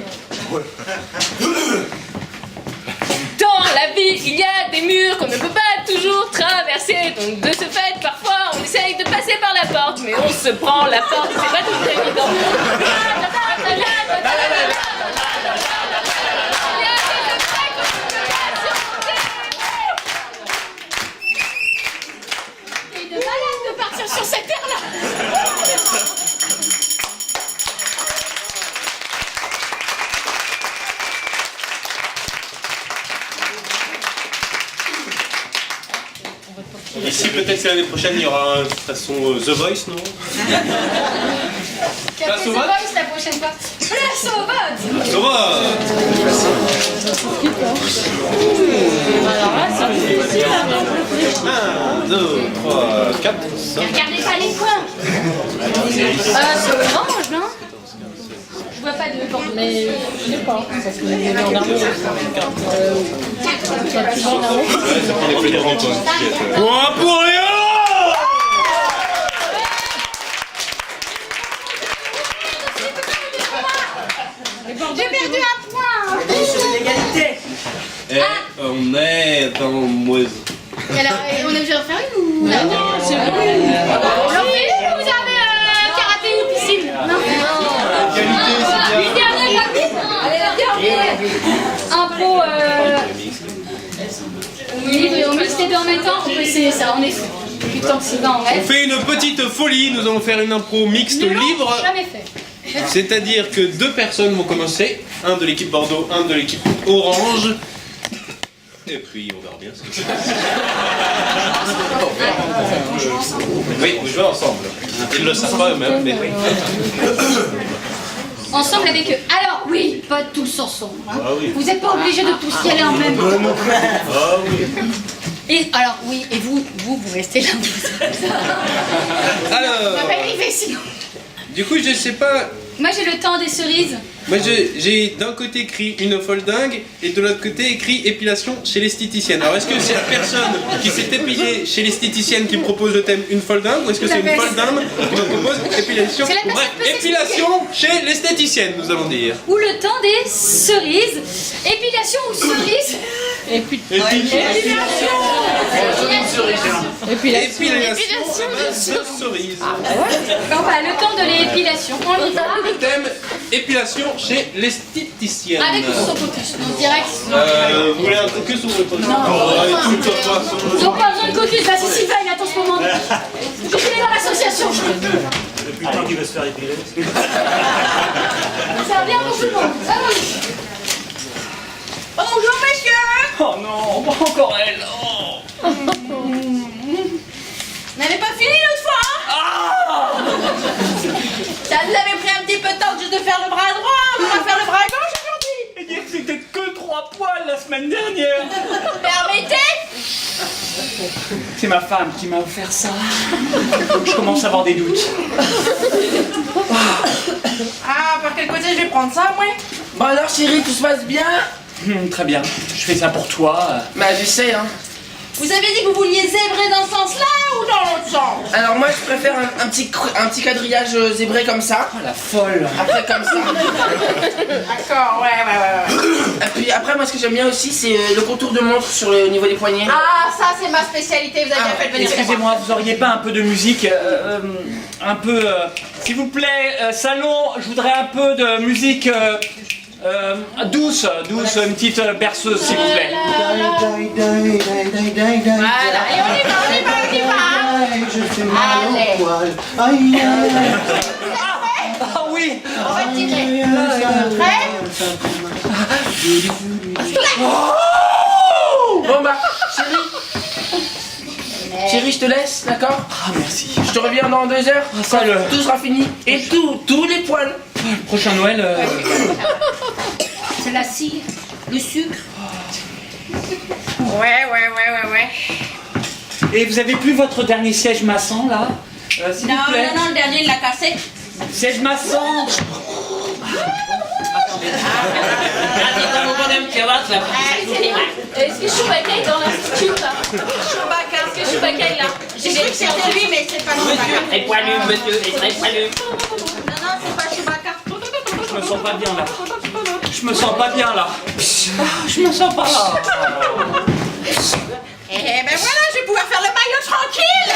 Speaker 1: Dans la vie, il y a des murs qu'on ne peut pas toujours traverser. Donc de ce fait, parfois, on essaye de passer par la porte, mais on se prend la porte, c'est pas toujours évident.
Speaker 2: C'est de malade de partir sur cette terre-là.
Speaker 3: Ici, peut-être que l'année prochaine, il y aura de toute façon The Voice, non?
Speaker 2: Place au vote la prochaine fois. Place au vote.
Speaker 3: Ça va.
Speaker 1: Alors là, c'est difficile.
Speaker 3: 1, 2, 3, 4, 5.
Speaker 2: Regardez pas les points. C'est orange, non? Je vois pas de bord. Mais je sais pas. Parce que les
Speaker 3: Point pour Léo!
Speaker 2: J'ai perdu un point.
Speaker 12: C'est l'égalité.
Speaker 3: Et on est dans Moise.
Speaker 2: Et alors, on est obligé de refaire une ou... Non, c'est bon. On en fait une ou vous avez karaté ou piscine? Non. Une dernière rapide. Allez, la dernière. Impro, oui, on mixe les deux en même temps, on peut essayer ça, on est fou. Depuis le temps que Sylvain en
Speaker 3: On
Speaker 2: rêve.
Speaker 3: fait une petite folie, nous allons faire une impro mixte libre.
Speaker 2: Jamais fait.
Speaker 3: C'est-à-dire que 2 personnes vont commencer, un de l'équipe Bordeaux, un de l'équipe Orange. Et puis on verra bien ce qui se passe. Oui, vous jouez ensemble. Ils ne le savent pas eux-mêmes, mais oui.
Speaker 2: Ensemble avec eux. Alors, oui, pas tous ensemble. Hein.
Speaker 3: Ah oui.
Speaker 2: Vous n'êtes pas obligés de tous y aller en même temps.
Speaker 3: Ah oui.
Speaker 2: Et alors, oui, et vous restez là.
Speaker 3: Alors,
Speaker 2: On va pas y arriver sinon.
Speaker 3: du coup, je sais pas.
Speaker 2: Moi, j'ai le temps des cerises.
Speaker 3: Moi, j'ai d'un côté écrit une folle dingue et de l'autre côté écrit épilation chez l'esthéticienne. Alors, est-ce que c'est la personne qui s'est épilée chez l'esthéticienne qui me propose le thème une folle dingue ou est-ce que c'est une folle dingue qui me propose épilation?
Speaker 2: C'est la personne
Speaker 3: Bref,
Speaker 2: qui peut
Speaker 3: épilation chez l'esthéticienne, nous allons dire.
Speaker 2: Ou le temps des cerises. Épilation ou cerise?
Speaker 3: Épilation de cerise.
Speaker 2: Bon, bah, le temps de l'épilation. On y va.
Speaker 3: Le thème épilation chez l'esthéticienne.
Speaker 2: Avec ou sans cotus? Non, direct.
Speaker 3: Vous voulez un caucus ou vous voulez pas?
Speaker 2: Non. Ils n'ont pas besoin de cotus. Bah, si Sylvain, il attend ce moment. Je suis dans l'association.
Speaker 13: Depuis le temps qu'il veut se faire épiler.
Speaker 2: Ça va bien pour tout le monde. Ah oui.
Speaker 8: Bonjour messieurs.
Speaker 4: Oh non, pas encore elle. Oh.
Speaker 8: Vous n'avez pas fini l'autre fois, hein? Ça vous avait pris un petit peu de temps juste de faire le bras droit, on va faire le bras gauche aujourd'hui.
Speaker 4: Et dire que c'était que 3 poils la semaine dernière.
Speaker 8: Permettez?
Speaker 4: C'est ma femme qui m'a offert ça. Je commence à avoir des doutes.
Speaker 8: Ah, par quel côté je vais prendre ça, moi?
Speaker 12: Bon alors chérie, tout se passe bien?
Speaker 4: Très bien, je fais ça pour toi.
Speaker 12: Bah j'essaie hein.
Speaker 8: Vous avez dit que vous vouliez zébrer dans ce sens-là ou dans l'autre sens?
Speaker 12: Alors moi je préfère un petit quadrillage zébré comme ça.
Speaker 4: Oh la folle.
Speaker 12: Après comme ça.
Speaker 8: D'accord, ouais.
Speaker 12: Et puis après moi ce que j'aime bien aussi c'est le contour de montre sur le niveau des poignets.
Speaker 8: Ah, ça c'est ma spécialité, vous avez bien fait de venir.
Speaker 4: Excusez-moi, vous auriez pas un peu de musique s'il vous plaît, salon, je voudrais un peu de musique Douce, une petite berceuse, s'il vous plaît.
Speaker 10: Voilà, et on y va.
Speaker 6: Je fais mal au poil. Aïe, aïe.
Speaker 4: Ah oui.
Speaker 10: On va tirer. Prêt?
Speaker 12: Bon bah, chérie, je te laisse, d'accord?
Speaker 4: Ah merci.
Speaker 12: Je te reviens dans 2 heures,
Speaker 4: ça,
Speaker 12: quand tout sera fini. Et tous les poils.
Speaker 4: Le prochain Noël.
Speaker 8: C'est la cire, le sucre.
Speaker 10: Ouais.
Speaker 4: Et vous avez plus votre dernier siège maçon là? S'il vous plaît.
Speaker 8: Non, le dernier, il l'a cassé.
Speaker 4: Siège maçon.
Speaker 1: Est-ce que Chewbacca est dans l'institut là? Chewbacca, est-ce que Chewbacca est là?
Speaker 8: J'ai cru que c'était lui, mais c'est pas Chewbacca.
Speaker 5: Très poilu, monsieur, et très poilu.
Speaker 8: Non, c'est pas Chewbacca.
Speaker 4: Je me sens pas bien là. Je me sens pas bien là. Je me sens pas là.
Speaker 10: Eh ben voilà, je vais pouvoir faire le maillot tranquille.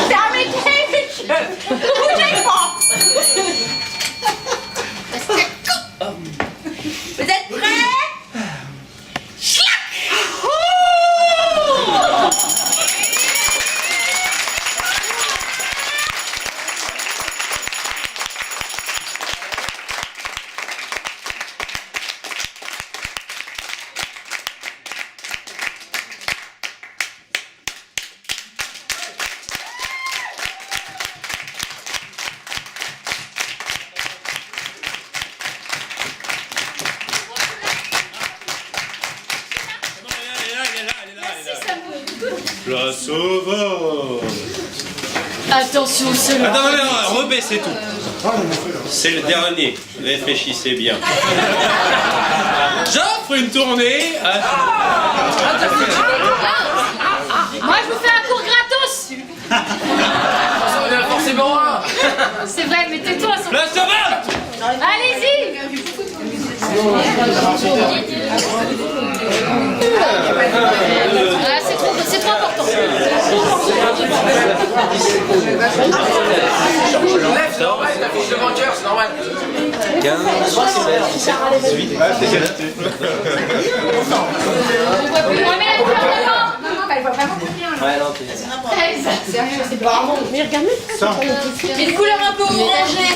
Speaker 10: Terminé, monsieur. Bougez pas. Vous êtes prêts?
Speaker 3: Place au vote.
Speaker 1: Attention, c'est là.
Speaker 3: Attends, non, rebaissez tout. C'est le dernier. Réfléchissez bien. J'offre une tournée à...
Speaker 2: Moi, je vous fais un cours gratos.
Speaker 12: On est forcément un.
Speaker 2: C'est vrai, mais tais-toi.
Speaker 3: Place au vote.
Speaker 2: Allez-y. Ah, c'est trop important.
Speaker 12: Lève, c'est normal, ta fiche de vainqueur, c'est normal.
Speaker 3: 15, 16, 17, 18. C'est quelle
Speaker 2: On met la couleur devant.
Speaker 10: Elle voit vraiment très bien.
Speaker 3: Ouais, non,
Speaker 10: Sérieux, c'est pas bon. Mais regarde,
Speaker 8: Une couleur un peu orangée.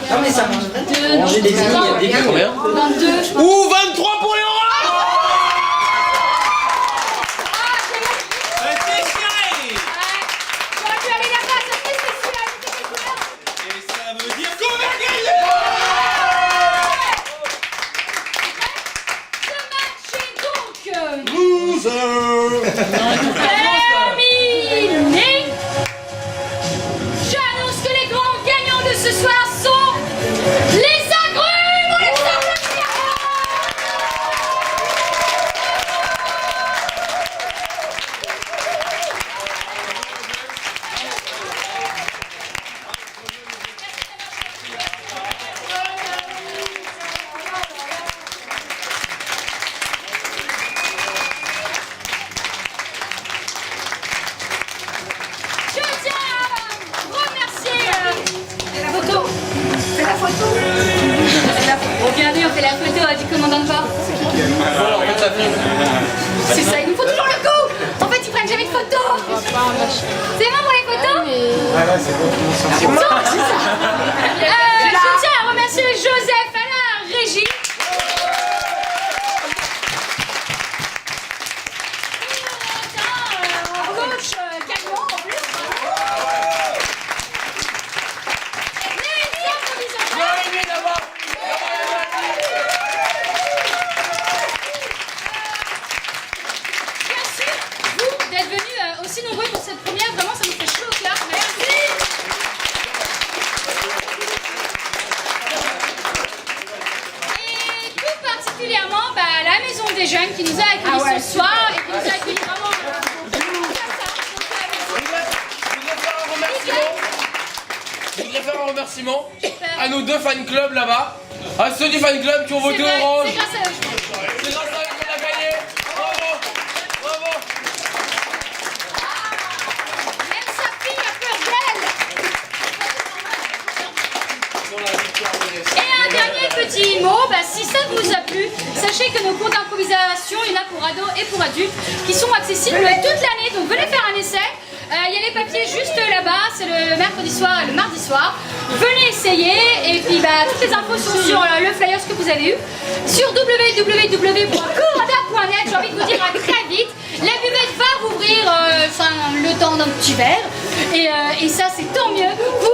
Speaker 5: Non mais ça mange vraiment. Manger des lignes, des billes, combien?
Speaker 2: 22, je crois.
Speaker 3: Ou 23 pour les oranges. C'est serré.
Speaker 2: J'aurais dû aller là-bas, ça fait spécialité des couleurs.
Speaker 3: Et ça veut dire qu'on va gagner.
Speaker 2: Ce match est donc
Speaker 3: Loser.
Speaker 2: terminé. J'annonce que les grands gagnants de ce soir sont les agrumes. On les applaudit. Je tiens à remercier la photo.
Speaker 10: C'est la photo.
Speaker 2: Regardez, on fait la photo du commandant de bord. C'est ça, il nous faut toujours le coup. En fait, ils prennent jamais de photos. C'est bon pour les photos? C'est bon, c'est ça. Je tiens à remercier Joseph à la régie. Coach gagnant en plus. Bien sûr, vous d'être venus aussi nombreux pour cette première, vraiment ça nous fait chaud au cœur. Merci. Et tout particulièrement la Maison des Jeunes qui nous a accueillis ce soir et qui nous a accueillis vraiment.
Speaker 12: Je voudrais faire un remerciement à nos 2 fan clubs là-bas, à ceux du fan club qui ont voté orange.
Speaker 2: C'est grâce à eux.
Speaker 12: C'est grâce à eux qu'on a gagné. Bravo, bravo.
Speaker 2: Même sa fille a peur d'elle, si ça vous a plu, sachez que nos cours d'improvisation, il y en a pour ados et pour adultes, qui sont accessibles toute l'année. Donc venez faire un essai. Il y a les papiers juste là-bas, c'est le mercredi soir et le mardi soir. Venez essayer et puis toutes les infos sont sur le flyer que vous avez eu. Sur www.corada.net, j'ai envie de vous dire à très vite. La buvette va rouvrir le temps d'un petit verre et ça c'est tant mieux. Vous